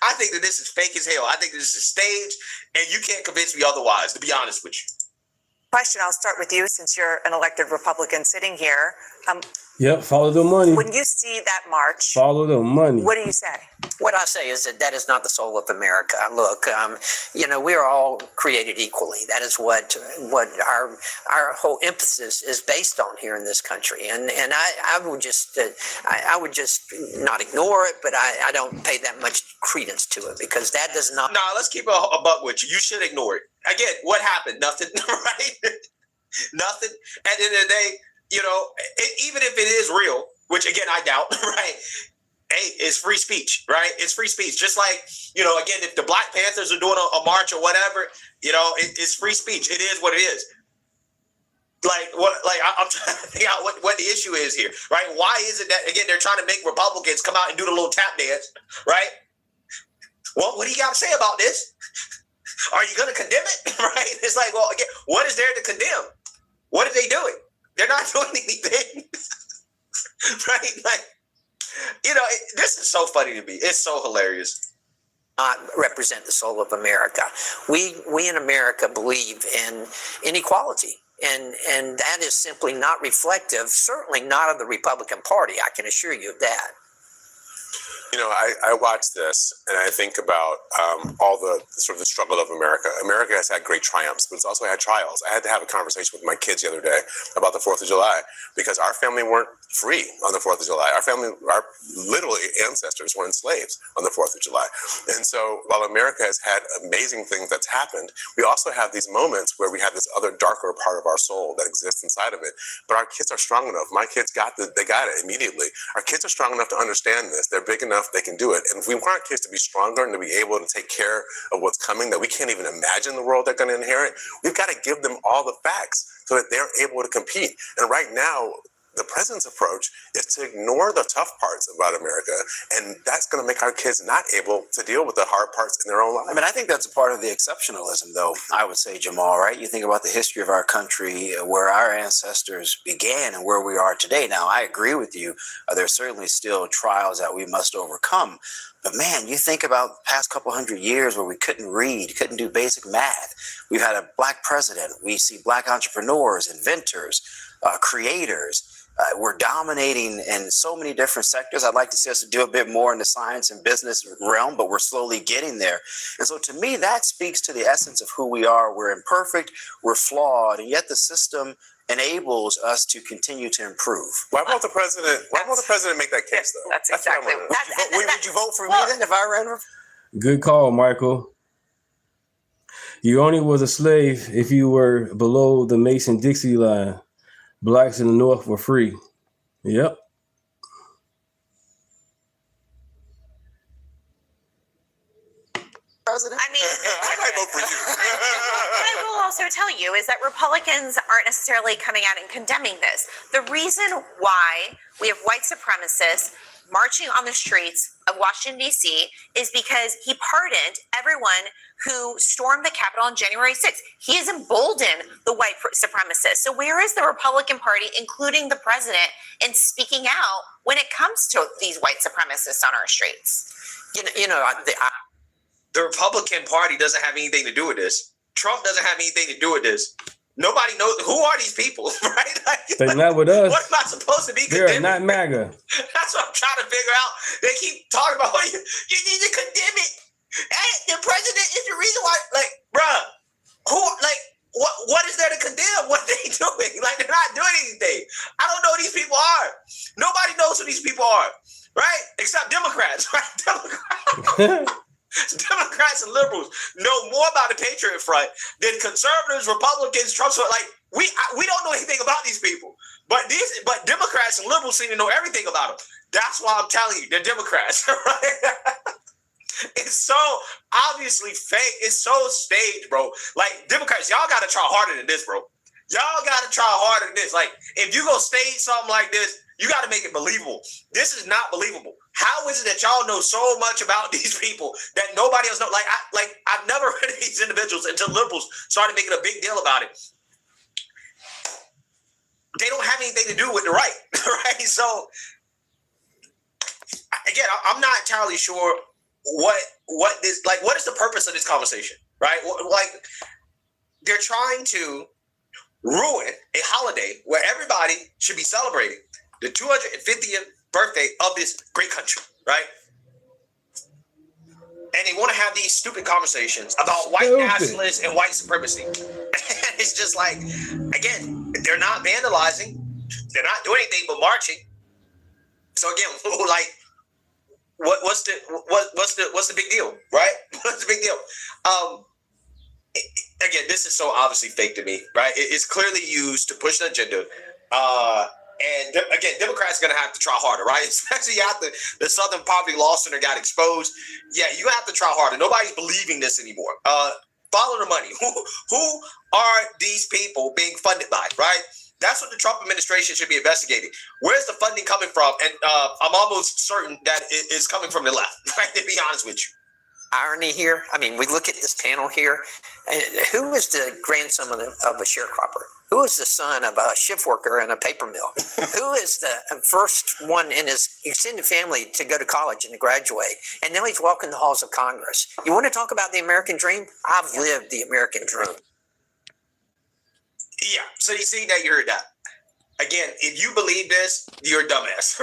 I think that this is fake as hell. I think this is staged, and you can't convince me otherwise, to be honest with you. Question, I'll start with you since you're an elected Republican sitting here. Yep, follow the money. When you see that march, Follow the money. what do you say? What I say is that is not the soul of America. Look, we are all created equally. That is what our whole emphasis is based on here in this country. And I would just not ignore it, but I don't pay that much credence to it because that does not. Nah, let's keep a buck with you. You should ignore it. Again, what happened? Nothing, right? Nothing. At the end of the day, even if it is real, which again I doubt, right? Hey, it's free speech, right? It's free speech. Just like, again, if the Black Panthers are doing a march or whatever, it's free speech. It is what it is. I'm trying to figure out what the issue is here, right? Why is it that, again, they're trying to make Republicans come out and do the little tap dance, right? Well, what do you got to say about this? Are you going to condemn it, right? It's like, well, again, what is there to condemn? What are they doing? They're not doing anything, right? This is so funny to me. It's so hilarious. Not represent the soul of America. We in America believe in inequality, and that is simply not reflective, certainly not of the Republican Party. I can assure you of that. I watch this and I think about all the sort of the struggle of America. America has had great triumphs, but it's also had trials. I had to have a conversation with my kids the other day about the 4th of July because our family weren't free on the 4th of July. Our literally ancestors were enslaved on the 4th of July. And so while America has had amazing things that's happened, we also have these moments where we have this other darker part of our soul that exists inside of it. But our kids are strong enough. My kids got it immediately. Our kids are strong enough to understand this. They're big enough, they can do it. And if we want our kids to be stronger and to be able to take care of what's coming, that we can't even imagine the world they're going to inherit, we've got to give them all the facts so that they're able to compete. And right now, the president's approach is to ignore the tough parts about America, and that's going to make our kids not able to deal with the hard parts in their own lives. I mean, I think that's a part of the exceptionalism, though, I would say, Jamal, right? You think about the history of our country, where our ancestors began and where we are today. Now, I agree with you. There's certainly still trials that we must overcome. But man, you think about the past couple hundred years where we couldn't read, couldn't do basic math. We've had a Black president. We see Black entrepreneurs, inventors, creators. We're dominating in so many different sectors. I'd like to see us do a bit more in the science and business realm, but we're slowly getting there. And so to me, that speaks to the essence of who we are. We're imperfect, we're flawed, and yet the system enables us to continue to improve. Why won't the president make that case, though? That's exactly. Would you vote for me then if I ran? Good call, Michael. You only was a slave if you were below the Mason-Dixie line. Blacks in the North were free. Yep. President? I mean, I might vote for you. What I will also tell you is that Republicans aren't necessarily coming out and condemning this. The reason why we have white supremacists marching on the streets of Washington, D.C. is because he pardoned everyone who stormed the Capitol on January 6th. He has emboldened the white supremacists. So where is the Republican Party, including the president, in speaking out when it comes to these white supremacists on our streets? The Republican Party doesn't have anything to do with this. Trump doesn't have anything to do with this. Nobody knows who are these people, right? They're not with us. What am I supposed to be They're condemning? not MAGA. That's what I'm trying to figure out. They keep talking about you need to condemn it. And the president is the reason why. What is there to condemn? What are they doing? They're not doing anything. I don't know who these people are. Nobody knows who these people are, right? Except Democrats, right? Democrats and liberals know more about the Patriot Front than conservatives, Republicans, Trump. We don't know anything about these people, but Democrats and liberals seem to know everything about them. That's why I'm telling you, they're Democrats, right? It's so obviously fake. It's so staged, bro. Democrats, y'all got to try harder than this, bro. Y'all got to try harder than this. If you go stage something like this, you got to make it believable. This is not believable. How is it that y'all know so much about these people that nobody else knows? I've never heard of these individuals until liberals started making a big deal about it. they don't have anything to do with the right, right? So again, I'm not entirely sure what is the purpose of this conversation, right? Like, they're trying to ruin a holiday where everybody should be celebrating the 250th birthday of this great country, right? And they want to have these stupid conversations about white nationalists and white supremacy. And it's just like, again, they're not vandalizing. They're not doing anything but marching. So again, like, what's the big deal, right? What's the big deal? Again, this is so obviously fake to me, right? It's clearly used to push an agenda. And again, Democrats are going to have to try harder, right? Especially after the Southern Poverty Law Center got exposed. Yeah, you have to try harder. Nobody's believing this anymore. Follow the money. Who are these people being funded by, right? That's what the Trump administration should be investigating. Where's the funding coming from? And I'm almost certain that it's coming from the left, right? To be honest with you. Irony here. I mean, we look at this panel here. And who is the grandson of a sharecropper? Who is the son of a shift worker in a paper mill? Who is the first one in his extended family to go to college and to graduate? And now he's walking the halls of Congress. You want to talk about the American dream? I've lived the American dream. Yeah. So you see that, you heard that. Again, if you believe this, you're a dumbass.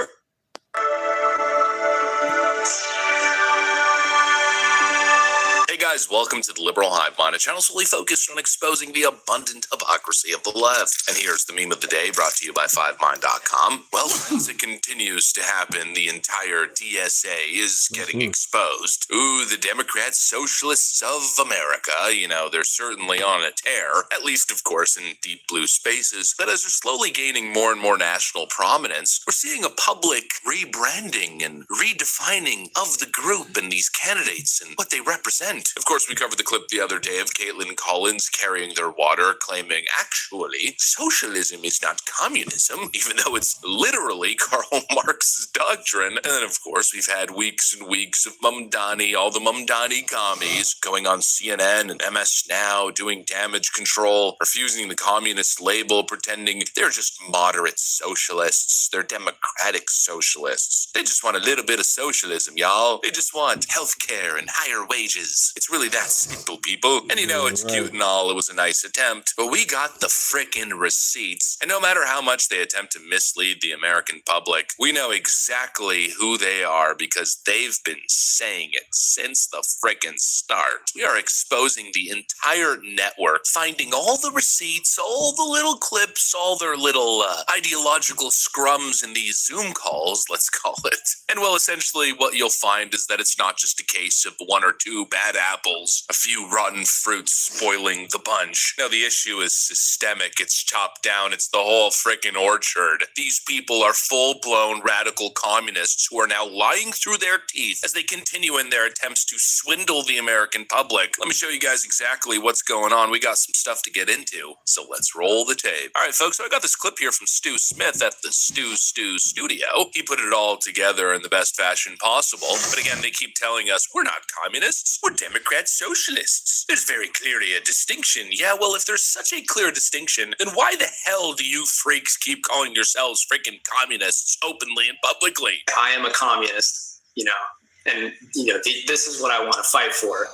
Hey guys, welcome to the Liberal Hive Mind, a channel solely focused on exposing the abundant hypocrisy of the left. And here's the meme of the day, brought to you by FiveMind.com. Well, as it continues to happen, the entire DSA is getting exposed. Ooh, the Democrats, socialists of America, you know, they're certainly on a tear, at least, of course, in deep blue spaces. But as they're slowly gaining more and more national prominence, we're seeing a public rebranding and redefining of the group and these candidates and what they represent. Of course, we covered the clip the other day of Caitlin Collins carrying their water, claiming, actually, socialism is not communism, even though it's literally Karl Marx's doctrine. And then, of course, we've had weeks and weeks of Mamdani, all the Mamdani commies, going on CNN and MS Now, doing damage control, refusing the communist label, pretending they're just moderate socialists. They're democratic socialists. They just want a little bit of socialism, y'all. They just want healthcare and higher wages. It's really that simple, people. And you know, it's cute and all. It was a nice attempt, but we got the frickin' receipts. And no matter how much they attempt to mislead the American public, we know exactly who they are because they've been saying it since the frickin' start. We are exposing the entire network, finding all the receipts, all the little clips, all their little ideological scrums in these Zoom calls, let's call it. And well, essentially what you'll find is that it's not just a case of one or two bad apples, a few rotten fruits spoiling the bunch. No, the issue is systemic. It's chopped down. It's the whole frickin' orchard. These people are full-blown radical communists who are now lying through their teeth as they continue in their attempts to swindle the American public. Let me show you guys exactly what's going on. We got some stuff to get into, so let's roll the tape. All right, folks, so I got this clip here from Stu Smith at the Stu Studio. He put it all together in the best fashion possible. But again, they keep telling us we're not communists. We're Democrat socialists. There's very clearly a distinction. Yeah, well, if there's such a clear distinction, then why the hell do you freaks keep calling yourselves freaking communists openly and publicly? I am a communist, you know, and, you know, this is what I want to fight for.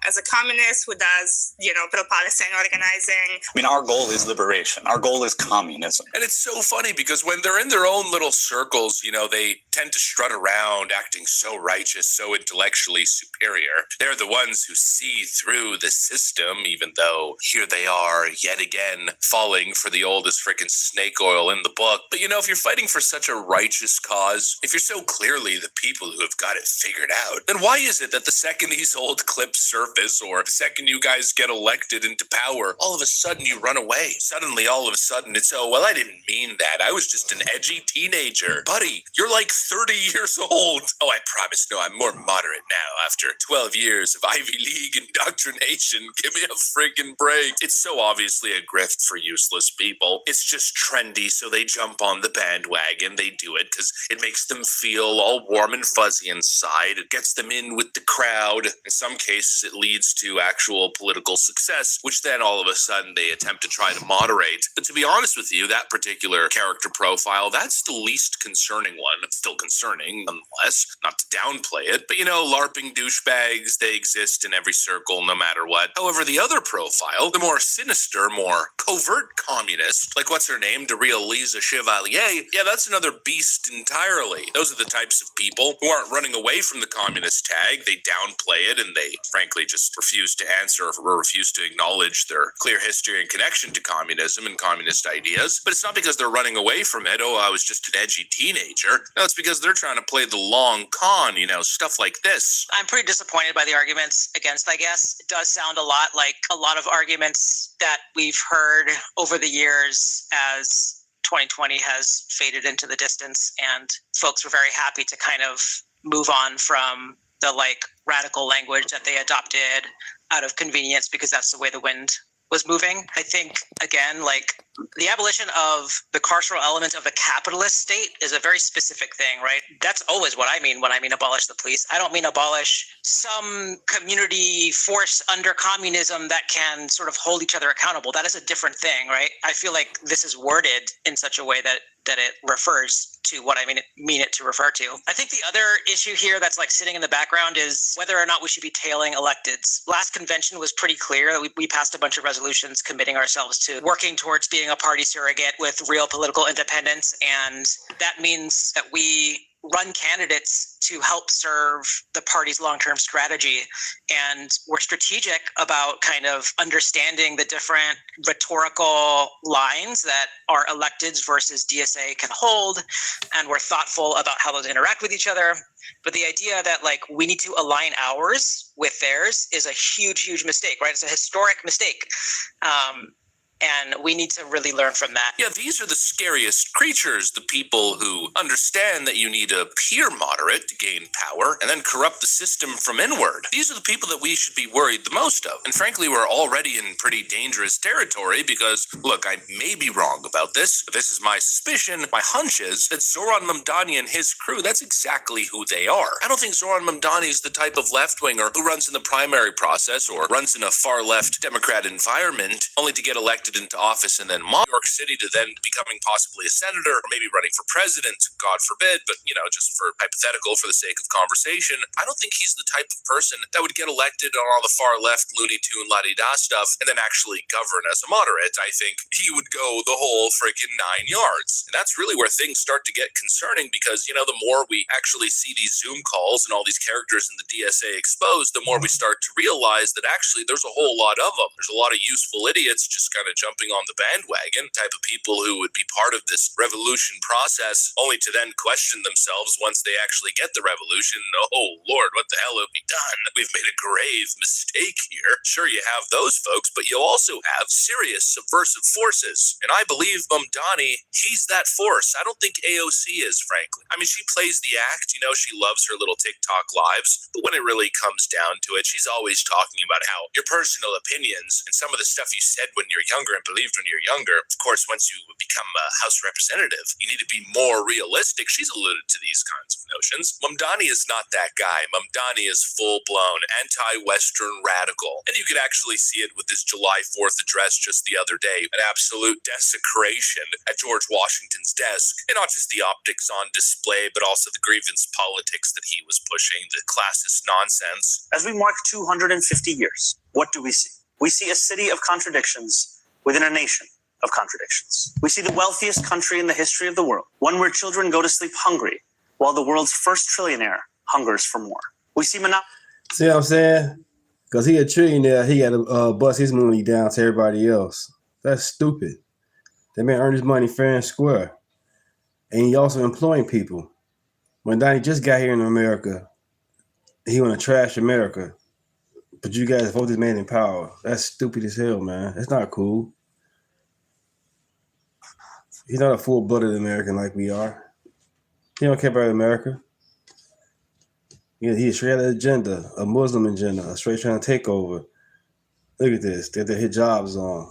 As a communist who does, you know, pro-Palestine organizing. I mean, our goal is liberation. Our goal is communism. And it's so funny because when they're in their own little circles, you know, they tend to strut around acting so righteous, so intellectually superior. They're the ones who see through the system, even though here they are yet again falling for the oldest freaking snake oil in the book. But, you know, if you're fighting for such a righteous cause, if you're so clearly the people who have got it figured out, then why is it that the second these old clips surface or the second you guys get elected into power, all of a sudden you run away? Suddenly, all of a sudden, it's, oh, well, I didn't mean that. I was just an edgy teenager. Buddy, you're like 30 years old. Oh, I promise, no, I'm more moderate now after 12 years of Ivy League indoctrination. Give me a freaking break. It's so obviously a grift for useless people. It's just trendy, so they jump on the bandwagon. They do it because it makes them feel all warm and fuzzy inside. It gets them in with the crowd. In some cases, it leads to actual political success, which then all of a sudden they attempt to try to moderate. But to be honest with you, that particular character profile, that's the least concerning one. It's still concerning, nonetheless, not to downplay it. But, LARPing douchebags, they exist in every circle, no matter what. However, the other profile, the more sinister, more covert communist, like what's her name, Daria Lisa Chevalier, yeah, that's another beast entirely. Those are the types of people who aren't running away from the communist tag. They downplay it, and they frankly just refuse to answer or refuse to acknowledge their clear history and connection to communism and communist ideas. But it's not because they're running away from it. Oh, I was just an edgy teenager. No, it's because they're trying to play the long con, stuff like this. I'm pretty disappointed by the arguments against, I guess. It does sound a lot like a lot of arguments that we've heard over the years as 2020 has faded into the distance, and folks were very happy to kind of move on from the radical language that they adopted out of convenience because that's the way the wind was moving. I think, again, the abolition of the carceral element of the capitalist state is a very specific thing, right? That's always what I mean when I mean abolish the police. I don't mean abolish some community force under communism that can sort of hold each other accountable. That is a different thing, right? I feel like this is worded in such a way that it refers to what I mean it to refer to. I think the other issue here that's sitting in the background is whether or not we should be tailing electeds. Last convention was pretty clear. We passed a bunch of resolutions committing ourselves to working towards being a party surrogate with real political independence. And that means that we run candidates to help serve the party's long-term strategy. And we're strategic about kind of understanding the different rhetorical lines that our electeds versus DSA can hold. And we're thoughtful about how those interact with each other. But the idea that we need to align ours with theirs is a huge, huge mistake, right? It's a historic mistake. And we need to really learn from that. Yeah, these are the scariest creatures, the people who understand that you need to appear moderate to gain power and then corrupt the system from inward. These are the people that we should be worried the most of. And frankly, we're already in pretty dangerous territory because, look, I may be wrong about this, but this is my suspicion, my hunch is that Zoran Mamdani and his crew, that's exactly who they are. I don't think Zoran Mamdani is the type of left-winger who runs in the primary process or runs in a far-left Democrat environment only to get elected into office and then New York City to then becoming possibly a senator or maybe running for president, God forbid, but just for hypothetical for the sake of conversation, I don't think he's the type of person that would get elected on all the far left Looney Tune la-di-da stuff and then actually govern as a moderate. I think he would go the whole freaking 9 yards. And that's really where things start to get concerning because, the more we actually see these Zoom calls and all these characters in the DSA exposed, the more we start to realize that actually there's a whole lot of them. There's a lot of useful idiots just kind of jumping on the bandwagon, type of people who would be part of this revolution process only to then question themselves once they actually get the revolution. Oh Lord, what the hell have we done? We've made a grave mistake here. Sure, you have those folks, but you also have serious subversive forces. And I believe Mamdani, he's that force. I don't think AOC is, frankly. I mean, she plays the act, she loves her little TikTok lives, but when it really comes down to it, she's always talking about how your personal opinions and some of the stuff you said when you're younger and believed when you're younger, of course, once you become a House representative, you need to be more realistic. She's alluded to these kinds of notions. Mamdani is not that guy. Mamdani is full-blown anti-Western radical. And you could actually see it with this July 4th address just the other day, an absolute desecration at George Washington's desk. And not just the optics on display, but also the grievance politics that he was pushing, the classist nonsense. As we mark 250 years, what do we see? We see a city of contradictions within a nation of contradictions. We see the wealthiest country in the history of the world, one where children go to sleep hungry, while the world's first trillionaire hungers for more. We see See what I'm saying? Because he a trillionaire, he got to bust his money down to everybody else. That's stupid. That man earned his money fair and square. And he also employing people. When Donnie just got here in America, he want to trash America. But you guys vote this man in power. That's stupid as hell, man. That's not cool. He's not a full-blooded American like we are. He don't care about America. He's straight out agenda, a Muslim agenda, a straight trying to take over. Look at this. They hit jobs on.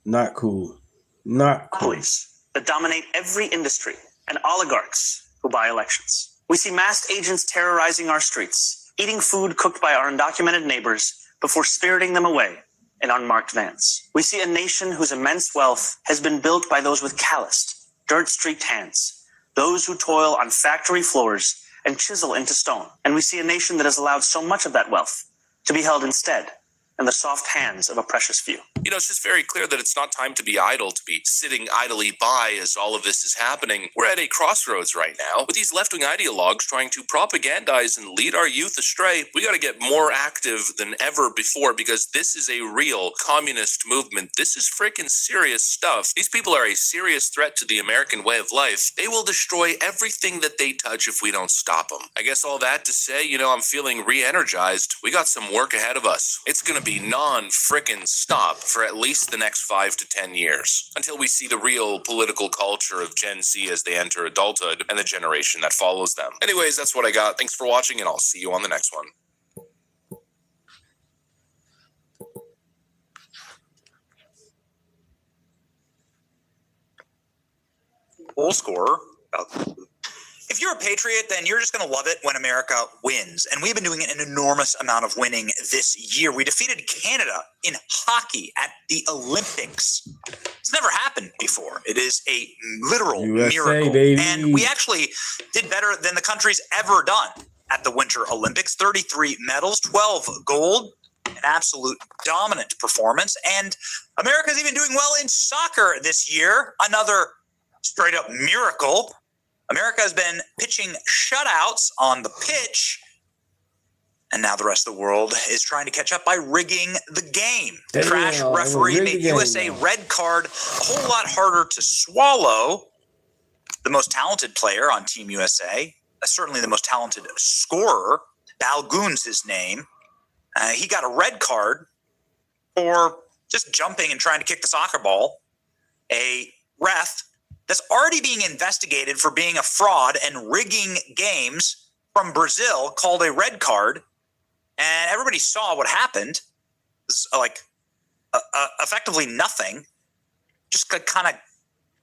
Not cool. Not cool. Monopolies that dominate every industry and oligarchs who buy elections. We see masked agents terrorizing our streets, eating food cooked by our undocumented neighbors before spiriting them away in unmarked vans. We see a nation whose immense wealth has been built by those with calloused, dirt-streaked hands, those who toil on factory floors and chisel into stone. And we see a nation that has allowed so much of that wealth to be held instead in the soft hands of a precious few. You know, it's just very clear that it's not time to be idle, to be sitting idly by as all of this is happening. We're at a crossroads right now with these left-wing ideologues trying to propagandize and lead our youth astray. We got to get more active than ever before because this is a real communist movement. This is freaking serious stuff. These people are a serious threat to the American way of life. They will destroy everything that they touch if we don't stop them. I guess all that to say, you know, I'm feeling re-energized. We got some work ahead of us. It's going to be non-frickin' stop for at least the next 5 to 10 years until we see the real political culture of Gen Z as they enter adulthood and the generation that follows them. Anyways, that's what I got. Thanks for watching, and I'll see you on the next one. Goal scorer. If you're a patriot, then you're just going to love it when America wins. And we've been doing an enormous amount of winning this year. We defeated Canada in hockey at the Olympics. It's never happened before. It is a literal miracle. Baby. And we actually did better than the country's ever done at the Winter Olympics. 33 medals, 12 gold, an absolute dominant performance. And America's even doing well in soccer this year. Another straight up miracle. America has been pitching shutouts on the pitch, and now the rest of the world is trying to catch up by rigging the game. Damn, Trash referee made USA red card a whole lot harder to swallow. The most talented player on Team USA, certainly the most talented scorer, Balgoon's his name. He got a red card for just jumping and trying to kick the soccer ball. A ref that's already being investigated for being a fraud and rigging games from Brazil called a red card, and everybody saw what happened. It's like effectively nothing, just kind of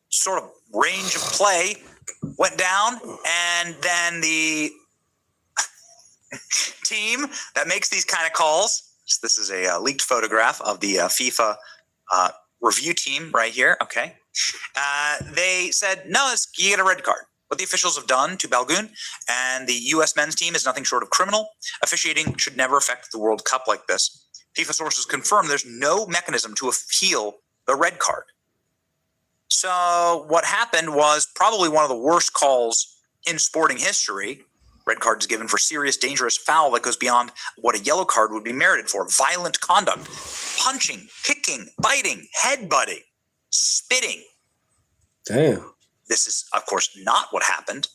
sort of range of play went down, and then the team that makes these kind of calls, this is a leaked photograph of the FIFA review team right here, okay. They said, no, you get a red card. What the officials have done to Balgoon and the U.S. men's team is nothing short of criminal. Officiating should never affect the World Cup like this. FIFA sources confirm there's no mechanism to appeal the red card. So what happened was probably one of the worst calls in sporting history. Red card is given for serious, dangerous foul that goes beyond what a yellow card would be merited for. Violent conduct, punching, kicking, biting, headbutting, spitting. Damn. This is, of course, not what happened.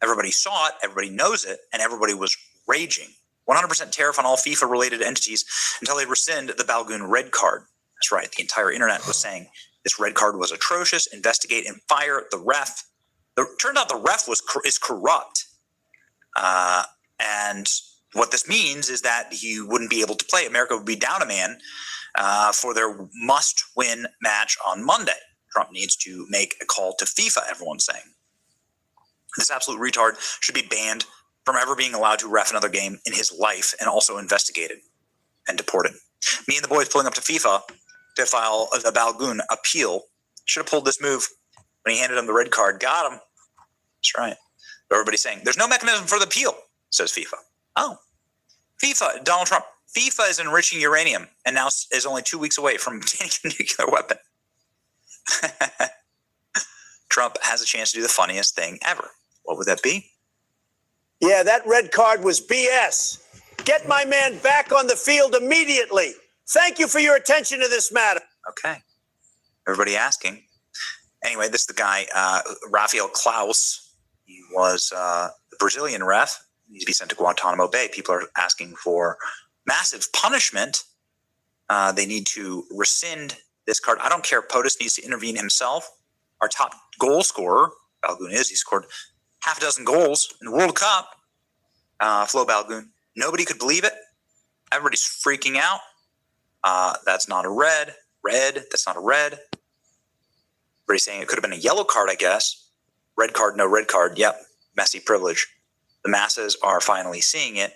Everybody saw it, everybody knows it, and everybody was raging. 100% tariff on all FIFA-related entities until they rescind the Balgoon red card. That's right. The entire internet was saying this red card was atrocious. Investigate and fire the ref. Turned out the ref is corrupt. And what this means is that he wouldn't be able to play. America would be down a man for their must-win match on Monday. Trump needs to make a call to FIFA, everyone's saying. This absolute retard should be banned from ever being allowed to ref another game in his life and also investigated and deported. Me and the boys pulling up to FIFA to file a Balgoon appeal. Should have pulled this move when he handed him the red card. Got him. That's right. Everybody's saying, there's no mechanism for the appeal, says FIFA. Oh. FIFA, Donald Trump. FIFA is enriching uranium and now is only 2 weeks away from obtaining a nuclear weapon. Trump has a chance to do the funniest thing ever. What would that be? Yeah, that red card was BS. Get my man back on the field immediately. Thank you for your attention to this matter. Okay. Everybody asking. Anyway, this is the guy, Rafael Klaus. He was the Brazilian ref. He needs to be sent to Guantanamo Bay. People are asking for massive punishment. They need to rescind this card. I don't care if POTUS needs to intervene himself. Our top goal scorer, Balgoon he scored half a dozen goals in the World Cup. Flo Balgoon. Nobody could believe it. Everybody's freaking out. That's not a red. Red, that's not a red. Everybody's saying it could have been a yellow card, I guess. Red card, no red card. Yep, messy privilege. The masses are finally seeing it.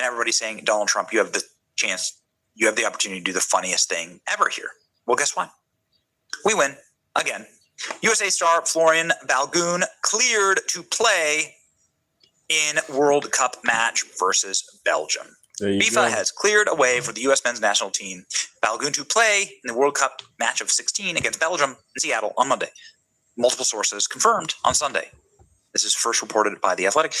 and everybody's saying, Donald Trump, you have the chance, you have the opportunity to do the funniest thing ever here. Well, guess what? We win again. USA star Florian Balogun cleared to play in World Cup match versus Belgium. FIFA has cleared a way for the U.S. men's national team, Balogun, to play in the World Cup match of 16 against Belgium in Seattle on Monday. Multiple sources confirmed on Sunday. This is first reported by The Athletic.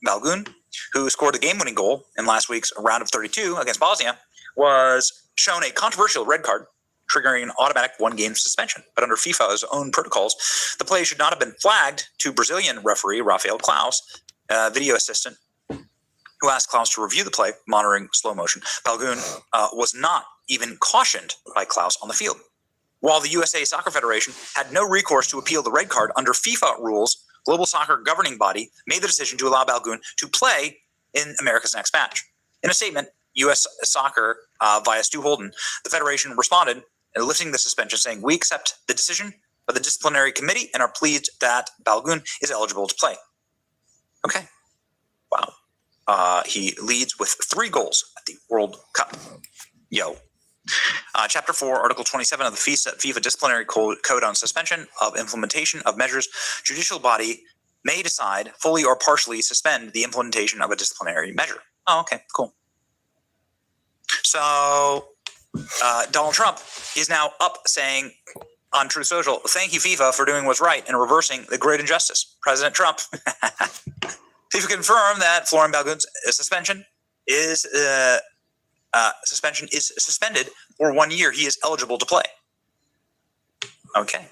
Balogun, who scored the game-winning goal in last week's round of 32 against Bosnia, was shown a controversial red card, triggering an automatic one-game suspension. But under FIFA's own protocols, the play should not have been flagged to Brazilian referee Rafael Claus, video assistant, who asked Klaus to review the play, monitoring slow motion. Balogun was not even cautioned by Klaus on the field. While the USA Soccer Federation had no recourse to appeal the red card under FIFA rules, global soccer governing body made the decision to allow Balogun to play in America's next match. In a statement, U.S. Soccer via Stu Holden, the federation responded, lifting the suspension, saying, "We accept the decision of the disciplinary committee and are pleased that Balogun is eligible to play." Okay. Wow. He leads with 3 goals at the World Cup. Yo. Chapter 4, Article 27 of the FIFA Disciplinary Code on Suspension of Implementation of Measures. Judicial body may decide fully or partially suspend the implementation of a disciplinary measure. Oh, okay, cool. So Donald Trump is now up saying on Truth Social, "Thank you, FIFA, for doing what's right and reversing the great injustice." President Trump. FIFA confirmed that Florian Balogun's suspension is suspended for 1 year. He is eligible to play. Okay.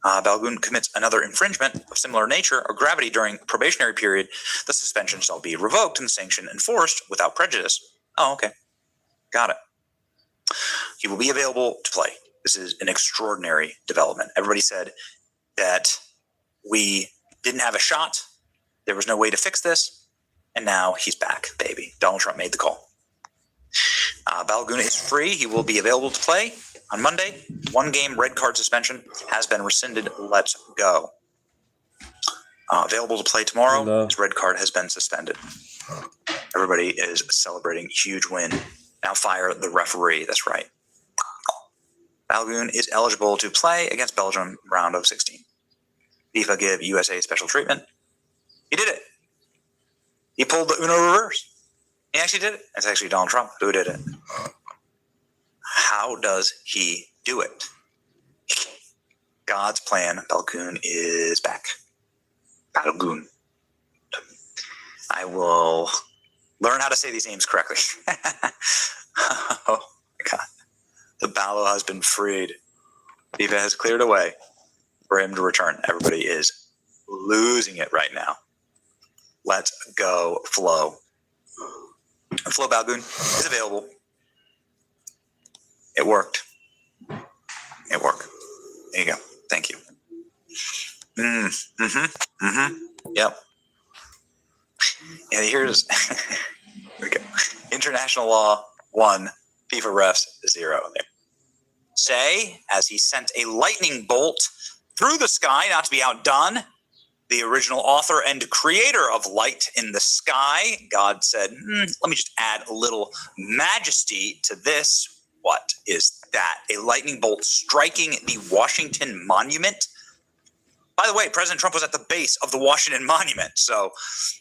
Balogun commits another infringement of similar nature or gravity during probationary period. The suspension shall be revoked and the sanction enforced without prejudice. Oh, okay. Got it. He will be available to play. This is an extraordinary development. Everybody said that we didn't have a shot. There was no way to fix this. And now he's back, baby. Donald Trump made the call. Balogun is free. He will be available to play on Monday. 1-game red card suspension has been rescinded. Let's go. Available to play tomorrow. His red card has been suspended. Everybody is celebrating. Huge win. Now fire the referee. That's right. Balogun is eligible to play against Belgium round of 16. FIFA give USA special treatment. He did it. He pulled the Uno reverse. He actually did it. It's actually Donald Trump who did it. How does he do it? God's plan. Balogun is back. Balogun. I will learn how to say these names correctly. Oh my God. The Balo has been freed. FIFA has cleared a way for him to return. Everybody is losing it right now. Let's go, Flo. Flo Balogun is available. It worked. It worked. There you go. Thank you. Yep. And here's here we go. International law 1, FIFA refs 0. There. Say, as he sent a lightning bolt through the sky, not to be outdone, the original author and creator of Light in the Sky, God said, let me just add a little majesty to this. What is that? A lightning bolt striking the Washington Monument? By the way, President Trump was at the base of the Washington Monument. So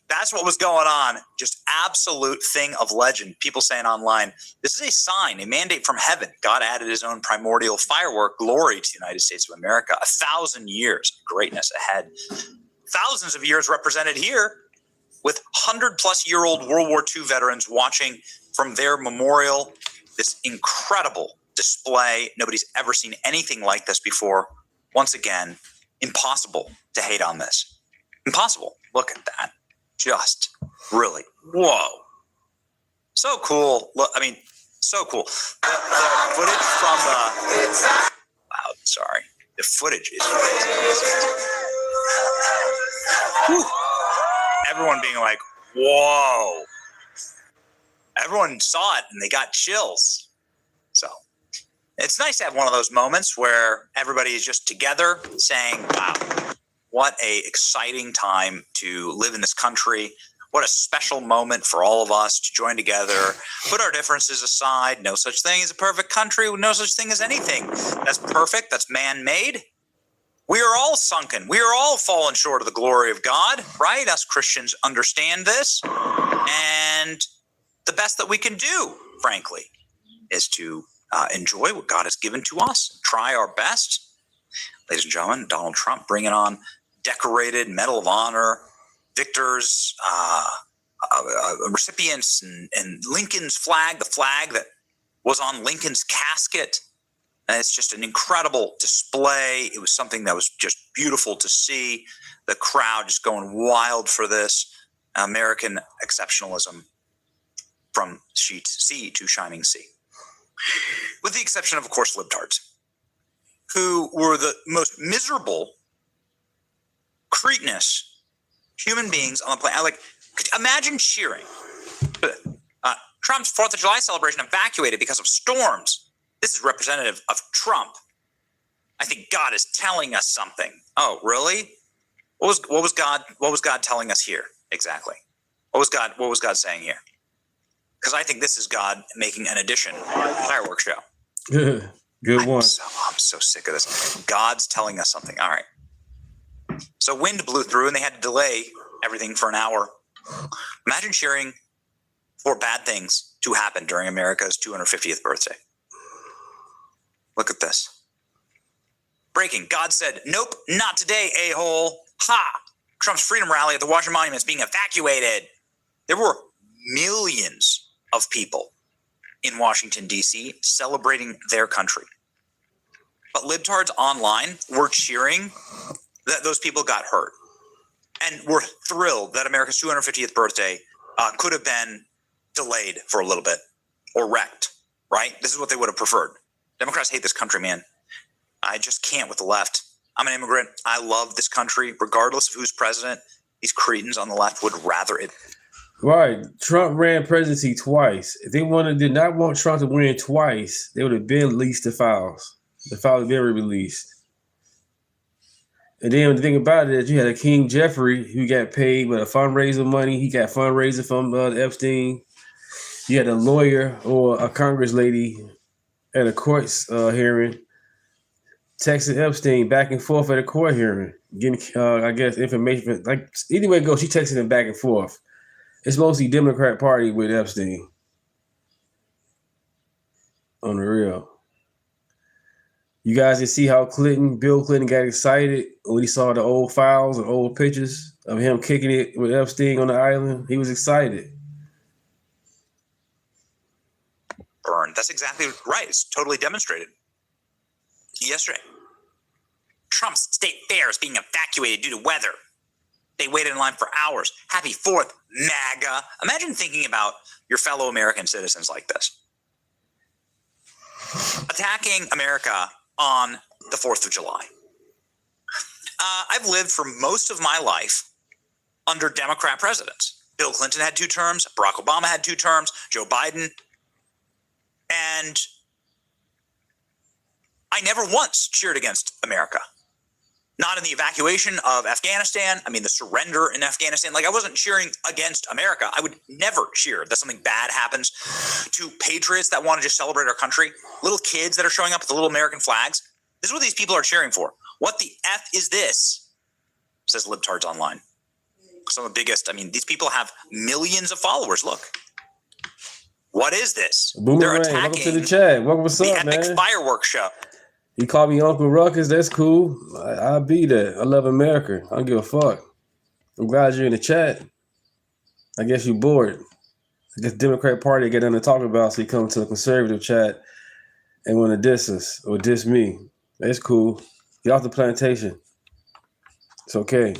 that's what was going on. Just absolute thing of legend. People saying online, this is a sign, a mandate from heaven. God added his own primordial firework glory to the United States of America. 1,000 years of greatness ahead. Thousands of years represented here with 100-plus-year-old World War II veterans watching from their memorial. This incredible display. Nobody's ever seen anything like this before. Once again, impossible to hate on this. Impossible. Look at that. Just really, whoa. So cool. Look, I mean, so cool. The footage from the... Wow, sorry. The footage is whew. Everyone being like, whoa. Everyone saw it and they got chills. So it's nice to have one of those moments where everybody is just together saying, wow, what a exciting time to live in this country What a special moment for all of us to join together, put our differences aside. No such thing as a perfect country. No such thing as anything that's perfect, that's man-made. We are all sunken. We are all fallen short of the glory of God, right? Us Christians understand this. And the best that we can do, frankly, is to enjoy what God has given to us, try our best. Ladies and gentlemen, Donald Trump bringing on decorated Medal of Honor victors, recipients, and Lincoln's flag, the flag that was on Lincoln's casket. And it's just an incredible display. It was something that was just beautiful to see. The crowd just going wild for this American exceptionalism from sea to shining sea. With the exception of course, libtards, who were the most miserable, cretinous human beings on the planet. Like, imagine cheering. Trump's 4th of July celebration evacuated because of storms. This is representative of Trump. I think God is telling us something. Oh, really? What was God telling us here exactly? What was God saying here? Because I think this is God making an addition fireworks show. Good one. I'm so sick of this. God's telling us something. All right. So wind blew through and they had to delay everything for an hour. Imagine cheering for bad things to happen during America's 250th birthday. Look at this. Breaking. God said, nope, not today, a-hole. Ha! Trump's freedom rally at the Washington Monument is being evacuated. There were millions of people in Washington, D.C. celebrating their country. But libtards online were cheering that those people got hurt. And we're thrilled that America's 250th birthday could have been delayed for a little bit or wrecked, right? This is what they would have preferred. Democrats hate this country, man. I just can't with the left. I'm an immigrant. I love this country, regardless of who's president. These cretins on the left would rather it. Right. Trump ran presidency twice. If they did not want Trump to win twice, they would have been released the files. The files have been released. And then the thing about it is you had a King Jeffrey who got paid with a fundraiser money. He got fundraiser from Epstein. You had a lawyer or a Congress lady at a court hearing texting Epstein back and forth at a court hearing, getting, I guess, information. Like, either way it goes, she texting him back and forth. It's mostly Democrat Party with Epstein. On the real. You guys can see how Bill Clinton got excited when he saw the old files and old pictures of him kicking it with Epstein on the island. He was excited. Burn. That's exactly right. It's totally demonstrated. Yesterday, Trump's state fair is being evacuated due to weather. They waited in line for hours. Happy 4th, MAGA. Imagine thinking about your fellow American citizens like this. Attacking America on the 4th of July. I've lived for most of my life under Democrat presidents. Bill Clinton had 2 terms. Barack Obama had 2 terms. Joe Biden. And I never once cheered against America. Not in the evacuation of Afghanistan. I mean, the surrender in Afghanistan. Like, I wasn't cheering against America. I would never cheer that something bad happens to patriots that want to just celebrate our country. Little kids that are showing up with the little American flags. This is what these people are cheering for. What the F is this? Says libtards online. Some of the biggest. I mean, these people have millions of followers. Look. What is this? Boomerang, welcome to the chat. What's up, man? Epic fireworks show. You call me Uncle Ruckus, that's cool. I'll be there. I love America. I don't give a fuck. I'm glad you're in the chat. I guess you're bored. I guess Democrat Party get nothing to talk about, so you come to the conservative chat and want to diss us or diss me. That's cool. Get off the plantation. It's okay.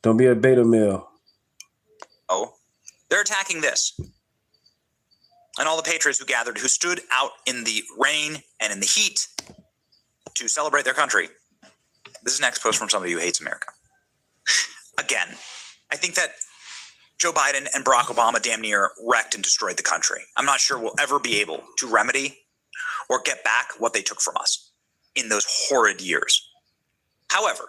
Don't be a beta male. Oh, they're attacking this. And all the patriots who gathered, who stood out in the rain and in the heat to celebrate their country. This is an next post from somebody who hates America. Again, I think that Joe Biden and Barack Obama damn near wrecked and destroyed the country. I'm not sure we'll ever be able to remedy or get back what they took from us in those horrid years. However,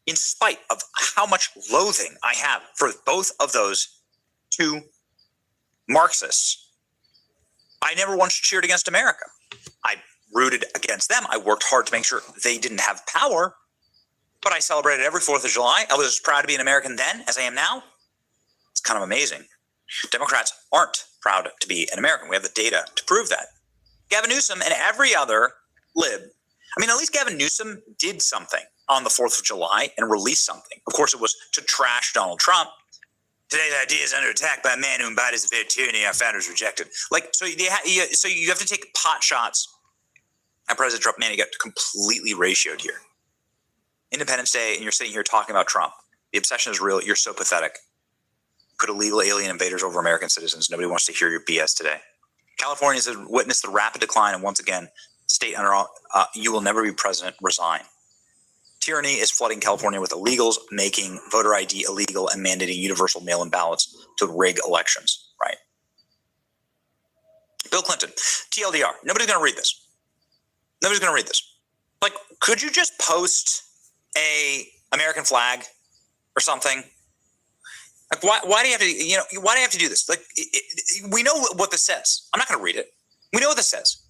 in spite of how much loathing I have for both of those two Marxists, I never once cheered against America. I rooted against them. I worked hard to make sure they didn't have power, but I celebrated every 4th of July. I was as proud to be an American then as I am now. It's kind of amazing. Democrats aren't proud to be an American. We have the data to prove that. Gavin Newsom and every other lib, I mean, at least Gavin Newsom did something on the 4th of July and released something. Of course, it was to trash Donald Trump. Today's idea is under attack by a man who embodies the very tyranny our founders rejected. Like, so you have to take pot shots at President Trump. Man, he got completely ratioed here. Independence Day, and you're sitting here talking about Trump. The obsession is real. You're so pathetic. Put illegal alien invaders over American citizens. Nobody wants to hear your BS today. California has witnessed the rapid decline, and once again, state under you will never be president, resign. Tyranny is flooding California with illegals, making voter ID illegal and mandating universal mail-in ballots to rig elections, right? Bill Clinton, TLDR. Nobody's going to read this. Nobody's going to read this. Like, could you just post a American flag or something? Like, why do you have to, why do you have to do this? Like, we know what this says. I'm not going to read it. We know what this says.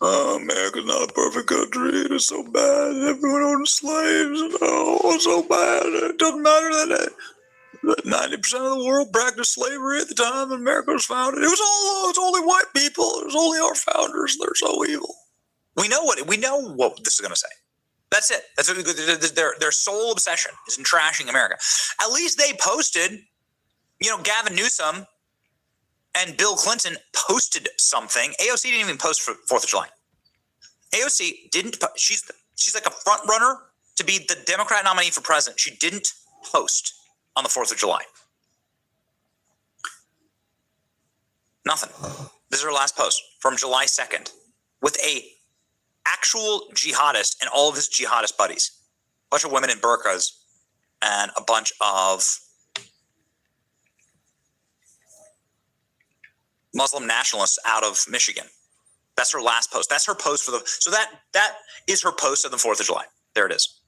America's not a perfect country. It is so bad. Everyone owned slaves. Oh, so bad. It doesn't matter that 90% of the world practiced slavery at the time that America was founded. It was only white people. It was only our founders. They're so evil. We know what this is going to say. That's it. That's what their sole obsession is in trashing America. At least they posted, Gavin Newsom and Bill Clinton posted something. AOC didn't even post for 4th of July. AOC didn't. She's like a front runner to be the Democrat nominee for president. She didn't post on the 4th of July. Nothing. This is her last post from July 2nd with a actual jihadist and all of his jihadist buddies. A bunch of women in burqas and a bunch of Muslim nationalists out of Michigan. That's her last post. That's her post so that is her post of the 4th of July. There it is.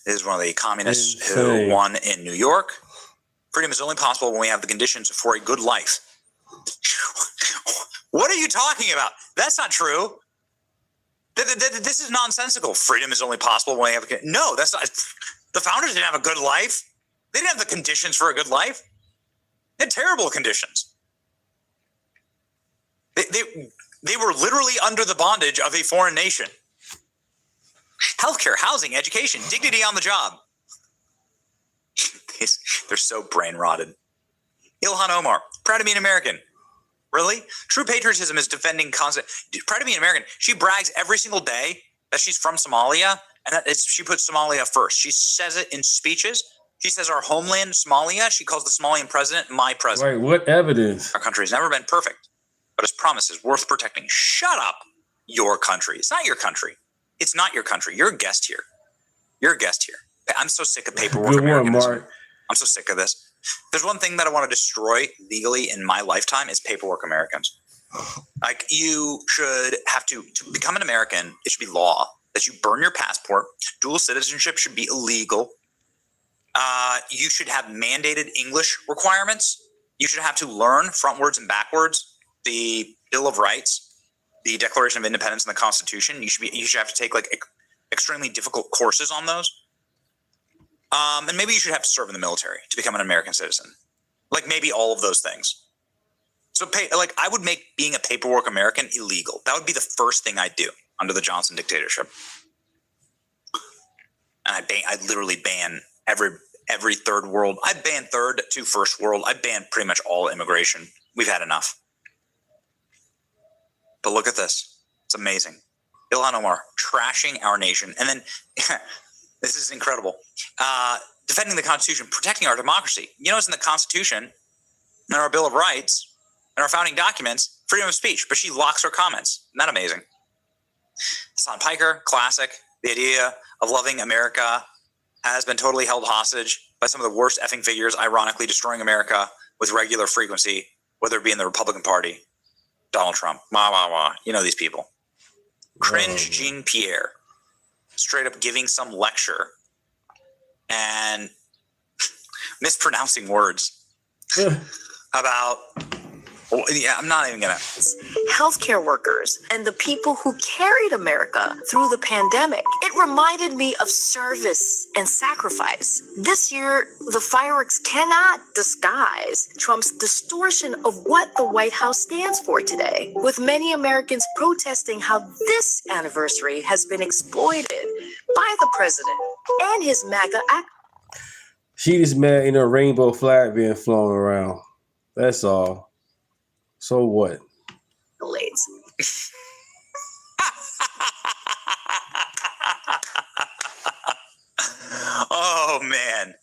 It is one of the communists who won in New York. Freedom is only possible when we have the conditions for a good life. What are you talking about? That's not true. This is nonsensical. Freedom is only possible when we have no, that's not. The founders didn't have a good life. They didn't have the conditions for a good life. They had terrible conditions. They were literally under the bondage of a foreign nation. Healthcare, housing, education, dignity on the job. They're so brain rotted. Ilhan Omar, proud to be an American. Really? True patriotism is defending constant. Proud to be an American. She brags every single day that she's from Somalia, and she puts Somalia first. She says it in speeches. She says our homeland, Somalia. She calls the Somalian president my president. Right? What evidence? Our country has never been perfect, but its promise is worth protecting. Shut up, your country. It's not your country. It's not your country. You're a guest here. You're a guest here. I'm so sick of paperwork. Good one, Mark. I'm so sick of this. There's one thing that I want to destroy legally in my lifetime is paperwork Americans. Like, you should have to become an American. It should be law that you burn your passport. Dual citizenship should be illegal. You should have mandated English requirements. You should have to learn frontwards and backwards the Bill of Rights, the Declaration of Independence, and the Constitution. You should have to take like extremely difficult courses on those. And maybe you should have to serve in the military to become an American citizen. Like, maybe all of those things. So I would make being a paperwork American illegal. That would be the first thing I'd do under the Johnson dictatorship. And I'd literally ban every third world. I'd ban third to first world. I'd ban pretty much all immigration. We've had enough. But look at this. It's amazing. Ilhan Omar trashing our nation. And then this is incredible. Defending the Constitution, protecting our democracy. You know, it's in the Constitution and our Bill of Rights and our founding documents, freedom of speech, but she locks her comments. Isn't that amazing? Hassan Piker, classic. The idea of loving America has been totally held hostage by some of the worst effing figures, ironically destroying America with regular frequency, whether it be in the Republican Party, Donald Trump, you know these people. Cringe Jean Pierre. straight up giving some lecture and mispronouncing words about, I'm not even gonna. Healthcare workers and the people who carried America through the pandemic. It reminded me of service and sacrifice. This year, the fireworks cannot disguise Trump's distortion of what the White House stands for today, with many Americans protesting how this anniversary has been exploited by the president and his MAGA act. She just mad in a rainbow flag being flown around. That's all. So what? Accolades. Oh man.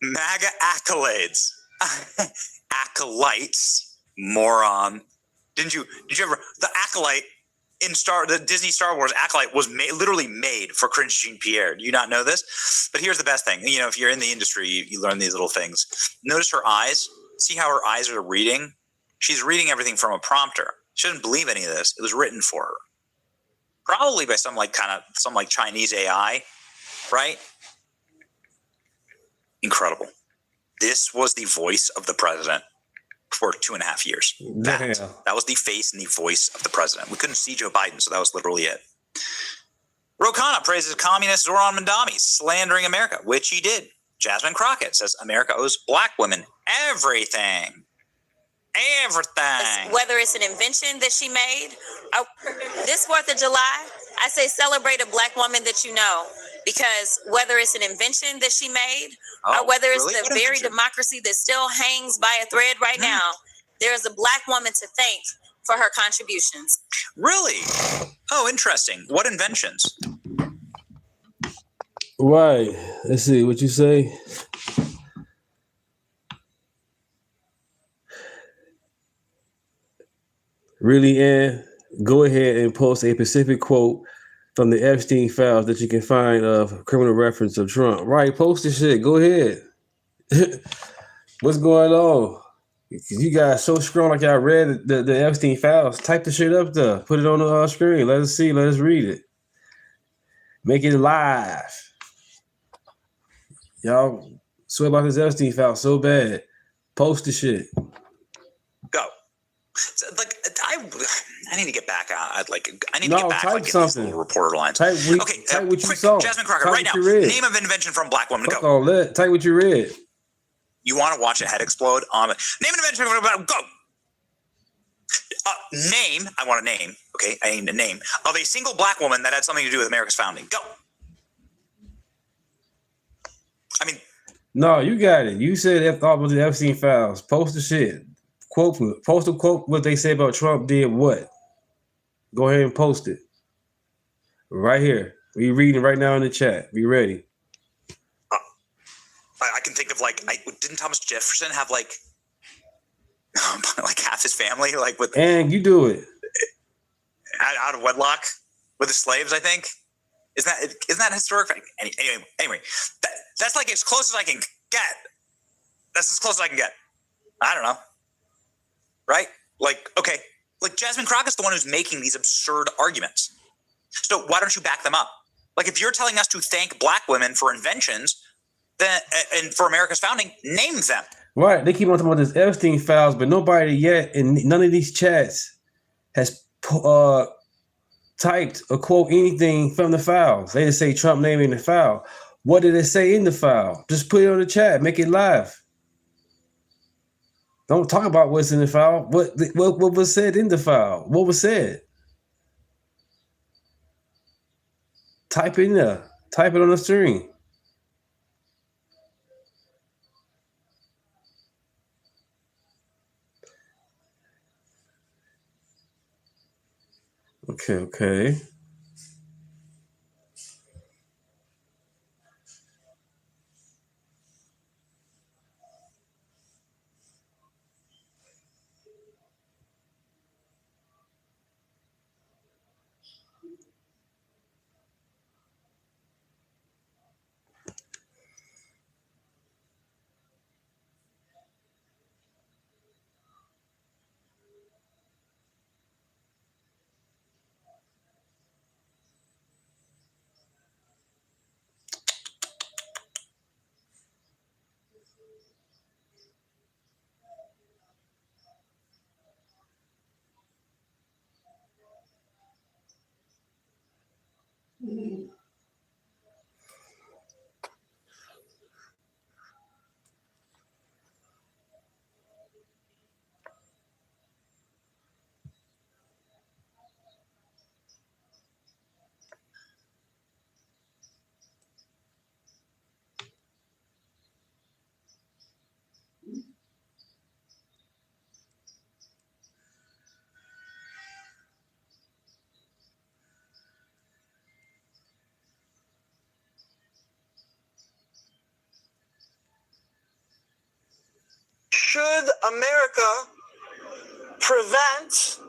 MAGA accolades. Acolytes. Moron. Did you ever, the acolyte in the Disney Star Wars acolyte was literally made for Cringe Jean-Pierre. Do you not know this? But here's the best thing. You know, if you're in the industry, you learn these little things. Notice her eyes. See how her eyes are reading? She's reading everything from a prompter. She doesn't believe any of this. It was written for her. Probably by some Chinese AI, right? Incredible. This was the voice of the president for 2.5 years. That was the face and the voice of the president. We couldn't see Joe Biden, so that was literally it. Ro Khanna praises communist Zoran Mandami slandering America, which he did. Jasmine Crockett says America owes black women everything. Everything. Whether it's an invention that she made, this 4th of July, I say celebrate a black woman that you know. Because whether it's an invention that she made, or whether it's the very democracy that still hangs by a thread right now, there's a black woman to thank for her contributions. Really? Oh, interesting. What inventions? Right. Let's see what you say. Really, Ann? Go ahead and post a specific quote from the Epstein files that you can find of criminal reference of Trump. Right, post the shit. Go ahead. What's going on? You guys so strong like y'all read the Epstein files. Type the shit up there. Put it on the screen. Let us see. Let us read it. Make it live. Y'all swear about this Epstein file so bad. Post the shit. Go. Like I need to get back out. I need to get back. Type something. Little reporter lines. Type what you saw. Jasmine Crockett, type right now. Name of invention from black woman. Go. Type what you read. You want to watch a head explode? Name an invention from black. Go. Name. I want a name. Okay, I need a name of a single black woman that had something to do with America's founding. Go. I mean. No, you got it. You said about the Epstein files. Post the shit. Post a quote what they say about Trump did what. Go ahead and post it. Right here. We reading right now in the chat. Be ready. I can think of didn't Thomas Jefferson have like half his family with and you do it out of wedlock with the slaves? I think isn't that historic? Anyway, that's like as close as I can get. That's as close as I can get. I don't know. Right? Okay. Jasmine Crockett's the one who's making these absurd arguments. So why don't you back them up? If you're telling us to thank black women for inventions and for America's founding, name them. Right. They keep on talking about this Epstein files, but nobody yet in none of these chats has typed or quote anything from the files. They just say Trump name in the file. What did it say in the file? Just put it on the chat. Make it live. Don't talk about what's in the file. What was said in the file? What was said? Type it in there. Type it on the screen. Okay. Should America prevent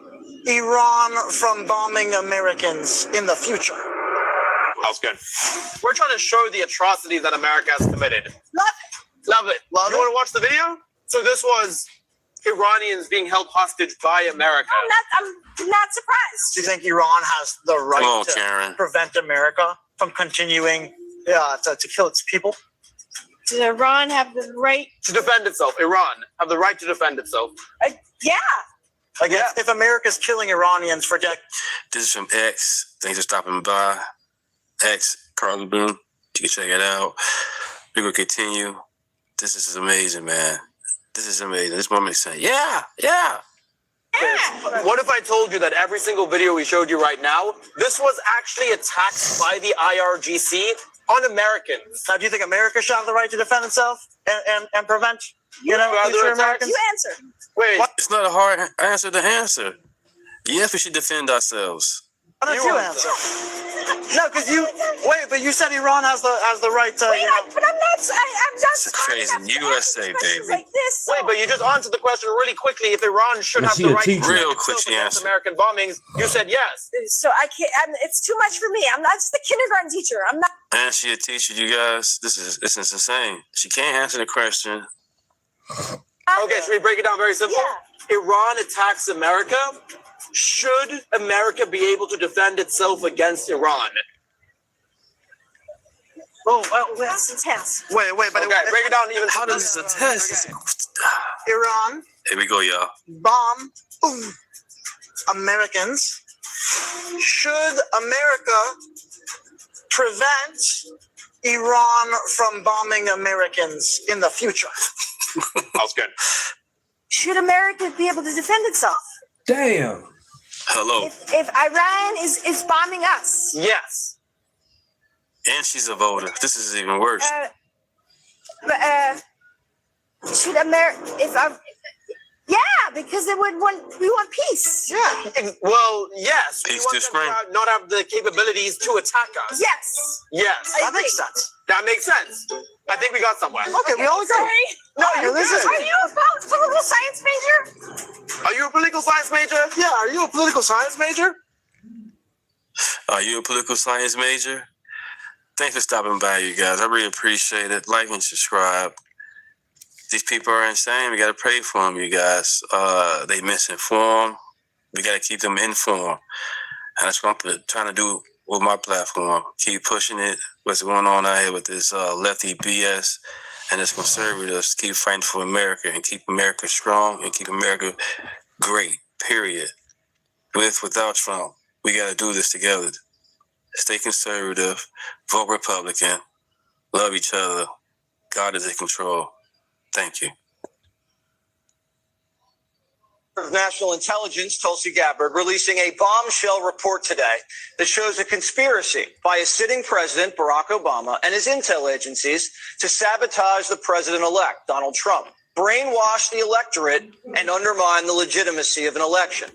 Iran from bombing Americans in the future? That was good. We're trying to show the atrocities that America has committed. Love it. Love it. You want to watch the video? So this was Iranians being held hostage by America. I'm not surprised. Do you think Iran has the right to prevent America from continuing to kill its people? Does Iran have the right to defend itself? Iran have the right to defend itself. Yeah. Like if America's killing Iranians for decades. This is from X. Thanks for stopping by. X, Carla Boone. You can check it out. We're going to continue. This is amazing, man. This is amazing. This moment is saying, yeah. What if I told you that every single video we showed you right now, this was actually attacks by the IRGC on Americans? Now, do you think America should have the right to defend itself and prevent, future Americans? You answer. Wait. It's not a hard answer to answer. Yes, we should defend ourselves. Why don't you answer? No, because but you said Iran has the right to. But I'm not. It's crazy. USA, baby. Like this. Wait, but you just answered the question really quickly. If Iran should have the right to real quick, she answered. American bombings, you said yes. So I can't. It's too much for me. I'm not just the kindergarten teacher. I'm not. And she a teacher, you guys. This is insane. She can't answer the question. Okay, should we break it down very simple? Yeah. Iran attacks America. Should America be able to defend itself against Iran? That's intense. Wait, but okay, break it down even. How does this test? Iran. Here we go, y'all. Bomb Americans. Should America prevent Iran from bombing Americans in the future? That was good. Should America be able to defend itself? Damn. Hello. If Iran is bombing us. Yes. And she's a voter. This is even worse. Should America? Because we want peace. Yeah. Well, yes. Peace to spring. Not have the capabilities to attack us. Yes. Yes. That makes sense. That makes sense. I think we got somewhere. Okay, we all agree. No, are you a political science major? Are you a political science major? Yeah, are you a political science major? Are you a political science major? Thanks for stopping by, you guys. I really appreciate it. Like and subscribe. These people are insane. We got to pray for them, you guys. They misinformed. We got to keep them informed. And that's what I'm trying to do with my platform. Keep pushing it. What's going on out here with this lefty BS and this conservatives. Keep fighting for America and keep America strong and keep America great, period. Without Trump, we got to do this together. Stay conservative. Vote Republican. Love each other. God is in control. Thank you. Of National Intelligence, Tulsi Gabbard, releasing a bombshell report today that shows a conspiracy by a sitting president, Barack Obama, and his intel agencies to sabotage the president-elect, Donald Trump, brainwash the electorate, and undermine the legitimacy of an election.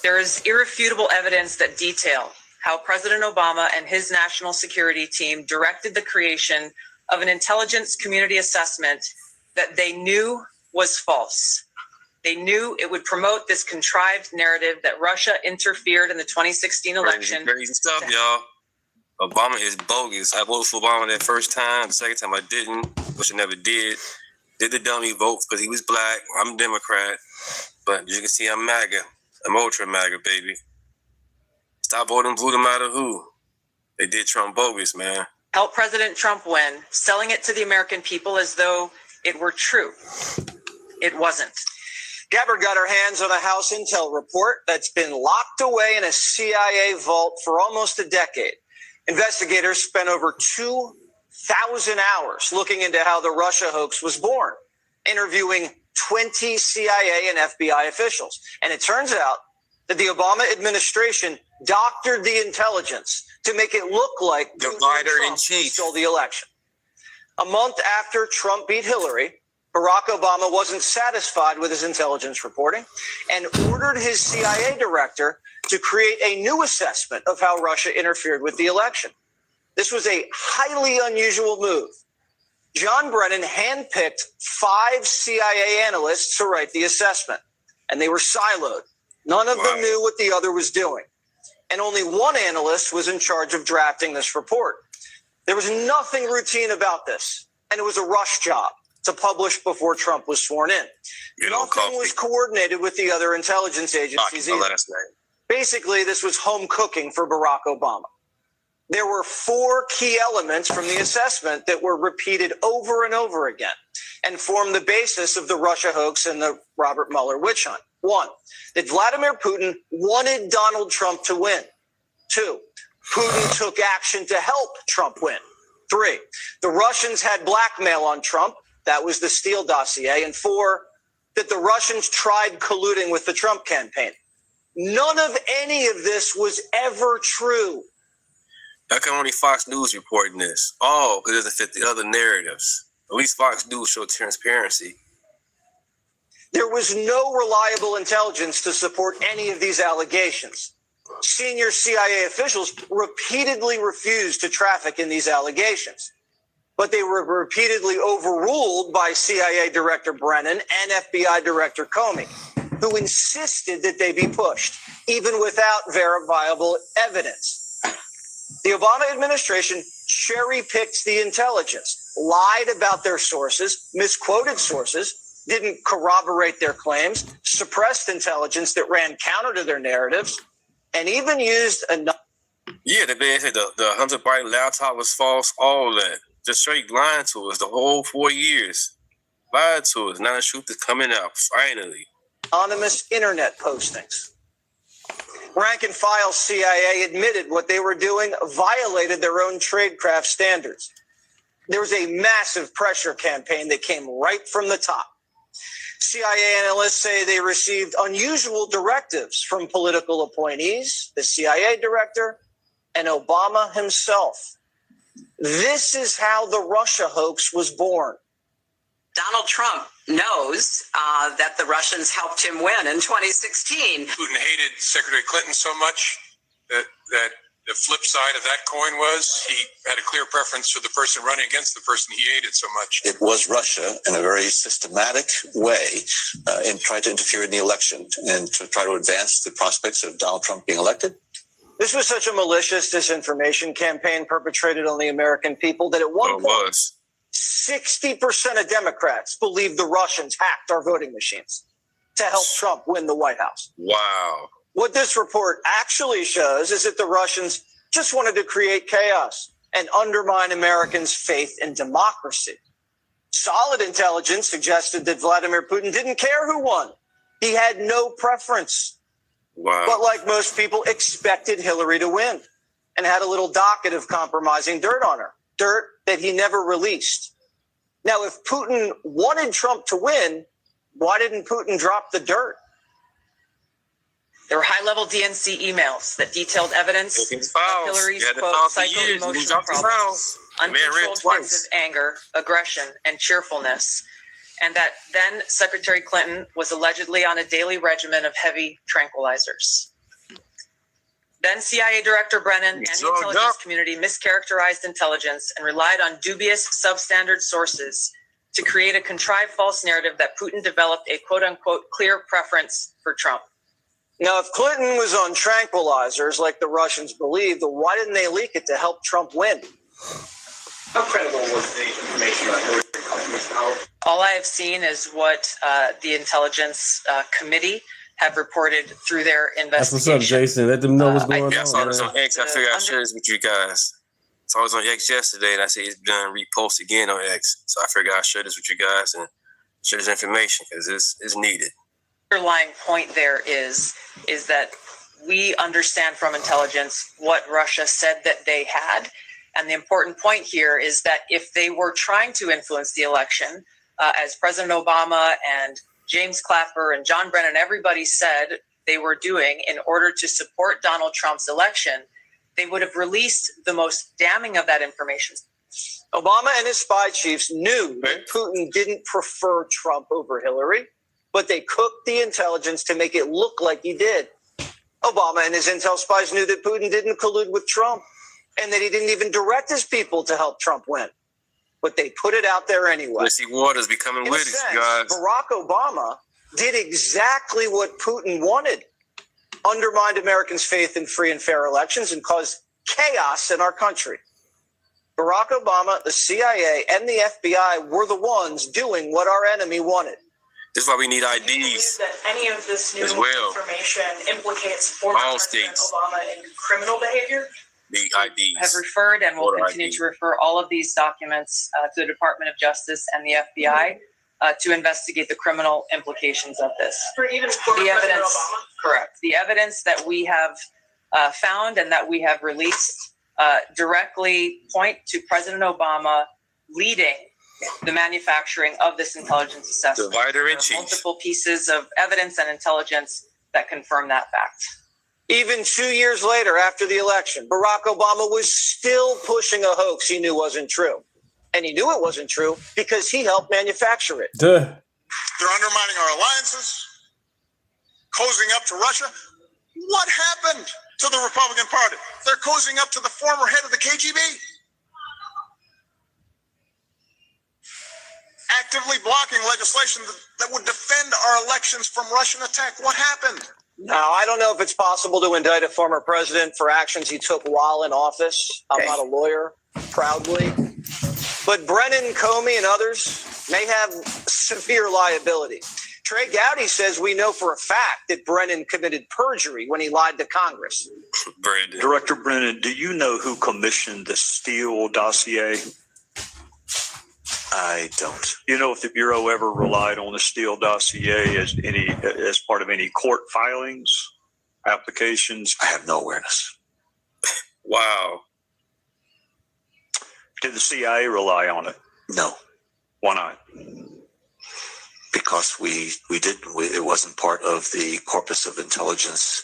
There is irrefutable evidence that detail how President Obama and his national security team directed the creation of an intelligence community assessment that they knew was false. They knew it would promote this contrived narrative that Russia interfered in the 2016 election. Crazy stuff, y'all. Obama is bogus. I voted for Obama that first time. The second time I didn't, which I never did. Did the dummy vote because he was black. I'm a Democrat. But you can see I'm MAGA. I'm ultra MAGA, baby. Stop voting blue no matter who. They did Trump bogus, man. Help President Trump win, selling it to the American people as though it were true. It wasn't. Gabbard got her hands on a House intel report that's been locked away in a CIA vault for almost a decade. Investigators spent over 2,000 hours looking into how the Russia hoax was born, interviewing 20 CIA and FBI officials. And it turns out that the Obama administration doctored the intelligence to make it look like divider in chief stole the election. A month after Trump beat Hillary, Barack Obama wasn't satisfied with his intelligence reporting and ordered his CIA director to create a new assessment of how Russia interfered with the election. This was a highly unusual move. John Brennan handpicked 5 CIA analysts to write the assessment, and they were siloed. None of them knew what the other was doing. And only one analyst was in charge of drafting this report. There was nothing routine about this, and it was a rush job to publish before Trump was sworn in. Nothing was coordinated with the other intelligence agencies either. Basically, this was home cooking for Barack Obama. There were 4 key elements from the assessment that were repeated over and over again and formed the basis of the Russia hoax and the Robert Mueller witch hunt. 1, that Vladimir Putin wanted Donald Trump to win. 2, Putin took action to help Trump win. 3, the Russians had blackmail on Trump. That was the Steele dossier. And 4, that the Russians tried colluding with the Trump campaign. None of any of this was ever true. How come only Fox News reporting this? Oh, because it doesn't fit the other narratives. At least Fox News showed transparency. There was no reliable intelligence to support any of these allegations. Senior CIA officials repeatedly refused to traffic in these allegations, but they were repeatedly overruled by CIA Director Brennan and FBI Director Comey, who insisted that they be pushed, even without verifiable evidence. The Obama administration cherry-picked the intelligence, lied about their sources, misquoted sources, didn't corroborate their claims, suppressed intelligence that ran counter to their narratives, and even used a... Yeah, they said the Hunter Biden laptop was false, all that. Just straight lying to us the whole 4 years. Lied to us. Now the truth is coming out, finally. Anonymous internet postings. Rank and file CIA admitted what they were doing violated their own tradecraft standards. There was a massive pressure campaign that came right from the top. CIA analysts say they received unusual directives from political appointees, the CIA director, and Obama himself. This is how the Russia hoax was born. Donald Trump knows that the Russians helped him win in 2016. Putin hated Secretary Clinton so much that the flip side of that coin was he had a clear preference for the person running against the person he hated so much. It was Russia in a very systematic way in trying to interfere in the election and to try to advance the prospects of Donald Trump being elected. This was such a malicious disinformation campaign perpetrated on the American people that at one point, 60% of Democrats believed the Russians hacked our voting machines to help Trump win the White House. Wow. What this report actually shows is that the Russians just wanted to create chaos and undermine Americans' faith in democracy. Solid intelligence suggested that Vladimir Putin didn't care who won. He had no preference. Wow. But like most people, expected Hillary to win and had a little docket of compromising dirt on her. Dirt that he never released. Now, if Putin wanted Trump to win, why didn't Putin drop the dirt? There were high-level DNC emails that detailed evidence of Hillary's, quote, psycho-emotional problems, uncontrolled fits of anger, aggression, and cheerfulness, and that then Secretary Clinton was allegedly on a daily regimen of heavy tranquilizers. Then CIA Director Brennan and the intelligence community mischaracterized intelligence and relied on dubious substandard sources to create a contrived false narrative that Putin developed a quote-unquote clear preference for Trump. Now, if Clinton was on tranquilizers like the Russians believed, then why didn't they leak it to help Trump win? How credible was the information about Hillary Clinton's power? All I have seen is what the intelligence committee have reported through their investigation. That's what's up, Jason. Let them know what's going on. I saw this on X. I figured I'd share this with you guys. So I was on X yesterday, and I see it's done repost again on X. So I figured I'd share this with you guys and share this information because it's needed. The underlying point there is that we understand from intelligence what Russia said that they had. And the important point here is that if they were trying to influence the election, as President Obama and James Clapper and John Brennan, everybody said they were doing in order to support Donald Trump's election, they would have released the most damning of that information. Obama and his spy chiefs knew that Putin didn't prefer Trump over Hillary, but they cooked the intelligence to make it look like he did. Obama and his intel spies knew that Putin didn't collude with Trump and that he didn't even direct his people to help Trump win. but they put it out there anyway. Let's see, Waters becoming In a with us, sense, guys. Barack Obama did exactly what Putin wanted, undermined Americans' faith in free and fair elections and caused chaos in our country. Barack Obama, the CIA, and the FBI were the ones doing what our enemy wanted. This is why we need Do you believe IDs. that any of this new As well. information implicates former All President states. Obama in criminal behavior? Need Have IDs. referred and will Voter continue ID. to refer all of these documents to the Department of Justice and the FBI to investigate the criminal implications of this. For even The evidence, correct. The evidence that we have found and that we have released directly point to President Obama leading the manufacturing of this intelligence assessment. Divider in There are chief. multiple pieces of evidence and intelligence that confirm that fact. Even 2 years later, after the election, Barack Obama was still pushing a hoax he knew wasn't true. And he knew it wasn't true because he helped manufacture it. Duh. They're undermining our alliances, cozying up to Russia. What happened to the Republican Party? They're cozying up to the former head of the KGB. Actively blocking legislation that would defend our elections from Russian attack. What happened? Now, I don't know if it's possible to indict a former president for actions he took while in office. I'm not a lawyer, proudly. But Brennan, Comey, and others may have severe liability. Trey Gowdy says we know for a fact that Brennan committed perjury when he lied to Congress. Brandon. Director Brennan, do you know who commissioned the Steele dossier? I don't. You know if the Bureau ever relied on the Steele dossier as part of any court filings, applications? I have no awareness. Wow. Did the CIA rely on it? No. Why not? Because we didn't. It wasn't part of the corpus of intelligence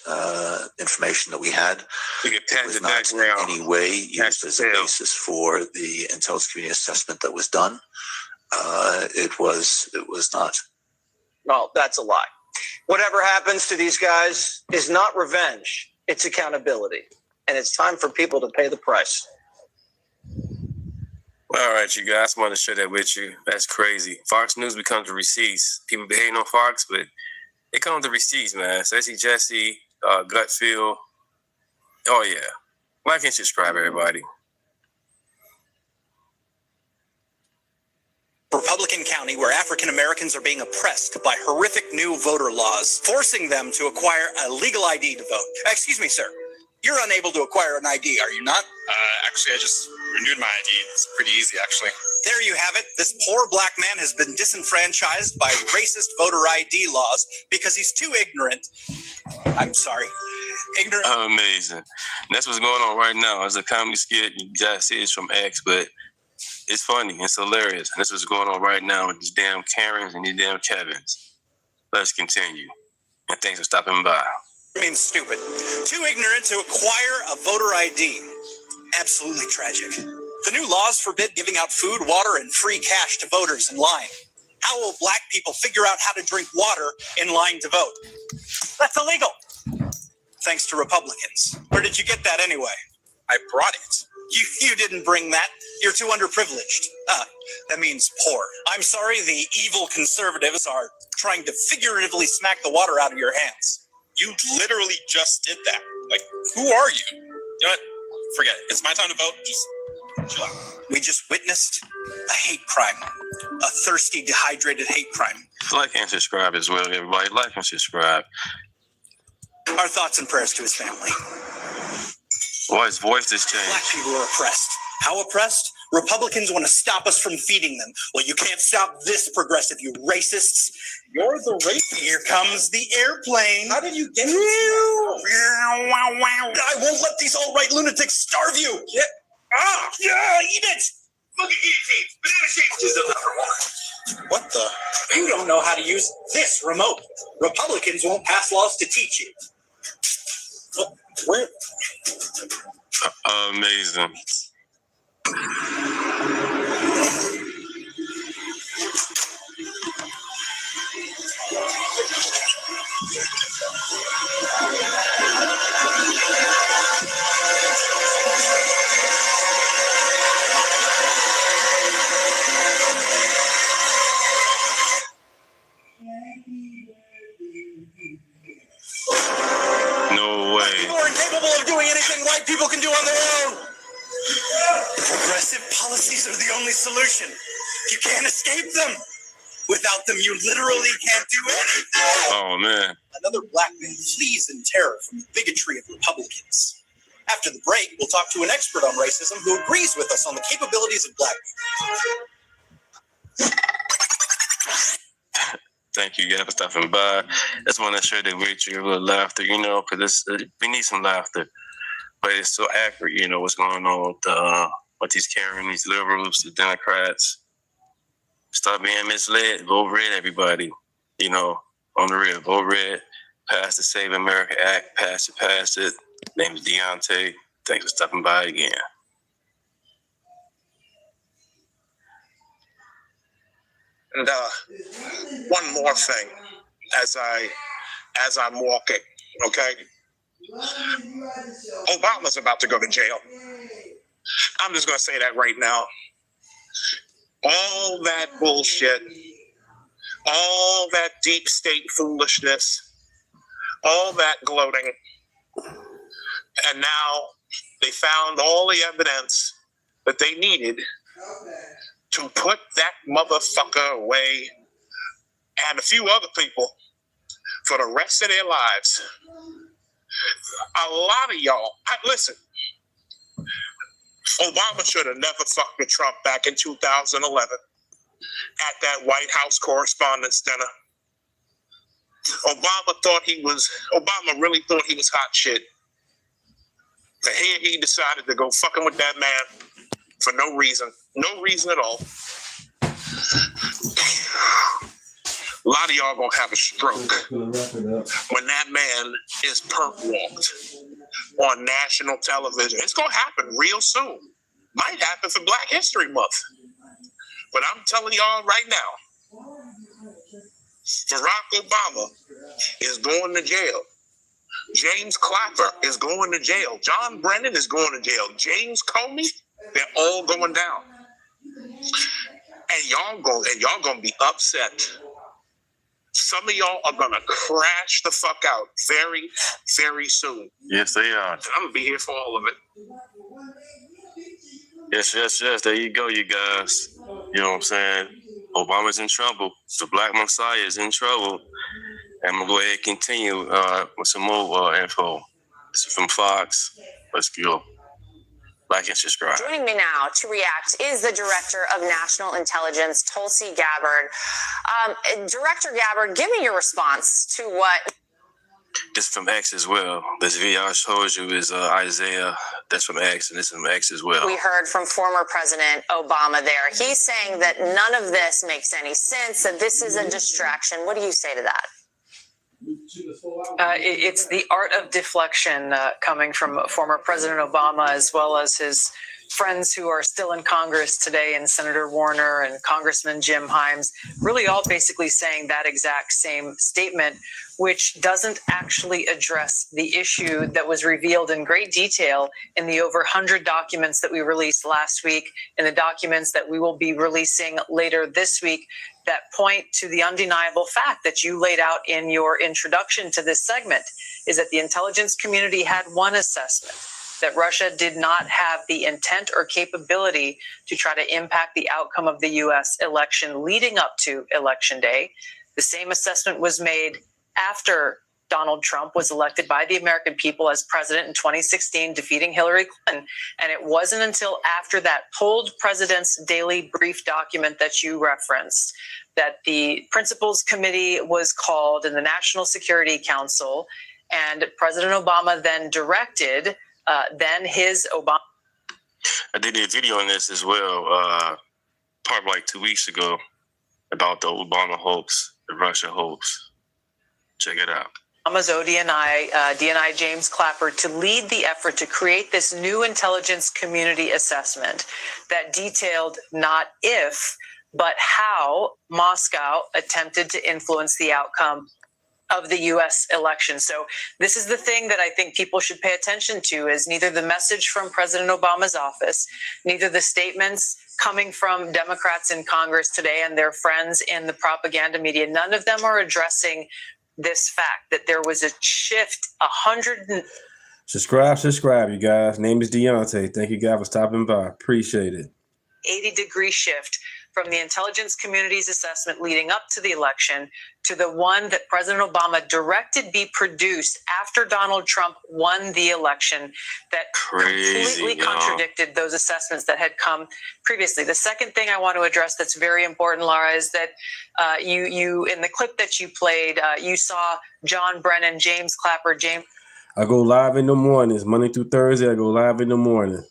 information that we had. We get It was not in any way used as a basis for the intelligence community assessment that was done. It was not. Well, that's a lie. Whatever happens to these guys is not revenge. It's accountability. And it's time for people to pay the price. All right, you guys, I want to share that with you. That's crazy. Fox News becomes the receipts. People be hating on Fox, but it comes to receipts, man. Stacey Jesse, gut feel. Oh, yeah. Like and subscribe, everybody. Republican County, where African Americans are being oppressed by horrific new voter laws, forcing them to acquire a legal ID to vote. Excuse me, sir. You're unable to acquire an ID, are you not? Actually, I just renewed my ID. It's pretty easy, actually. There you have it. This poor black man has been disenfranchised by racist voter ID laws because he's too ignorant. I'm sorry. Ignorant. Amazing. And that's what's going on right now. It's a comedy skit. You guys see it's from X, but it's funny. It's hilarious. And that's what's going on right now with these damn Karens and these damn Kevins. Let's continue. And thanks for stopping by. Means stupid. Too ignorant to acquire a voter ID. Absolutely tragic. The new laws forbid giving out food, water, and free cash to voters in line. How will black people figure out how to drink water in line to vote? That's illegal. Thanks to Republicans. Where did you get that anyway? I brought it. You didn't bring that. You're too underprivileged. That means poor. I'm sorry, the evil conservatives are trying to figuratively smack the water out of your hands. You literally just did that. Like, who are you? You know what? Forget it. It's my time to vote. Just chill out. We just witnessed a hate crime. A thirsty, dehydrated hate crime. Like and subscribe as well, everybody. Like and subscribe. Our thoughts and prayers to his family. Boy, his voice has changed. Black people are oppressed. How oppressed? Republicans want to stop us from feeding them. Well, you can't stop this progressive, you racists. You're the racist. Here comes the airplane. How did you get here? I won't let these alt-right lunatics starve you. Yeah. Eat it. Look at shapes. Banana shapes is the number one. What the? You don't know how to use this remote. Republicans won't pass laws to teach you. Where? Amazing. people are incapable of doing anything white people can do on their own. Progressive policies are the only solution. You can't escape them. Without them, you literally can't do anything. Oh, man. Another black man flees in terror from the bigotry of Republicans. After the break, we'll talk to an expert on racism who agrees with us on the capabilities of black people. Thank you guys for stopping by. Just want to share that with you, a little laughter, because we need some laughter. But it's so accurate, what's going on with these Karen, these liberals, the Democrats. Stop being misled. Vote red, everybody. On the real. Vote red. Pass the Save America Act. Pass it. Name is Deunta. Thanks for stopping by again. And one more thing, as I'm walking, okay? Obama's about to go to jail. I'm just going to say that right now. All that bullshit, all that deep state foolishness, all that gloating, and now they found all the evidence that they needed to put that motherfucker away and a few other people for the rest of their lives. A lot of y'all, listen, Obama should have never fucked with Trump back in 2011 at that White House Correspondents' Dinner. Obama really thought he was hot shit. And here he decided to go fucking with that man for no reason at all. A lot of y'all gonna have a stroke when that man is perp walked on national television. It's gonna happen real soon. Might happen for Black History Month. But I'm telling y'all right now, Barack Obama is going to jail. James Clapper is going to jail. John Brennan is going to jail. James Comey, they're all going down. And y'all gonna be upset. Some of y'all are gonna crash the fuck out very, very soon. Yes, they are. And I'm gonna be here for all of it. Yes. There you go, you guys. You know what I'm saying? Obama's in trouble. The Black Messiah is in trouble. And I'm going to go ahead and continue with some more info. This is from Fox. Let's go. Like and subscribe. Joining me now to react is the Director of National Intelligence, Tulsi Gabbard. Director Gabbard, give me your response to what... This is from X as well. This video I showed you is Isaiah. That's from X, and this is from X as well. We heard from former President Obama there. He's saying that none of this makes any sense, that this is a distraction. What do you say to that? It's the art of deflection coming from former President Obama, as well as his friends who are still in Congress today, and Senator Warner and Congressman Jim Himes, really all basically saying that exact same statement, which doesn't actually address the issue that was revealed in great detail in the over 100 documents that we released last week, and the documents that we will be releasing later this week, that point to the undeniable fact that you laid out in your introduction to this segment, is that the intelligence community had one assessment, that Russia did not have the intent or capability to try to impact the outcome of the U.S. election leading up to Election Day. The same assessment was made after Donald Trump was elected by the American people as president in 2016, defeating Hillary Clinton. And it wasn't until after that pulled President's Daily Brief document that you referenced that the Principals Committee was called in the National Security Council, and President Obama then directed his Obama. I did a video on this as well, probably like 2 weeks ago, about the Obama hoax, the Russia hoax. Check it out. Obama's DNI James Clapper to lead the effort to create this new intelligence community assessment that detailed not if, but how Moscow attempted to influence the outcome of the U.S. election. So this is the thing that I think people should pay attention to, is neither the message from President Obama's office, neither the statements coming from Democrats in Congress today and their friends in the propaganda media, none of them are addressing this fact that there was a shift, Subscribe, you guys. Name is Deunta. Thank you guys for stopping by. Appreciate it. 80-degree shift from the intelligence community's assessment leading up to the election to the one that President Obama directed be produced after Donald Trump won the election that completely contradicted those assessments that had come previously. The second thing I want to address that's very important, Laura, is that you in the clip that you played, you saw John Brennan, James Clapper, I go live in the mornings, Monday through Thursday. I go live in the morning.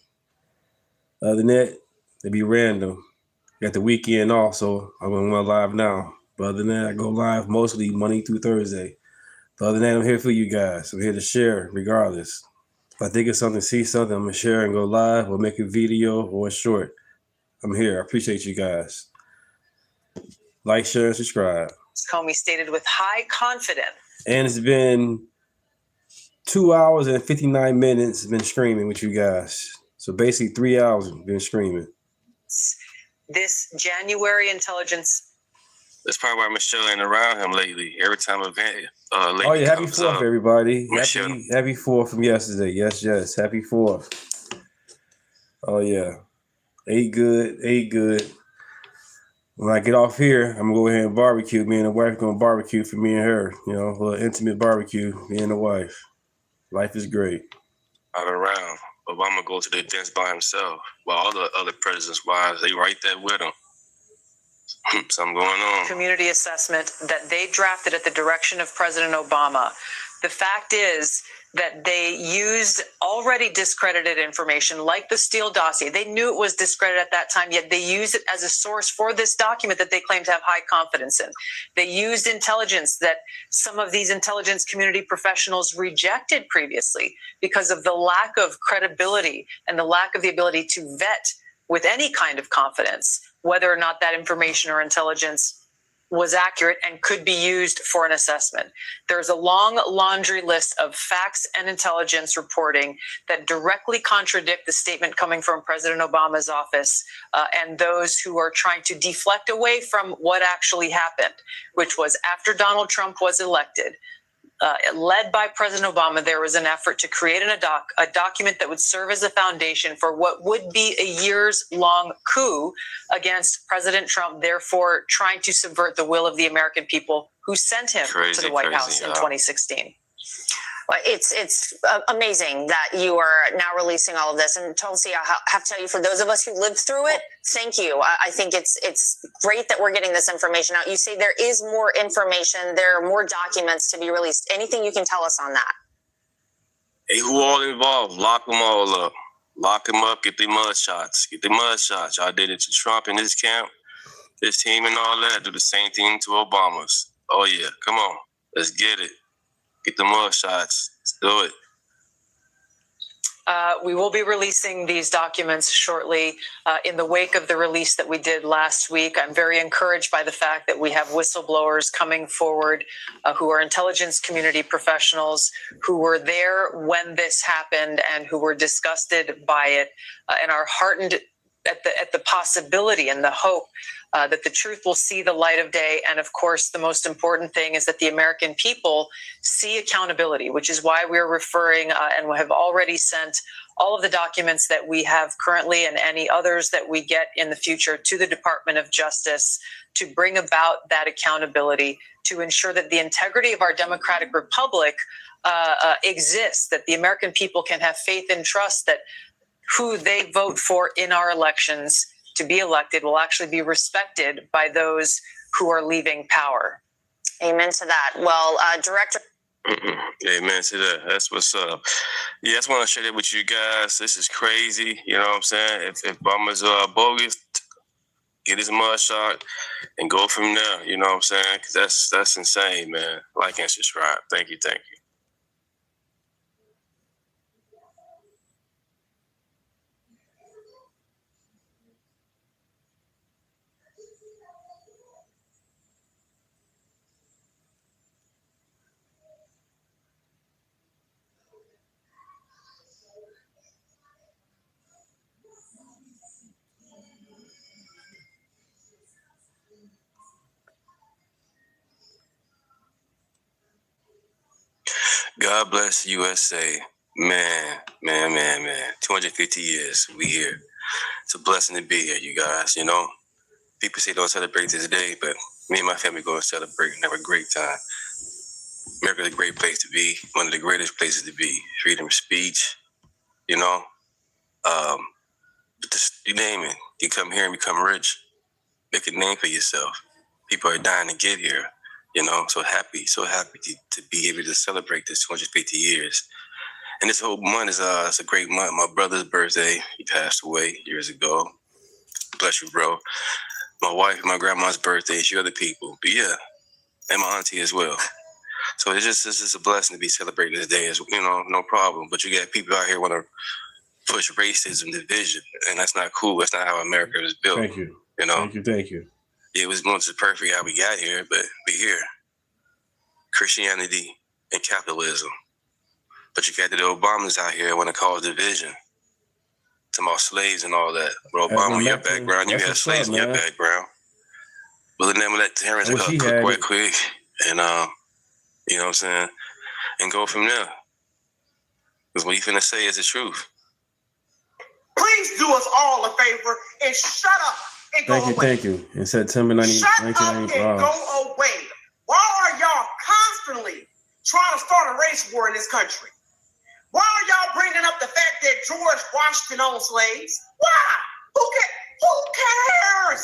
Other than that, they be random. Got the weekend off, so I'm going to live now. But other than that, I go live mostly Monday through Thursday. But other than that, I'm here for you guys. I'm here to share regardless. If I think of something, see something, I'm going to share and go live or make a video or a short. I'm here. I appreciate you guys. Like, share, and subscribe. Comey stated with high confidence. And it's been 2 hours and 59 minutes been streaming with you guys. So basically 3 hours been streaming. This January intelligence. That's probably why Michelle ain't around him lately. Every time event oh yeah, happy 4th, everybody. Happy 4th from yesterday. Yes. Happy 4th. Oh yeah. Ate good. When I get off here, I'm gonna go ahead and barbecue. Me and the wife gonna barbecue for me and her. You know, a little intimate barbecue, me and the wife. Life is great. Not around. Obama goes to the dance by himself, while all the other presidents' wives, they right there with him. Something going on. Community assessment that they drafted at the direction of President Obama. The fact is that they used already discredited information like the Steele dossier. They knew it was discredited at that time, yet they used it as a source for this document that they claim to have high confidence in. They used intelligence that some of these intelligence community professionals rejected previously because of the lack of credibility and the lack of the ability to vet with any kind of confidence whether or not that information or intelligence was accurate and could be used for an assessment. There's a long laundry list of facts and intelligence reporting that directly contradict the statement coming from President Obama's office and those who are trying to deflect away from what actually happened, which was after Donald Trump was elected. Led by President Obama, there was an effort to create a document that would serve as a foundation for what would be a years-long coup against President Trump, therefore trying to subvert the will of the American people who sent him to the White House in 2016. Well, it's amazing that you are now releasing all of this. And Tulsi, I have to tell you, for those of us who lived through it, thank you. I think it's great that we're getting this information out. You say there is more information. There are more documents to be released. Anything you can tell us on that? Hey, who all involved? Lock them all up. Lock them up. Get their mud shots. Y'all did it to Trump and his camp, his team and all that. Do the same thing to Obama's. Oh, yeah. Come on. Let's get it. Get the mug shots. Let's do it. We will be releasing these documents shortly in the wake of the release that we did last week. I'm very encouraged by the fact that we have whistleblowers coming forward who are intelligence community professionals who were there when this happened and who were disgusted by it and are heartened at the possibility and the hope that the truth will see the light of day. And of course, the most important thing is that the American people see accountability, which is why we're referring and have already sent all of the documents that we have currently and any others that we get in the future to the Department of Justice to bring about that accountability, to ensure that the integrity of our democratic republic exists, that the American people can have faith and trust that who they vote for in our elections to be elected will actually be respected by those who are leaving power. Amen to that. Well, Director. Amen to that. That's what's up. Yeah, I just want to share that with you guys. This is crazy. You know what I'm saying? If Obama's bogus, get his mud shot and go from there. You know what I'm saying? Because that's insane, man. Like and subscribe. Thank you. God bless USA. Man. 250 years, we here. It's a blessing to be here, you guys. You know, people say don't celebrate this day, but me and my family go and celebrate and have a great time. America's a great place to be, one of the greatest places to be. Freedom of speech, you know. You name it. You come here and become rich. Make a name for yourself. People are dying to get here, you know. So happy to be able to celebrate this 250 years. And this whole month is it's a great month. My brother's birthday, he passed away years ago. Bless you, bro. My wife, my grandma's birthday, a few other people. But yeah, and my auntie as well. So it's just a blessing to be celebrating this day, you know, no problem. But you got people out here want to push racism, division, and that's not cool. That's not how America was built. Thank you. You know? Thank you. It was most perfect how we got here, but we're here. Christianity and capitalism. But you got the Obamas out here want to cause division. Talking about slaves and all that. But Obama, in your background, you had slaves in your background. But then we'll let Terrence cook right quick. And, you know what I'm saying? And go from there. Because what you finna say is the truth. Please do us all a favor and shut up and go away. Thank you. In September 1995. Shut up and go away. Why are y'all constantly trying to start a race war in this country? Why are y'all bringing up the fact that George Washington owned slaves? Why? Who cares?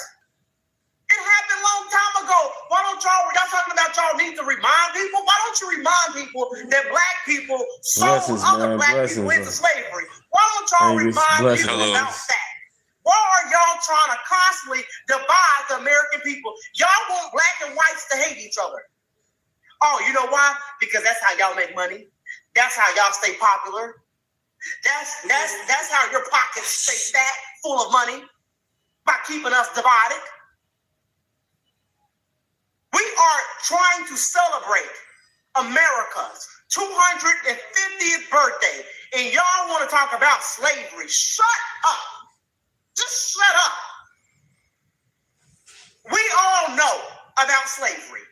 It happened a long time ago. Why don't y'all talking about y'all need to remind people? Why don't you remind people that black people sold other black people into slavery? Why don't y'all remind people about that? Why are y'all trying to constantly divide the American people? Y'all want black and whites to hate each other. Oh, you know why? Because that's how y'all make money. That's how y'all stay popular. That's how your pockets stay fat, full of money, by keeping us divided. We are trying to celebrate America's 250th birthday, and y'all want to talk about slavery. Shut up. Just shut up. We all know about slavery.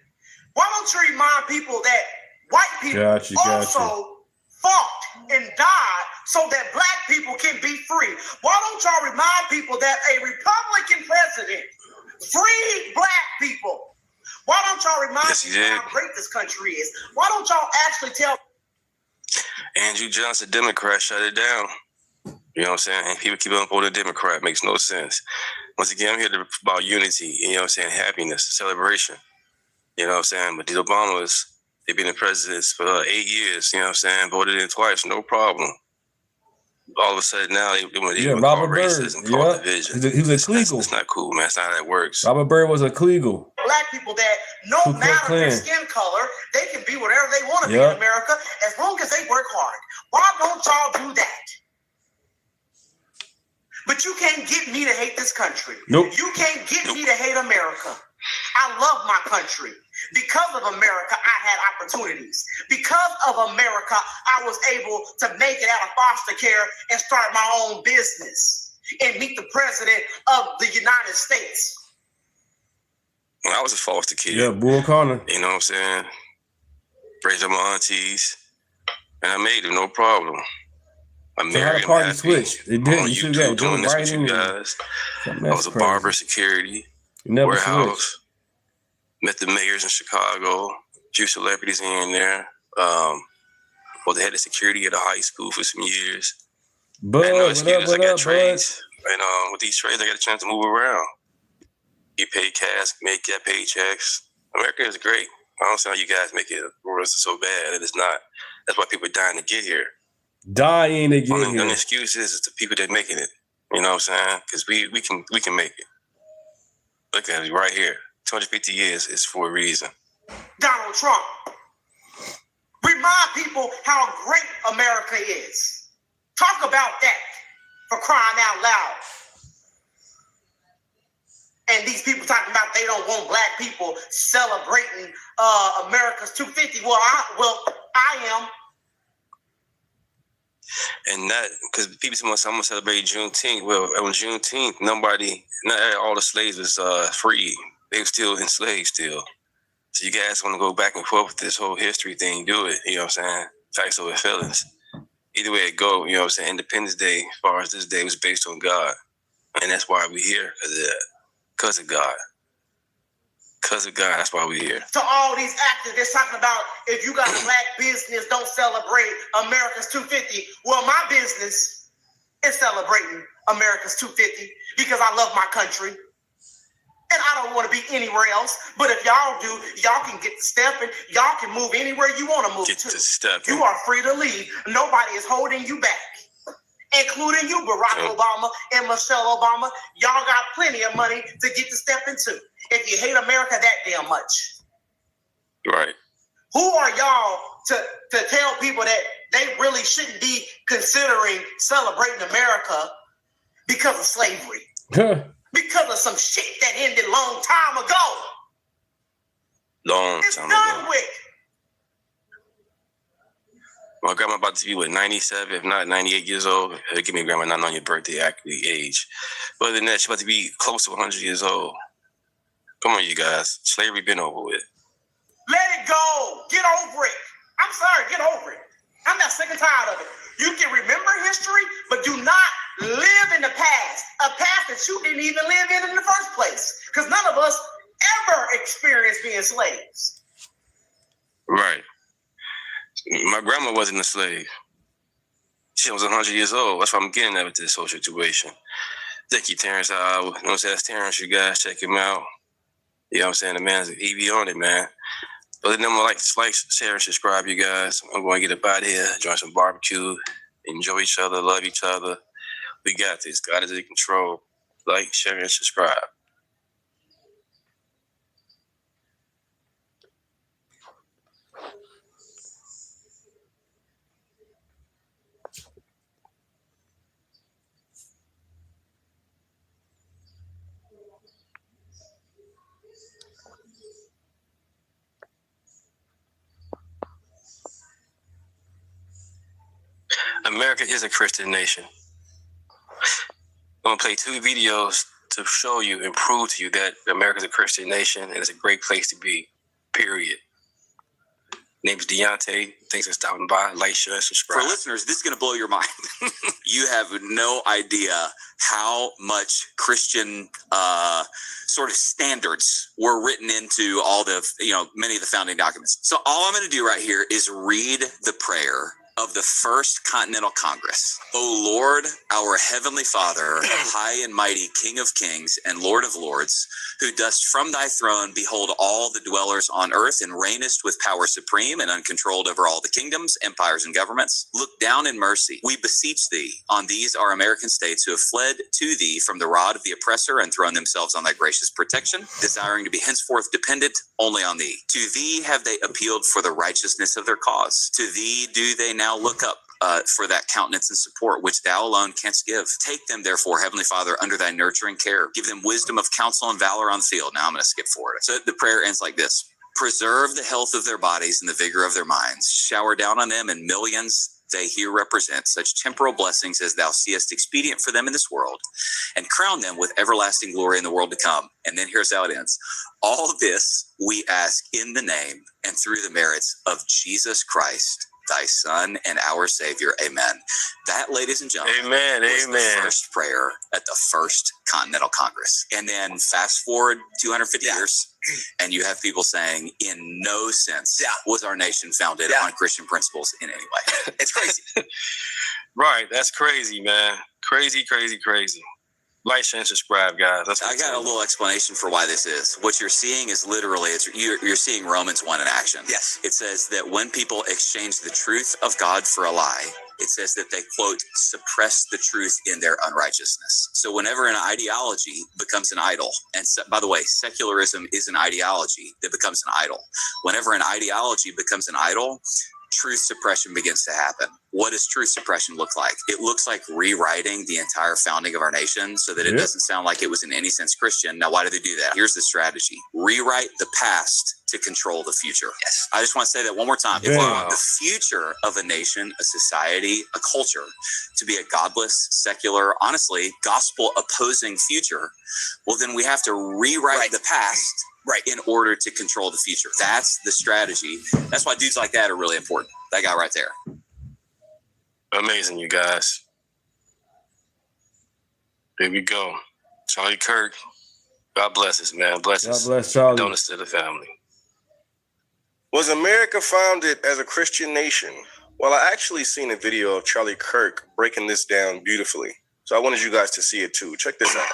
Why don't you remind people that white people also fought and died so that black people can be free? Why don't y'all remind people that a Republican president freed black people? Why don't y'all remind people how great this country is? Why don't y'all actually tell? Andrew Johnson, Democrat, shut it down. You know what I'm saying? And people keep on voting Democrat. Makes no sense. Once again, I'm here about unity, you know what I'm saying? Happiness, celebration. You know what I'm saying? But these Obamas, they've been in presidents for 8 years, you know what I'm saying? Voted in twice, no problem. All of a sudden now, they want to call racism, call division. He was a Kleagle. That's not cool, man. That's not how that works. Robert Byrd was a Kleagle. Black people that no matter their skin color, they can be whatever they want to be in America as long as they work hard. Why don't y'all do that? But you can't get me to hate this country. Nope. You can't get me to hate America. I love my country. Because of America, I had opportunities. Because of America, I was able to make it out of foster care and start my own business and meet the president of the United States. When I was a foster kid. Yeah, Bull Connor. You know what I'm saying? Raised up my aunties. And I made it, no problem. I married him happy. Switch. It did. On YouTube doing this with you guys. I was a barber, security, warehouse. Met the mayors in Chicago, a few celebrities here and there. Well, they had the security at a high school for some years. But I had no excuse. I got trades. And with these trades, I got a chance to move around. Get paid cash, make that paychecks. America is great. I don't see how you guys make it so bad. It is not. That's why people are dying to get here. Dying to get here. The excuse is the people that are making it. You know what I'm saying? Because we can make it. Look at it right here. 250 years is for a reason. Donald Trump. Remind people how great America is. Talk about that for crying out loud. And these people talking about they don't want black people celebrating America's 250. Well, I am. And that, because people say, I'm going to celebrate Juneteenth. Well, on Juneteenth, not all the slaves was free. They were still enslaved still. So you guys want to go back and forth with this whole history thing, do it. You know what I'm saying? Facts over feelings. either way it go, you know what I'm saying? Independence Day, as far as this day, was based on God. And that's why we're here, because of God. Because of God, that's why we're here. To all these activists talking about if you got a black business, don't celebrate America's 250. Well, my business is celebrating America's 250 because I love my country. And I don't want to be anywhere else. But if y'all do, y'all can get to stepping. Y'all can move anywhere you want to move to. You are free to leave. Nobody is holding you back, including you, Barack Obama and Michelle Obama. Y'all got plenty of money to get to step into if you hate America that damn much. Right. Who are y'all to tell people that they really shouldn't be considering celebrating America because of slavery? Because of some shit that ended long time ago. It's done with. My grandma about to be 97, if not 98 years old. Give me grandma not on your birthday, actually age. But other than that, she's about to be close to 100 years old. Come on, you guys. Slavery been over with. Let it go. Get over it. I'm sorry, get over it. I'm not sick and tired of it. You can remember history, but do not live in the past. A past that you didn't even live in the first place. Because none of us ever experienced being slaves. Right. My grandma wasn't a slave. She was 100 years old. That's why I'm getting at with this whole situation. Thank you, Terrence. That's Terrence. You guys check him out. You know what I'm saying? The man's he be on it, man. But then I'm like, share, and subscribe, you guys. I'm going to get up out of here, join some barbecue, enjoy each other, love each other. We got this. God is in control. Like, share, and subscribe. America is a Christian nation. I'm going to play 2 videos to show you and prove to you that America is a Christian nation and it's a great place to be, period. Name's Deunta. Thanks for stopping by. Like, share, and subscribe. For listeners, this is going to blow your mind. You have no idea how much Christian sort of standards were written into all the, many of the founding documents. So all I'm going to do right here is read the prayer of the First Continental Congress. O Lord, our Heavenly Father, high and mighty King of Kings and Lord of Lords, who dost from thy throne behold all the dwellers on earth and reignest with power supreme and uncontrolled over all the kingdoms, empires, and governments, look down in mercy. We beseech thee on these our American states who have fled to thee from the rod of the oppressor and thrown themselves on thy gracious protection, desiring to be henceforth dependent only on thee. To thee have they appealed for the righteousness of their cause. To thee do they now look up for that countenance and support which thou alone canst give. Take them, therefore, Heavenly Father, under thy nurturing care. Give them wisdom of counsel and valor on the field. Now I'm going to skip forward. So the prayer ends like this. Preserve the health of their bodies and the vigor of their minds. Shower down on them in millions they here represent such temporal blessings as thou seest expedient for them in this world, and crown them with everlasting glory in the world to come. And then here's how it ends. All this we ask in the name and through the merits of Jesus Christ, thy Son and our Savior. Amen. That, ladies and gentlemen, was the first prayer at the First Continental Congress. And then fast forward 250 years, and you have people saying, in no sense was our nation founded on Christian principles in any way. It's crazy. Right. That's crazy, man. Crazy, crazy, crazy. Like, share, and subscribe, guys. I got a little explanation for why this is. What you're seeing is literally, you're seeing Romans 1 in action. Yes. It says that when people exchange the truth of God for a lie, it says that they, quote, suppress the truth in their unrighteousness. So whenever an ideology becomes an idol, and by the way, secularism is an ideology that becomes an idol. Whenever an ideology becomes an idol, truth suppression begins to happen. What does truth suppression look like? It looks like rewriting the entire founding of our nation so that it doesn't sound like it was in any sense Christian. Now, why do they do that? Here's the strategy. Rewrite the past to control the future. Yes. I just want to say that one more time. If we want the future of a nation, a society, a culture to be a godless, secular, honestly, gospel-opposing future, well, then we have to rewrite the past in order to control the future. That's the strategy. That's why dudes like that are really important. That guy right there. Amazing, you guys. Here we go. Charlie Kirk. God bless us, man. Bless us. God bless Charlie. Donuts to the family. Was America founded as a Christian nation? Well, I actually seen a video of Charlie Kirk breaking this down beautifully. So I wanted you guys to see it too. Check this out.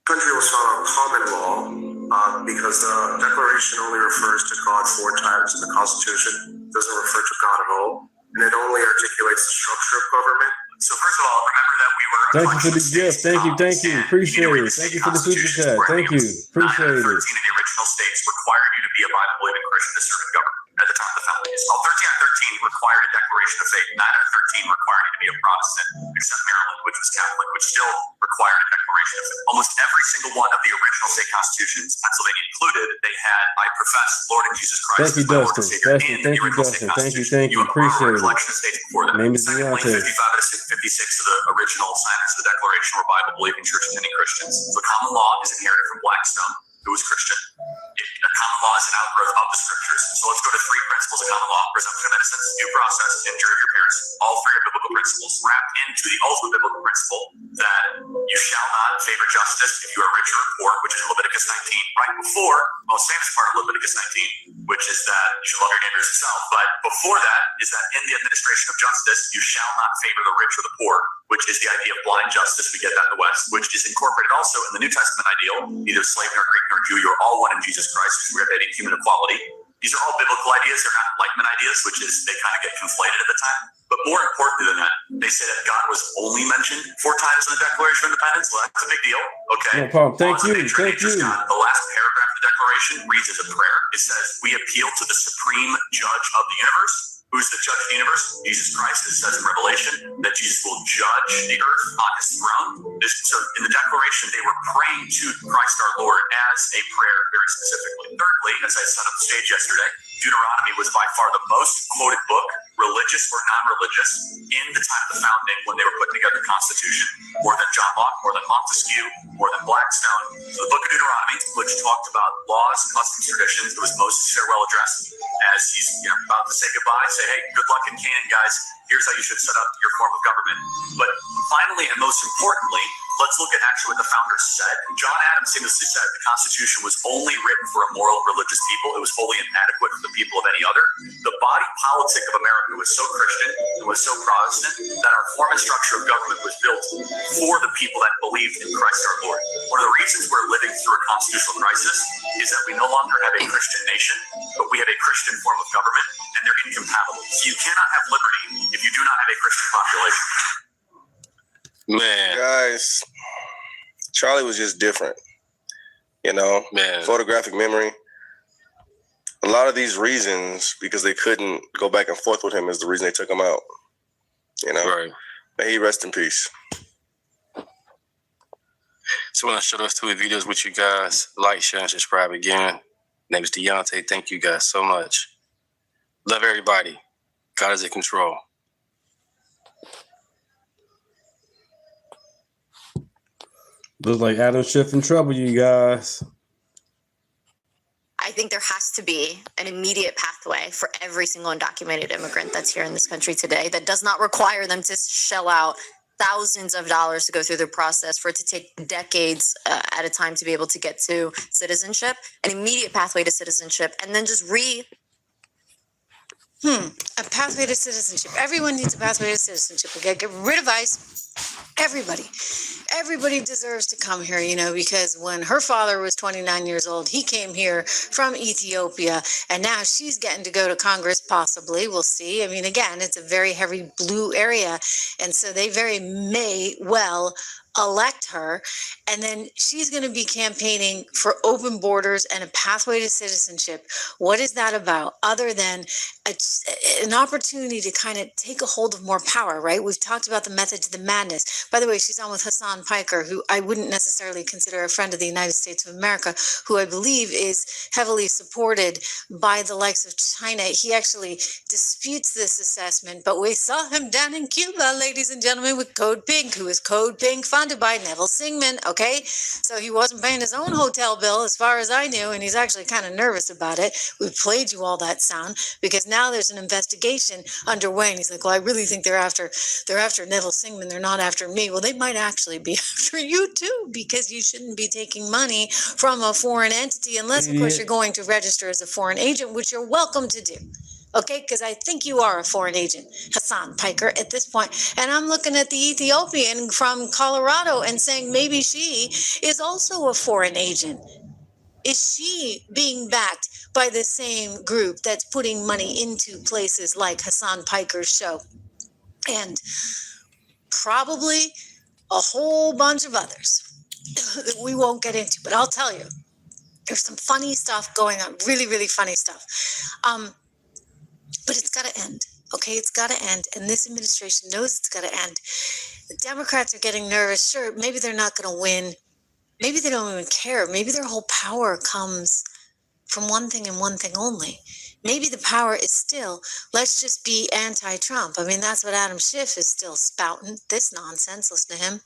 Country was founded on common law because the Declaration only refers to God 4 times in the Constitution. It doesn't refer to God at all. And it only articulates the structure of government. So first of all, remember that we were Thank you for the gift. Thank you. Appreciate it. Thank you for the super chat. Thank you. Appreciate it. 13 of the original states required you to be a Bible-believing Christian to serve in government at the time of the founding. All 13 out of 13 required a declaration of faith. 9 out of 13 required you to be a Protestant, except Maryland, which was Catholic, which still required a declaration of faith. Almost every single one of the original state constitutions, Pennsylvania included, they had, I profess Lord and Jesus Christ. Thank you, Dustin. Thank you, Dustin. Thank you. Appreciate it. Name is Deunta. 55 out of 56 of the original signers of the Declaration were Bible-believing church-attending Christians. So common law is inherited from Blackstone, who was Christian. Common law is an outgrowth of the scriptures. So let's go to 3 principles of common law: presumption of innocence, due process, injury of your peers. All 3 are biblical principles wrapped into the ultimate biblical principle that you shall not favor justice if you are rich or poor, which is Leviticus 19. Right before, most famous part of Leviticus 19, which is that you should love your neighbor as yourself. But before that is that in the administration of justice, you shall not favor the rich or the poor, which is the idea of blind justice. We get that in the West, which is incorporated also in the New Testament ideal: neither slave nor Greek nor Jew, you're all one in Jesus Christ, which we are at human equality. These are all biblical ideas. They're not Enlightenment ideas, which is they kind of get conflated at the time. But more importantly than that, they say that God was only mentioned 4 times in the Declaration of Independence. Well, that's a big deal. Okay. No problem. Thank you. The last paragraph of the Declaration reads as a prayer. It says, "We appeal to the supreme judge of the universe." Who's the judge of the universe? Jesus Christ. It says in Revelation that Jesus will judge the earth on his throne. So in the Declaration, they were praying to Christ our Lord as a prayer very specifically. Thirdly, as I said on the stage yesterday, Deuteronomy was by far the most quoted book, religious or non-religious, in the time of the founding when they were putting together the Constitution. More than John Locke, more than Montesquieu, more than Blackstone. So the book of Deuteronomy, which talked about laws, customs, traditions, it was Moses' farewell address as he's about to say goodbye, say, hey, good luck in Canaan, guys. Here's how you should set up your form of government. But finally, and most importantly, let's look at actually what the founders said. John Adams famously said the Constitution was only written for a moral, religious people. It was wholly inadequate for the people of any other. The body politic of America was so Christian, it was so Protestant, that our form and structure of government was built for the people that believed in Christ our Lord. One of the reasons we're living through a constitutional crisis is that we no longer have a Christian nation, but we have a Christian form of government, and they're incompatible. So you cannot have liberty if you do not have a Christian population. Man, guys, Charlie was just different. Man, photographic memory. A lot of these reasons, because they couldn't go back and forth with him, is the reason they took him out. Right. May he rest in peace. So when I share those 2 videos with you guys, like, share, and subscribe again. Name is Deunta. Thank you guys so much. Love everybody. God is in control. Looks like Adam Schiff in trouble, you guys. I think there has to be an immediate pathway for every single undocumented immigrant that's here in this country today that does not require them to shell out thousands of dollars to go through the process, for it to take decades at a time to be able to get to citizenship, an immediate pathway to citizenship, and then just a pathway to citizenship. Everyone needs a pathway to citizenship. We got to get rid of ICE. Everybody deserves to come here, because when her father was 29 years old, he came here from Ethiopia, and now she's getting to go to Congress, possibly. We'll see. I mean, again, it's a very heavy blue area, and so they very may well elect her, and then she's going to be campaigning for open borders and a pathway to citizenship. What is that about, other than an opportunity to kind of take a hold of more power, right? We've talked about the method to the madness. By the way, she's on with Hassan Hassan Piker, who I wouldn't necessarily consider a friend of the United States of America, who I believe is heavily supported by the likes of China. He actually disputes this assessment, but we saw him down in Cuba, ladies and gentlemen, with Code Pink, who is Code Pink funded by Neville Singman, okay? So he wasn't paying his own hotel bill as far as I knew, and he's actually kind of nervous about it. We played you all that sound because now there's an investigation underway, and he's like, well, I really think they're after Neville Singman, they're not after me. Well, they might actually be after you too, because you shouldn't be taking money from a foreign entity unless, of course, you're going to register as a foreign agent, which you're welcome to do. Okay, because I think you are a foreign agent, Hassan Piker, at this point. And I'm looking at the Ethiopian from Colorado and saying maybe she is also a foreign agent. Is she being backed by the same group that's putting money into places like Hassan Piker's show? And probably a whole bunch of others that we won't get into. But I'll tell you, there's some funny stuff going on, really, really funny stuff. But it's got to end, okay? It's got to end, and this administration knows it's got to end. The Democrats are getting nervous. Sure, maybe they're not going to win. Maybe they don't even care. Maybe their whole power comes from one thing and one thing only. Maybe the power is still, let's just be anti-Trump. I mean, that's what Adam Schiff is still spouting, this nonsense. Listen to him.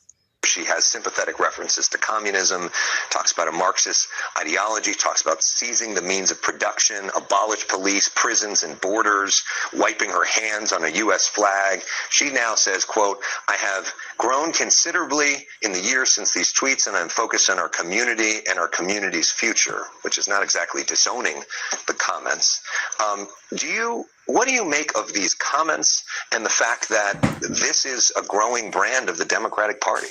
She has sympathetic references to communism, talks about a Marxist ideology, talks about seizing the means of production, abolish police, prisons, and borders, wiping her hands on a U.S. flag. She now says, quote, I have grown considerably in the years since these tweets, and I'm focused on our community and our community's future, which is not exactly disowning the comments. What do you make of these comments and the fact that this is a growing brand of the Democratic Party?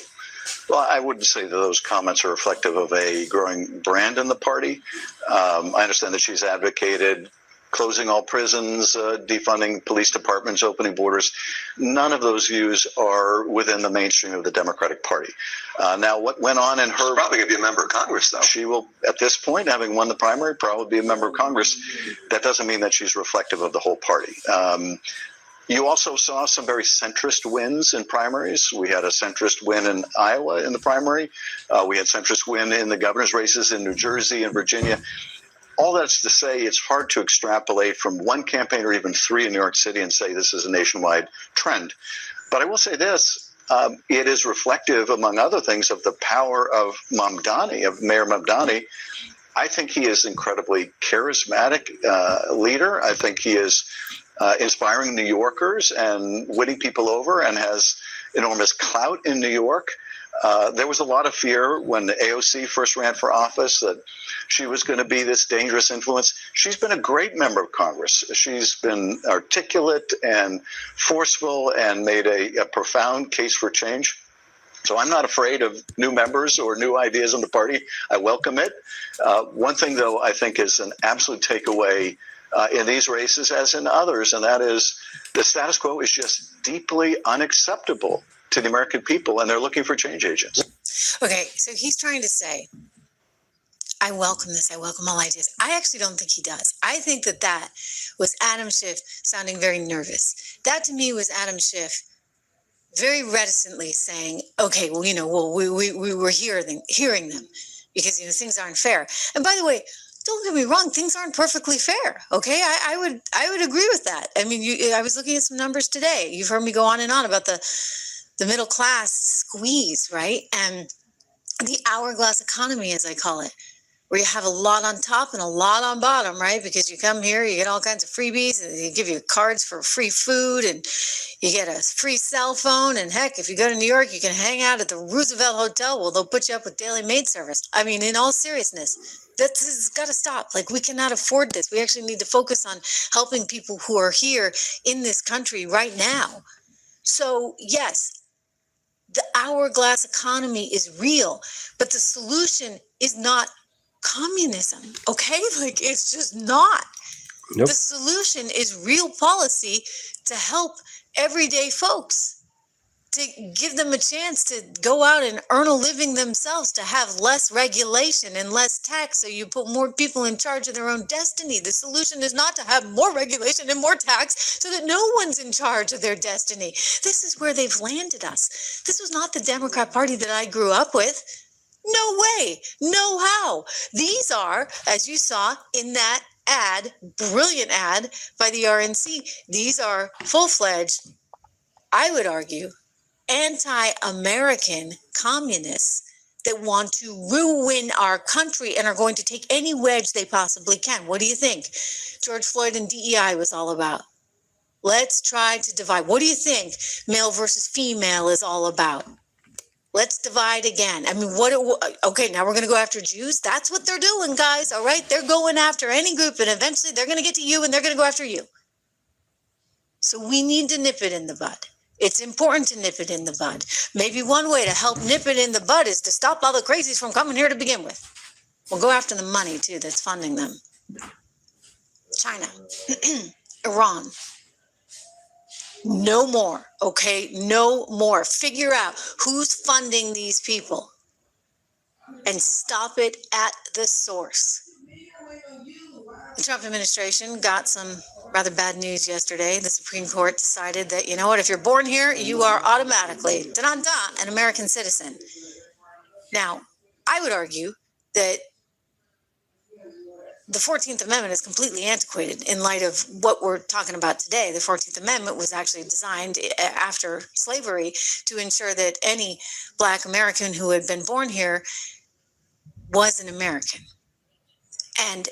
Well, I wouldn't say that those comments are reflective of a growing brand in the party. I understand that she's advocated closing all prisons, defunding police departments, opening borders. None of those views are within the mainstream of the Democratic Party. Now, what went on in her... She's probably going to be a member of Congress, though. She will, at this point, having won the primary, probably be a member of Congress. That doesn't mean that she's reflective of the whole party. You also saw some very centrist wins in primaries. We had a centrist win in Iowa in the primary. We had centrist win in the governor's races in New Jersey and Virginia. All that's to say it's hard to extrapolate from one campaign or even three in New York City and say this is a nationwide trend. But I will say this, it is reflective, among other things, of the power of Mamdani, of Mayor Mamdani. I think he is incredibly charismatic leader. I think he is inspiring New Yorkers and winning people over and has enormous clout in New York. There was a lot of fear when the AOC first ran for office that she was going to be this dangerous influence. She's been a great member of Congress. She's been articulate and forceful and made a profound case for change. So I'm not afraid of new members or new ideas in the party. I welcome it. One thing, though, I think is an absolute takeaway in these races as in others, and that is the status quo is just deeply unacceptable to the American people, and they're looking for change agents. Okay, so he's trying to say, I welcome this, I welcome all ideas. I actually don't think he does. I think that was Adam Schiff sounding very nervous. That to me was Adam Schiff very reticently saying, okay, well, we were hearing them because, things aren't fair. And by the way, don't get me wrong, things aren't perfectly fair. Okay, I would agree with that. I mean, I was looking at some numbers today. You've heard me go on and on about the middle class squeeze, right? And the hourglass economy, as I call it, where you have a lot on top and a lot on bottom, right? Because you come here, you get all kinds of freebies, and they give you cards for free food, and you get a free cell phone. And heck, if you go to New York, you can hang out at the Roosevelt Hotel. Well, they'll put you up with daily maid service. I mean, in all seriousness, this has got to stop. Like, we cannot afford this. We actually need to focus on helping people who are here in this country right now. So, yes, the hourglass economy is real, but the solution is not communism, okay? Like, it's just not. Nope. The solution is real policy to help everyday folks. to give them a chance to go out and earn a living themselves, to have less regulation and less tax, so you put more people in charge of their own destiny. The solution is not to have more regulation and more tax so that no one's in charge of their destiny. This is where they've landed us. This was not the Democrat Party that I grew up with. No way, no how. These are, as you saw in that ad, brilliant ad by the RNC, these are full-fledged, I would argue, anti-American communists that want to ruin our country and are going to take any wedge they possibly can. What do you think George Floyd and DEI was all about? Let's try to divide. What do you think male versus female is all about? Let's divide again. I mean, okay, now we're going to go after Jews. That's what they're doing, guys. All right. They're going after any group, and eventually they're going to get to you and they're going to go after you. So we need to nip it in the bud. It's important to nip it in the bud. Maybe one way to help nip it in the bud is to stop all the crazies from coming here to begin with. We'll go after the money, too, that's funding them. China, Iran. No more, okay? No more. Figure out who's funding these people and stop it at the source. The Trump administration got some rather bad news yesterday. The Supreme Court decided that, you know what, if you're born here, you are automatically, an American citizen. Now, I would argue that the 14th Amendment is completely antiquated in light of what we're talking about today. The 14th Amendment was actually designed after slavery to ensure that any Black American who had been born here was an American. And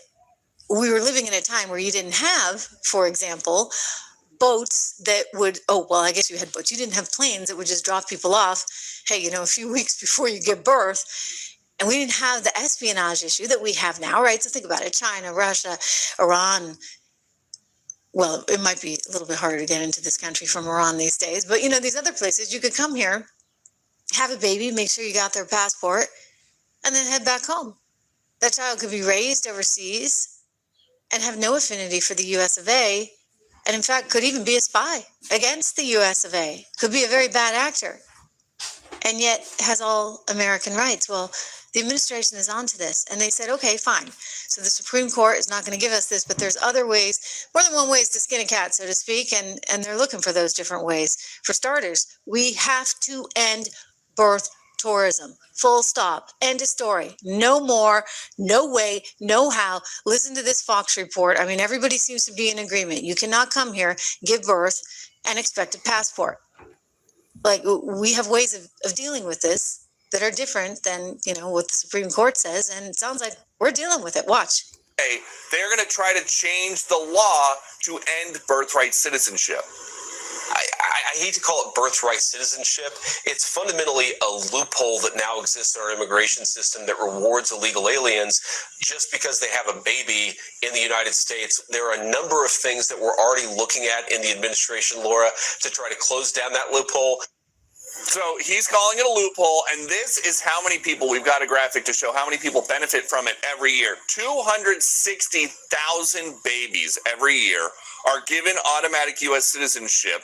we were living in a time where you didn't have, for example, boats that would, I guess you had boats. You didn't have planes that would just drop people off, hey, a few weeks before you give birth. And we didn't have the espionage issue that we have now, right? So think about it. China, Russia, Iran. Well, it might be a little bit harder to get into this country from Iran these days. But, these other places, you could come here, have a baby, make sure you got their passport, and then head back home. That child could be raised overseas and have no affinity for the U.S. of A., and in fact could even be a spy against the U.S. of A., could be a very bad actor, and yet has all American rights. Well, the administration is onto this, and they said, okay, fine. So the Supreme Court is not going to give us this, but there's other ways, more than one ways to skin a cat, so to speak, and they're looking for those different ways. For starters, we have to end birth tourism. Full stop. End of story. No more. No way. No how. Listen to this Fox report. I mean, everybody seems to be in agreement. You cannot come here, give birth, and expect a passport. Like, we have ways of dealing with this that are different than, what the Supreme Court says, and it sounds like we're dealing with it. Watch. They're going to try to change the law to end birthright citizenship. I hate to call it birthright citizenship. It's fundamentally a loophole that now exists in our immigration system that rewards illegal aliens just because they have a baby in the United States. There are a number of things that we're already looking at in the administration, Laura, to try to close down that loophole. So he's calling it a loophole, and this is how many people, we've got a graphic to show how many people benefit from it every year. 260,000 babies every year are given automatic U.S. citizenship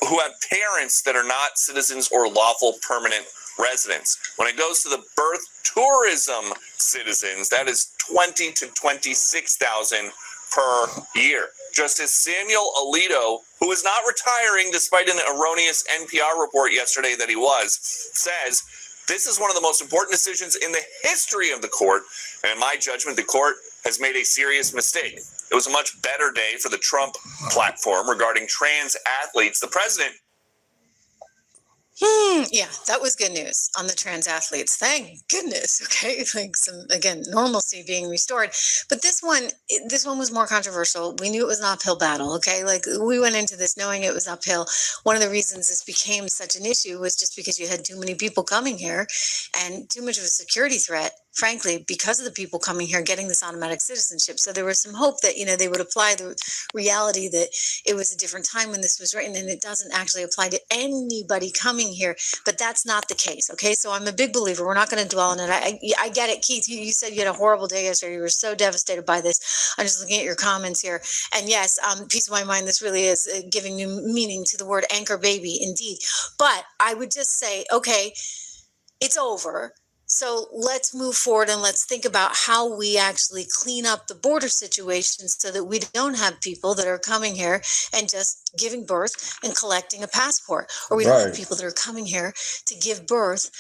who have parents that are not citizens or lawful permanent residents. When it goes to the birth tourism citizens, that is 20 to 26,000 per year. Justice Samuel Alito, who is not retiring despite an erroneous NPR report yesterday that he was, says this is one of the most important decisions in the history of the court. And in my judgment, the court has made a serious mistake. It was a much better day for the Trump platform regarding trans athletes. The president. Yeah, that was good news on the trans athletes. Thank goodness. Okay, like some, again, normalcy being restored. But this one was more controversial. We knew it was an uphill battle. Okay, like we went into this knowing it was uphill. One of the reasons this became such an issue was just because you had too many people coming here and too much of a security threat frankly, because of the people coming here getting this automatic citizenship. So there was some hope that, they would apply the reality that it was a different time when this was written, and it doesn't actually apply to anybody coming here. But that's not the case. Okay. So I'm a big believer. We're not going to dwell on it. I get it. Keith, you said you had a horrible day yesterday. You were so devastated by this. I'm just looking at your comments here. And yes, peace of my mind, this really is giving new meaning to the word anchor baby, indeed. But I would just say, okay, it's over. So let's move forward and let's think about how we actually clean up the border situation so that we don't have people that are coming here and just giving birth and collecting a passport. Or we don't have people that are coming here to give birth